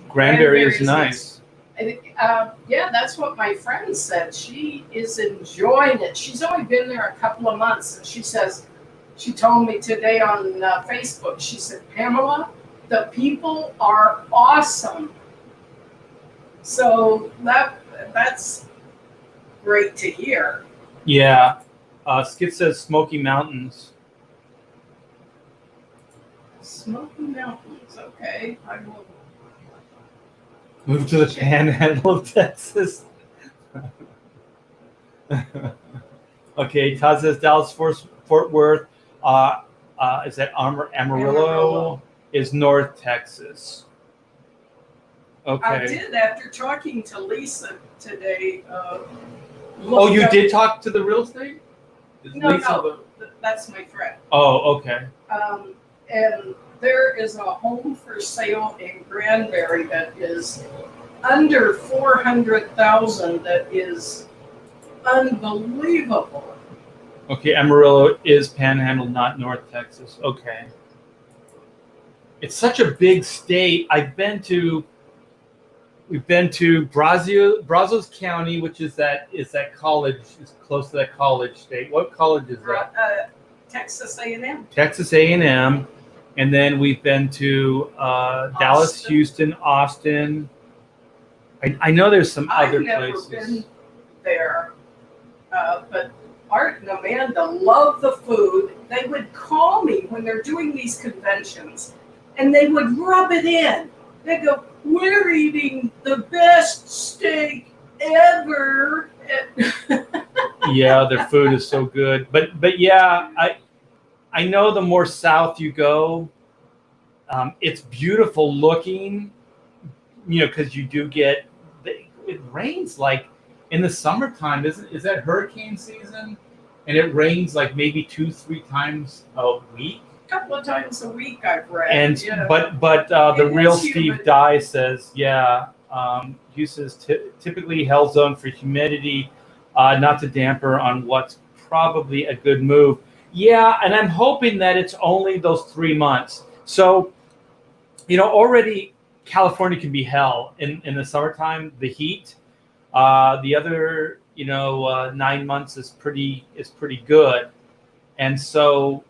[SPEAKER 1] Granbury is nice.
[SPEAKER 4] Yeah, that's what my friend said. She is enjoying it. She's only been there a couple of months, and she says, she told me today on Facebook, she said, Pamela, the people are awesome. So that's great to hear.
[SPEAKER 1] Yeah. Skip says Smoky Mountains.
[SPEAKER 4] Smoky Mountains, okay. I will
[SPEAKER 1] move to the panhandle of Texas. Okay, Todd says Dallas Fort Worth. Is that Amarillo? Is North Texas. Okay.
[SPEAKER 4] I did after talking to Lisa today.
[SPEAKER 1] Oh, you did talk to the real estate?
[SPEAKER 4] No, that's my friend.
[SPEAKER 1] Oh, okay.
[SPEAKER 4] And there is a home for sale in Granbury that is under 400,000. That is unbelievable.
[SPEAKER 1] Okay, Amarillo is Panhandle, not North Texas. Okay. It's such a big state. We've been to Brazos County, which is that college, is close to that college state. What college is that?
[SPEAKER 4] Texas A&M.
[SPEAKER 1] Texas A&M. And then we've been to Dallas, Houston, Austin. I know there's some other places.
[SPEAKER 4] I've never been there, but Art and Amanda love the food. They would call me when they're doing these conventions, and they would rub it in. They go, "We're eating the best steak ever."
[SPEAKER 1] Yeah, their food is so good. But yeah, I know the more south you go, it's beautiful looking, because you do get, it rains like in the summertime. Is that hurricane season? And it rains like maybe 2-3 times a week.
[SPEAKER 4] A couple of times a week, I've read.
[SPEAKER 1] And but the real Steve Dye says, he says typically hell zone for humidity, not to damper on what's probably a good move. Yeah, and I'm hoping that it's only those 3 months. So, already California can be hell in the summertime, the heat. The other, 9 months is pretty good. And so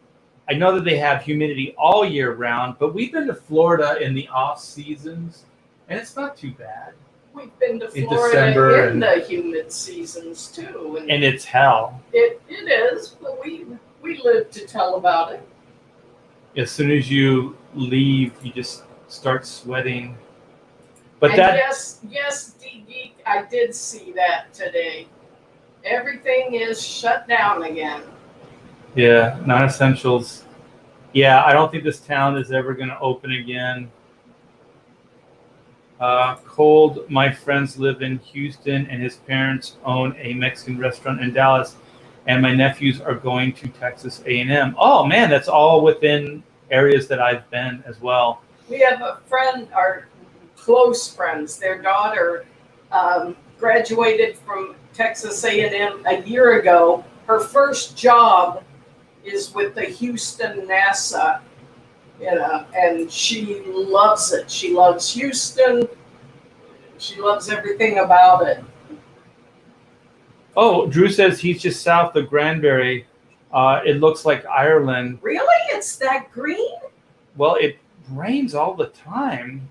[SPEAKER 1] I know that they have humidity all year round, but we've been to Florida in the off seasons, and it's not too bad.
[SPEAKER 4] We've been to
[SPEAKER 1] In
[SPEAKER 4] Florida
[SPEAKER 1] December
[SPEAKER 4] in the humid seasons too.
[SPEAKER 1] And it's hell.
[SPEAKER 4] It is, but we live to tell about it.
[SPEAKER 1] As soon as you leave, you just start sweating. But
[SPEAKER 4] and yes, D-Geek, I did see that today. Everything is shut down again.
[SPEAKER 1] Yeah, non-essentials. Yeah, I don't think this town is ever going to open again. Cold, my friends live in Houston, and his parents own a Mexican restaurant in Dallas, and my nephews are going to Texas A&M. Oh, man, that's all within areas that I've been as well.
[SPEAKER 4] We have a friend, our close friends, their daughter graduated from Texas A&M a year ago. Her first job is with the Houston NASA, and she loves it. She loves Houston. She loves everything about it.
[SPEAKER 1] Oh, Drew says he's just south of Granbury. It looks like Ireland.
[SPEAKER 4] Really? It's that green?
[SPEAKER 1] Well, it rains all the time.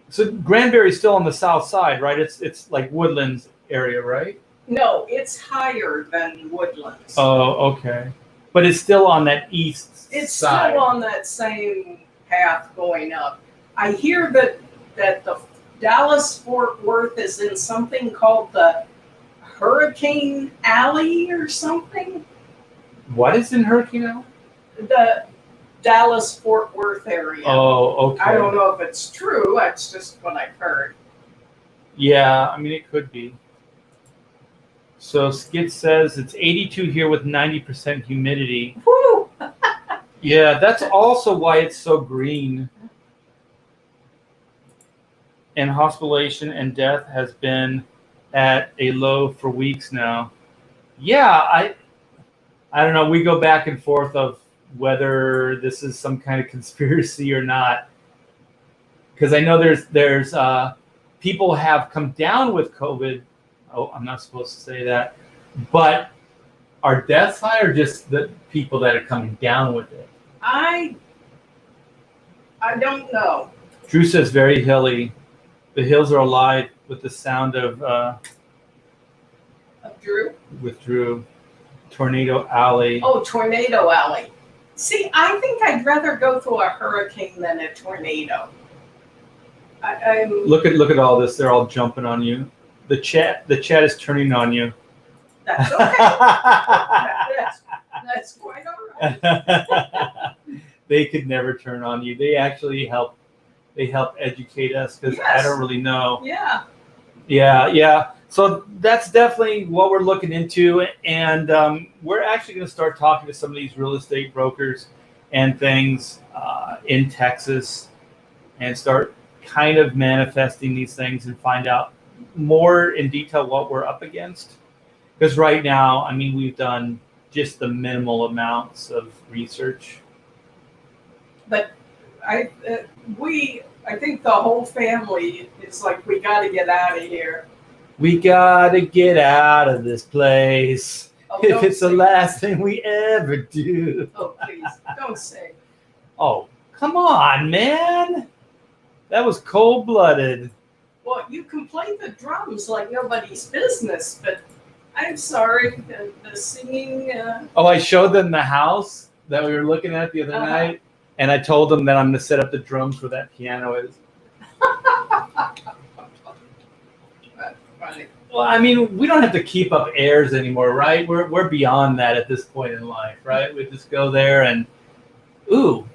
[SPEAKER 1] So Granbury's still on the south side, right? It's like Woodlands area, right?
[SPEAKER 4] No, it's higher than Woodlands.
[SPEAKER 1] Oh, okay. But it's still on that east side.
[SPEAKER 4] It's still on that same path going up. I hear that the Dallas-Fort Worth is in something called the Hurricane Alley or something.
[SPEAKER 1] What is in Hurricane Alley?
[SPEAKER 4] The Dallas-Fort Worth area.
[SPEAKER 1] Oh, okay.
[SPEAKER 4] I don't know if it's true. That's just what I've heard.
[SPEAKER 1] Yeah, I mean, it could be. So Skid says it's 82 here with 90% humidity.
[SPEAKER 4] Woo!
[SPEAKER 1] Yeah, that's also why it's so green. And hospitalization and death has been at a low for weeks now. Yeah, I don't know. We go back and forth of whether this is some kind of conspiracy or not. Because I know there's people have come down with COVID. Oh, I'm not supposed to say that. But are deaths high or just the people that are coming down with it?
[SPEAKER 4] I don't know.
[SPEAKER 1] Drew says very hilly. The hills are alive with the sound of
[SPEAKER 4] Drew?
[SPEAKER 1] With Drew. Tornado Alley.
[SPEAKER 4] Oh, Tornado Alley. See, I think I'd rather go through a hurricane than a tornado.
[SPEAKER 1] Look at all this. They're all jumping on you. The chat is turning on you.
[SPEAKER 4] That's okay. that's quite all right.
[SPEAKER 1] They could never turn on you. They actually help. They help educate us because I don't really know. Yeah. So that's definitely what we're looking into, and we're actually going to start talking to some of these real estate brokers and things in Texas, and start kind of manifesting these things and find out more in detail what we're up against. Because right now, I mean, we've done just the minimal amounts of research.
[SPEAKER 4] But I think the whole family is like, we got to get out of here.
[SPEAKER 1] We gotta get out of this place.
[SPEAKER 4] Oh,
[SPEAKER 1] If
[SPEAKER 4] don't
[SPEAKER 1] it's the
[SPEAKER 4] say-
[SPEAKER 1] last thing we ever do.
[SPEAKER 4] Oh, please, don't say.
[SPEAKER 1] Oh, come on, man. That was cold-blooded.
[SPEAKER 4] Well, you can play the drums like nobody's business, but I'm sorry, the singing.
[SPEAKER 1] Oh, I showed them the house that we were looking at the other night, and I told them that I'm going to set up the drums where that piano is.
[SPEAKER 4] That's funny.
[SPEAKER 1] Well, I mean, we don't have to keep up airs anymore, right? We're beyond that at this point in life, right? We just go there and, ooh,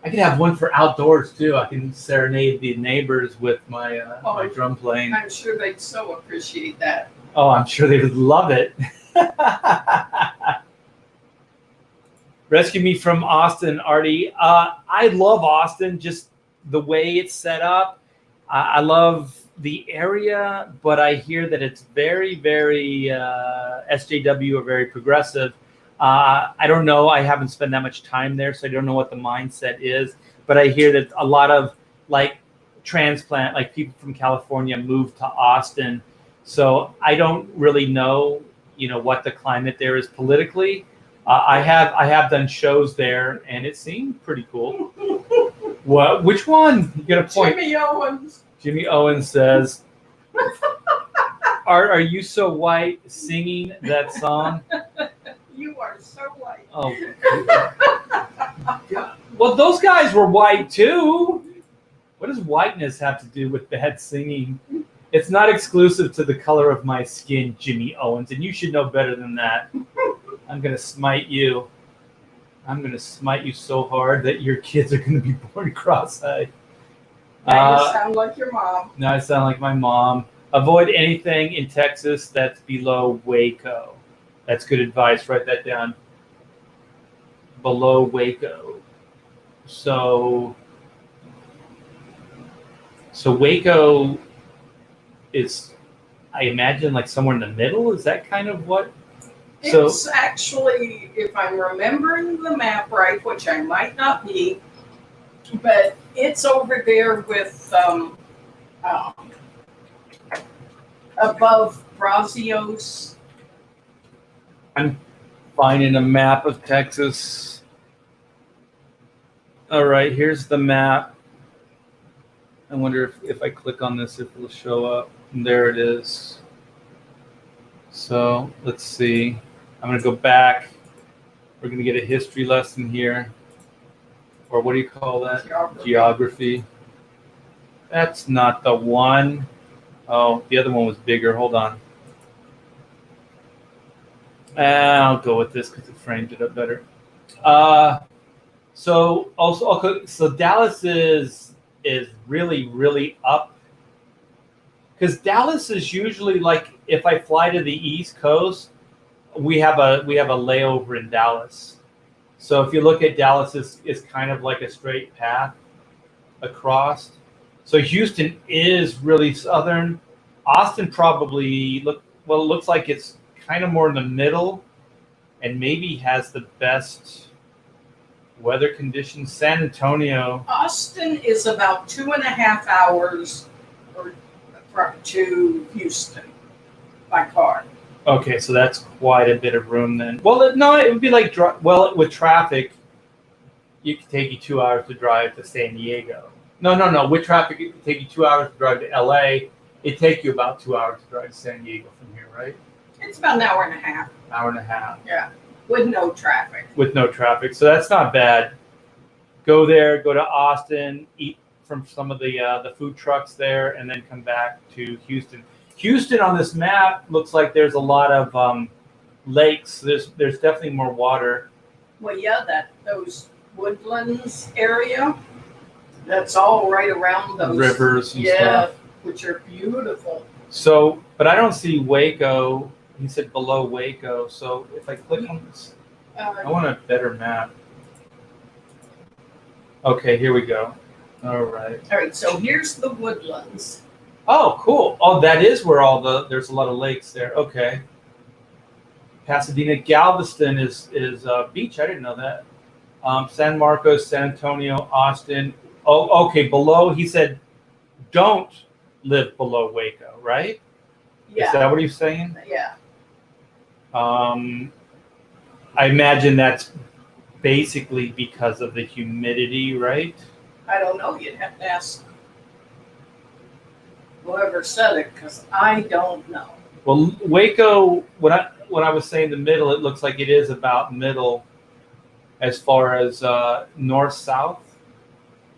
[SPEAKER 1] I could have one for outdoors too. I can serenade the neighbors with my my drum playing.
[SPEAKER 4] I'm sure they'd so appreciate that.
[SPEAKER 1] Oh, I'm sure they would love it. Rescue me from Austin, Artie. I love Austin, just the way it's set up. I love the area, but I hear that it's very, very SJW are very progressive. I don't know. I haven't spent that much time there, so I don't know what the mindset is. But I hear that a lot of like transplant, like people from California, moved to Austin. So I don't really know, what the climate there is politically. I have done shows there, and it seemed pretty cool. What? Which one? You get a point.
[SPEAKER 4] Jimmy Owens.
[SPEAKER 1] Jimmy Owens says, "Are you so white singing that song?"
[SPEAKER 4] You are so white.
[SPEAKER 1] Oh, well, those guys were white too. What does whiteness have to do with bad singing? It's not exclusive to the color of my skin, Jimmy Owens, and you should know better than that. I'm gonna smite you. I'm gonna smite you so hard that your kids are gonna be born cross-eyed.
[SPEAKER 4] Now you sound like your mom.
[SPEAKER 1] Now I sound like my mom. Avoid anything in Texas that's below Waco. That's good advice. Write that down. Below Waco. So Waco is, I imagine, like somewhere in the middle. Is that kind of what?
[SPEAKER 4] It's actually, if I'm remembering the map right, which I might not be, but it's over there with above Brazios.
[SPEAKER 1] I'm finding a map of Texas. All right, here's the map. I wonder if I click on this, if it'll show up. And there it is. So let's see. I'm going to go back. We're going to get a history lesson here. Or what do you call that? Geography. That's not the one. Oh, the other one was bigger. Hold on. I'll go with this because it framed it up better. So Dallas is really, really up. Because Dallas is usually like, if I fly to the East Coast, we have a layover in Dallas. So if you look at Dallas, it's kind of like a straight path across. So Houston is really southern. Austin probably it looks like it's kind of more in the middle, and maybe has the best weather conditions. San Antonio.
[SPEAKER 4] Austin is about 2.5 hours to Houston by car.
[SPEAKER 1] Okay, so that's quite a bit of room then. Well, it would be like, with traffic, it could take you 2 hours to drive to San Diego. No. With traffic, it could take you 2 hours to drive to LA. It'd take you about 2 hours to drive to San Diego from here, right?
[SPEAKER 4] It's about an hour and a half.
[SPEAKER 1] Hour and a half.
[SPEAKER 4] Yeah, with no traffic.
[SPEAKER 1] With no traffic, so that's not bad. Go there, go to Austin, eat from some of the food trucks there, and then come back to Houston. Houston on this map looks like there's a lot of lakes. There's definitely more water.
[SPEAKER 4] Well, yeah, those woodlands area. That's all right around those
[SPEAKER 1] Rivers and stuff.
[SPEAKER 4] Which are beautiful.
[SPEAKER 1] So, but I don't see Waco. He said below Waco. So if I click on this, I want a better map. Okay, here we go. All right.
[SPEAKER 4] All right, so here's the Woodlands.
[SPEAKER 1] Oh, cool. Oh, that is where there's a lot of lakes there. Okay. Pasadena, Galveston is beach. I didn't know that. San Marcos, San Antonio, Austin. Oh, okay. Below, he said, don't live below Waco, right?
[SPEAKER 4] Yeah.
[SPEAKER 1] Is that what he's saying?
[SPEAKER 4] Yeah.
[SPEAKER 1] I imagine that's basically because of the humidity, right?
[SPEAKER 4] I don't know. You'd have to ask whoever said it, because I don't know.
[SPEAKER 1] Well, Waco, when I was saying the middle, it looks like it is about middle as far as north-south.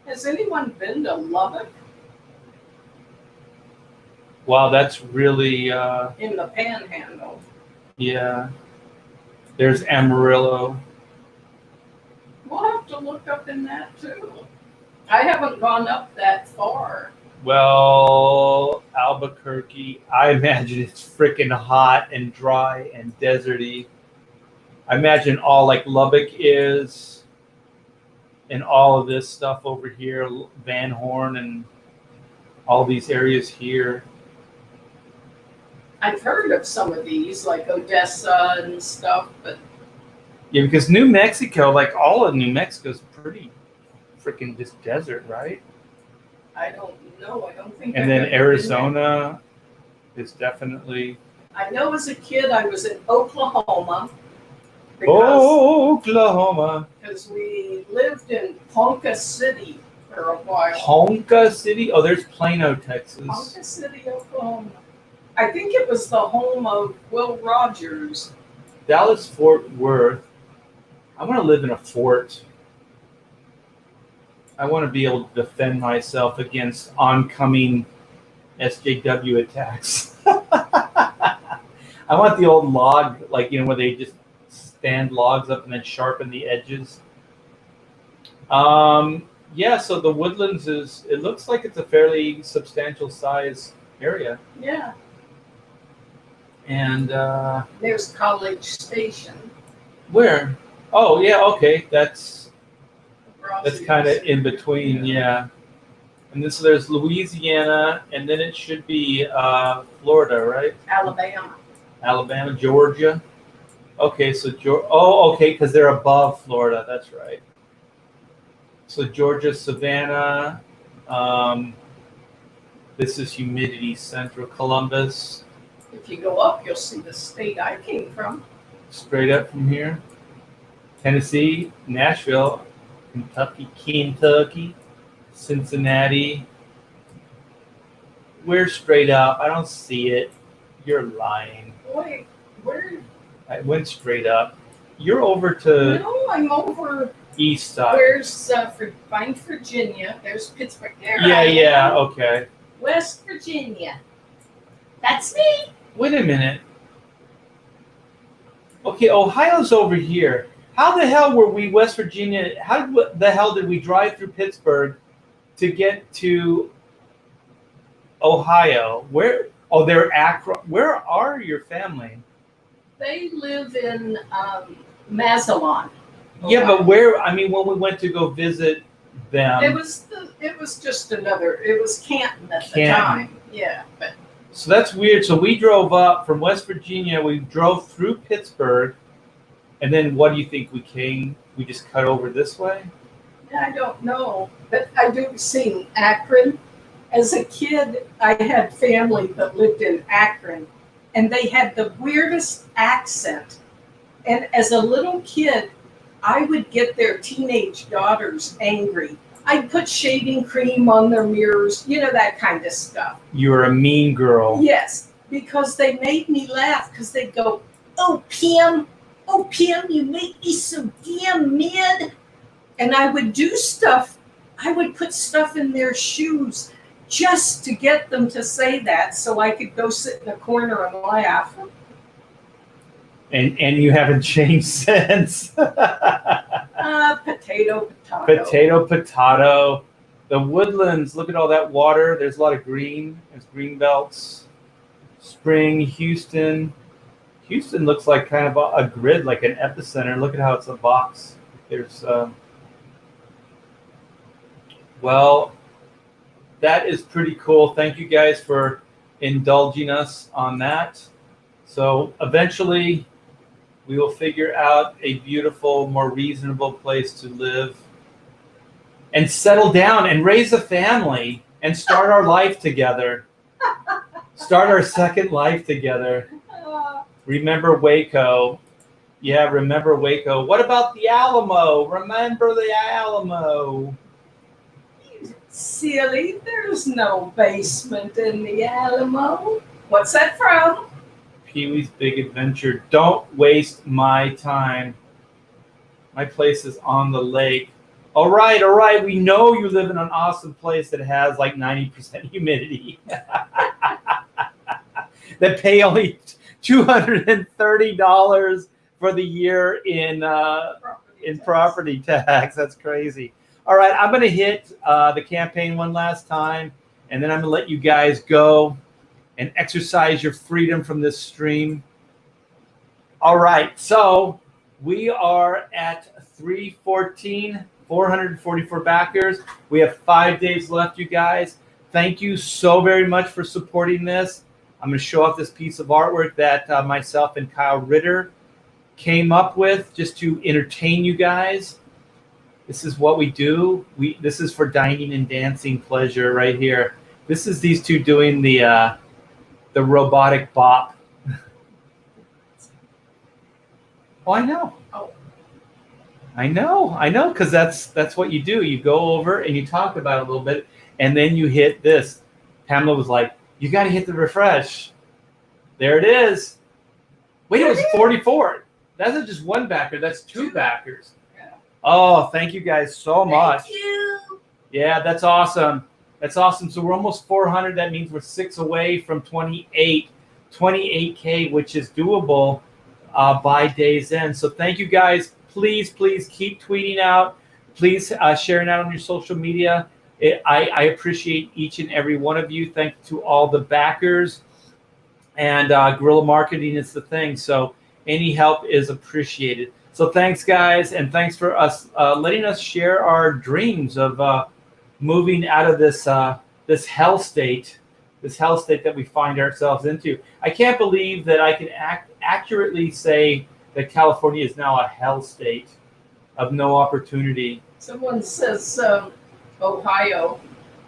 [SPEAKER 4] Has anyone been to Lubbock
[SPEAKER 1] Wow, that's really,
[SPEAKER 4] in the Panhandle?
[SPEAKER 1] yeah. There's Amarillo.
[SPEAKER 4] We'll have to look up in that too. I haven't gone up that far.
[SPEAKER 1] Well, Albuquerque, I imagine it's freaking hot and dry and deserty. I imagine all like Lubbock is, and all of this stuff over here, Van Horn and all these areas here.
[SPEAKER 4] I've heard of some of these, like Odessa and stuff, but
[SPEAKER 1] Yeah, because New Mexico, like all of New Mexico, is pretty freaking just desert, right?
[SPEAKER 4] I don't know. I don't think.
[SPEAKER 1] And
[SPEAKER 4] I've
[SPEAKER 1] then
[SPEAKER 4] ever been
[SPEAKER 1] Arizona is definitely.
[SPEAKER 4] there. I know as a kid I was in Oklahoma
[SPEAKER 1] Oklahoma.
[SPEAKER 4] because we lived in Ponca City for a while.
[SPEAKER 1] Ponca City? Oh, there's Plano, Texas.
[SPEAKER 4] Ponca City, Oklahoma. I think it was the home of Will Rogers.
[SPEAKER 1] Dallas, Fort Worth. I want to live in a fort. I want to be able to defend myself against oncoming SJW attacks. I want the old log, like, where they just stand logs up and then sharpen the edges. Yeah, so the Woodlands it looks like it's a fairly substantial size area.
[SPEAKER 4] Yeah.
[SPEAKER 1] And
[SPEAKER 4] There's College Station.
[SPEAKER 1] where? Oh, yeah, okay. That's
[SPEAKER 4] Rossi
[SPEAKER 1] kind of
[SPEAKER 4] was-
[SPEAKER 1] in between, yeah. And then so there's Louisiana, and then it should be Florida, right?
[SPEAKER 4] Alabama.
[SPEAKER 1] Alabama, Georgia. Okay, so okay, because they're above Florida. That's right. So Georgia, Savannah. This is humidity central. Columbus,
[SPEAKER 4] If you go up, you'll see the state I came from.
[SPEAKER 1] straight up from here. Tennessee, Nashville, Kentucky, Cincinnati. We're straight up. I don't see it. You're lying.
[SPEAKER 4] Wait, where?
[SPEAKER 1] I went straight up. You're over to
[SPEAKER 4] No, I'm over.
[SPEAKER 1] east side.
[SPEAKER 4] Where's find Virginia? There's Pittsburgh. There
[SPEAKER 1] Yeah,
[SPEAKER 4] I am.
[SPEAKER 1] yeah, okay.
[SPEAKER 4] West Virginia. That's me.
[SPEAKER 1] Wait a minute. Okay, Ohio's over here. How the hell were we West Virginia? How the hell did we drive through Pittsburgh to get to Ohio? Where? Oh, they're Akron. Where are your family?
[SPEAKER 4] They live in Mazatlan.
[SPEAKER 1] Yeah,
[SPEAKER 4] Ohio.
[SPEAKER 1] but where? I mean, when we went to go visit them.
[SPEAKER 4] It was just another. It was Canton at the
[SPEAKER 1] Canton.
[SPEAKER 4] time. Yeah, but
[SPEAKER 1] So that's weird. So we drove up from West Virginia. We drove through Pittsburgh, and then what do you think we came? We just cut over this way.
[SPEAKER 4] I don't know. But I do see Akron. As a kid, I had family that lived in Akron, and they had the weirdest accent. And as a little kid, I would get their teenage daughters angry. I'd put shaving cream on their mirrors, that kind of stuff.
[SPEAKER 1] You're a mean girl.
[SPEAKER 4] Yes, because they made me laugh because they'd go, oh, Pam, you make me so damn mad. And I would do stuff. I would put stuff in their shoes just to get them to say that so I could go sit in a corner and laugh.
[SPEAKER 1] And you haven't changed since.
[SPEAKER 4] Potato.
[SPEAKER 1] Potato. The Woodlands, look at all that water. There's a lot of green. There's green belts. Spring, Houston. Houston looks like kind of a grid, like an epicenter. Look at how it's a box. There's Well, that is pretty cool. Thank you guys for indulging us on that. So eventually we will figure out a beautiful, more reasonable place to live and settle down and raise a family and start our life together. Start our second life together. Remember Waco. Yeah, remember Waco. What about the Alamo? Remember the Alamo.
[SPEAKER 4] Silly, there's no basement in the Alamo. What's that from?
[SPEAKER 1] Pee-wee's Big Adventure. Don't waste my time. My place is on the lake. All right. We know you live in an awesome place that has like 90% humidity. That pay only $230 for the year in property tax. That's crazy. All right, I'm going to hit the campaign one last time, and then I'm going to let you guys go and exercise your freedom from this stream. All right, so we are at 314, 444 backers. We have 5 days left, you guys. Thank you so very much for supporting this. I'm going to show off this piece of artwork that myself and Kyle Ritter came up with just to entertain you guys. This is what we do. This is for dining and dancing pleasure right here. This is these two doing the robotic bop. Oh, I know.
[SPEAKER 4] Oh.
[SPEAKER 1] I know, because that's what you do. You go over and you talk about it a little bit, and then you hit this. Pamela was like, you got to hit the refresh. There it is. Wait, it was 44. That's not just one backer. That's two backers.
[SPEAKER 4] Yeah.
[SPEAKER 1] Oh, thank you guys so much.
[SPEAKER 4] Thank you.
[SPEAKER 1] Yeah, that's awesome. That's awesome. So we're almost 400. That means we're 6 away from 28K, which is doable by day's end. So thank you guys. Please keep tweeting out. Please sharing out on your social media. I appreciate each and every one of you. Thank you to all the backers. And guerrilla marketing is the thing. So any help is appreciated. So thanks, guys. And thanks for us letting us share our dreams of moving out of this hell state that we find ourselves into. I can't believe that I can accurately say that California is now a hell state of no opportunity.
[SPEAKER 4] Someone says Ohio.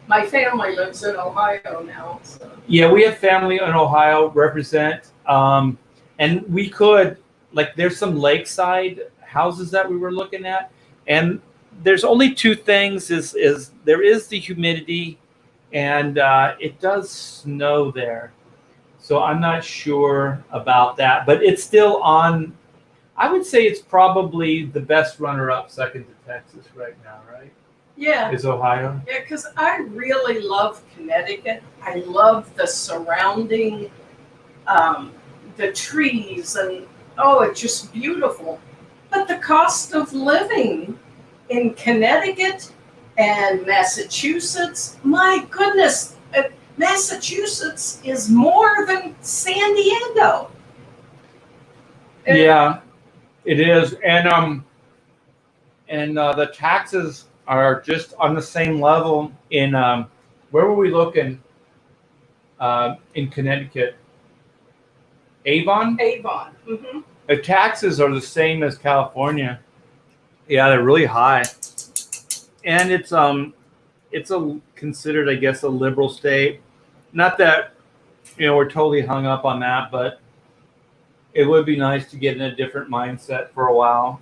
[SPEAKER 4] My family lives in Ohio now. So.
[SPEAKER 1] Yeah, we have family in Ohio represent. And we could, like, there's some lakeside houses that we were looking at. And there's only two things is there is the humidity, and it does snow there. So I'm not sure about that. But it's still on, I would say it's probably the best runner-up second to Texas right now, right?
[SPEAKER 4] Yeah.
[SPEAKER 1] Is Ohio?
[SPEAKER 4] Yeah, because I really love Connecticut. I love the surrounding, the trees, and it's just beautiful. But the cost of living in Connecticut and Massachusetts, my goodness, Massachusetts is more than San Diego.
[SPEAKER 1] Yeah, it is, and the taxes are just on the same level in where were we looking in Connecticut? Avon?
[SPEAKER 4] Avon. Mm-hmm.
[SPEAKER 1] The taxes are the same as California. Yeah, they're really high, and it's considered, I guess, a liberal state. Not that we're totally hung up on that, but it would be nice to get in a different mindset for a while,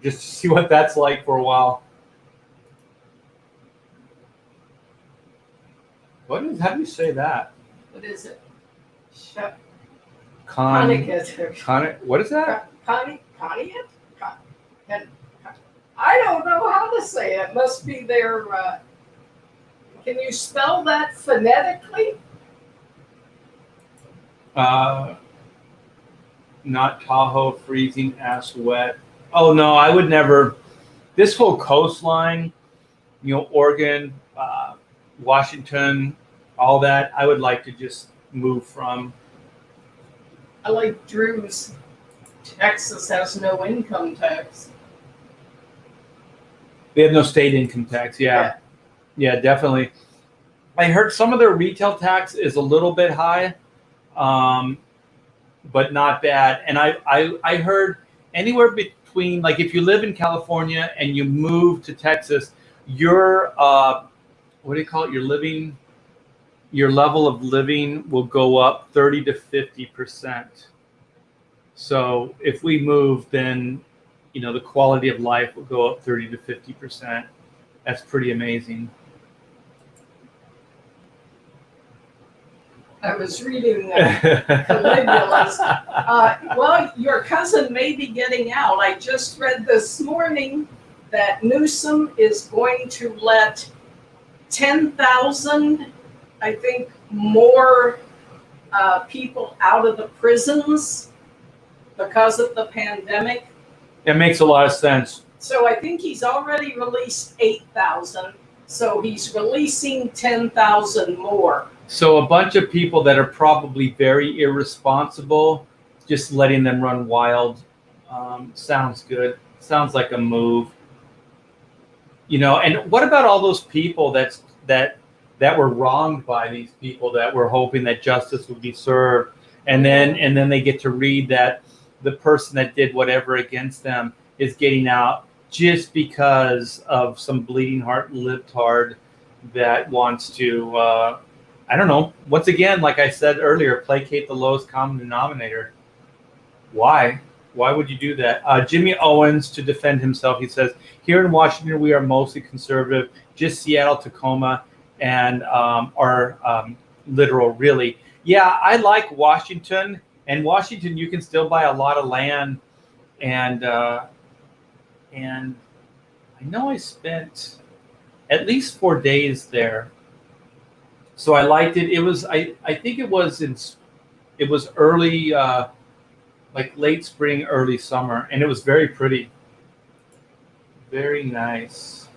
[SPEAKER 1] just to see what that's like for a while. How do you say that?
[SPEAKER 4] What is it?
[SPEAKER 1] What is that?
[SPEAKER 4] Pontiac? I don't know how to say it. Must be their. Can you spell that phonetically?
[SPEAKER 1] Not Tahoe, freezing, ass wet. Oh no, I would never. This whole coastline, Oregon, Washington, all that, I would like to just move from.
[SPEAKER 4] I like Drew's. Texas has no income tax.
[SPEAKER 1] They have no state income tax. Yeah. Yeah, definitely. I heard some of their retail tax is a little bit high, but not bad. And I heard anywhere between, like, if you live in California and you move to Texas, your what do you call it? Your level of living will go up 30 to 50%. So if we move, then the quality of life will go up 30 to 50%. That's pretty amazing.
[SPEAKER 4] I was reading Caligula's. Well, your cousin may be getting out. I just read this morning that Newsom is going to let 10,000, I think, more people out of the prisons because of the pandemic.
[SPEAKER 1] It makes a lot of sense.
[SPEAKER 4] So I think he's already released 8,000. So he's releasing 10,000 more.
[SPEAKER 1] So a bunch of people that are probably very irresponsible, just letting them run wild. Sounds good. Sounds like a move. And what about all those people that were wronged by these people that were hoping that justice would be served, and then they get to read that the person that did whatever against them is getting out just because of some bleeding heart libtard that wants to, I don't know, once again, like I said earlier, placate the lowest common denominator. Why? Why would you do that? Jimmy Owens, to defend himself, he says, here in Washington, we are mostly conservative, just Seattle, Tacoma, and are literal, really. Yeah, I like Washington. And Washington, you can still buy a lot of land. And I know I spent at least 4 days there. So I liked it. It was, I think it was early, like late spring, early summer, and it was very pretty. Very nice.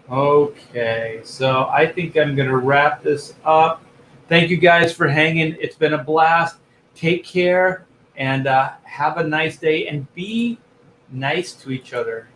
[SPEAKER 1] Okay, so I think I'm going to wrap this up. Thank you guys for hanging. It's been a blast. Take care and have a nice day, and be nice to each other.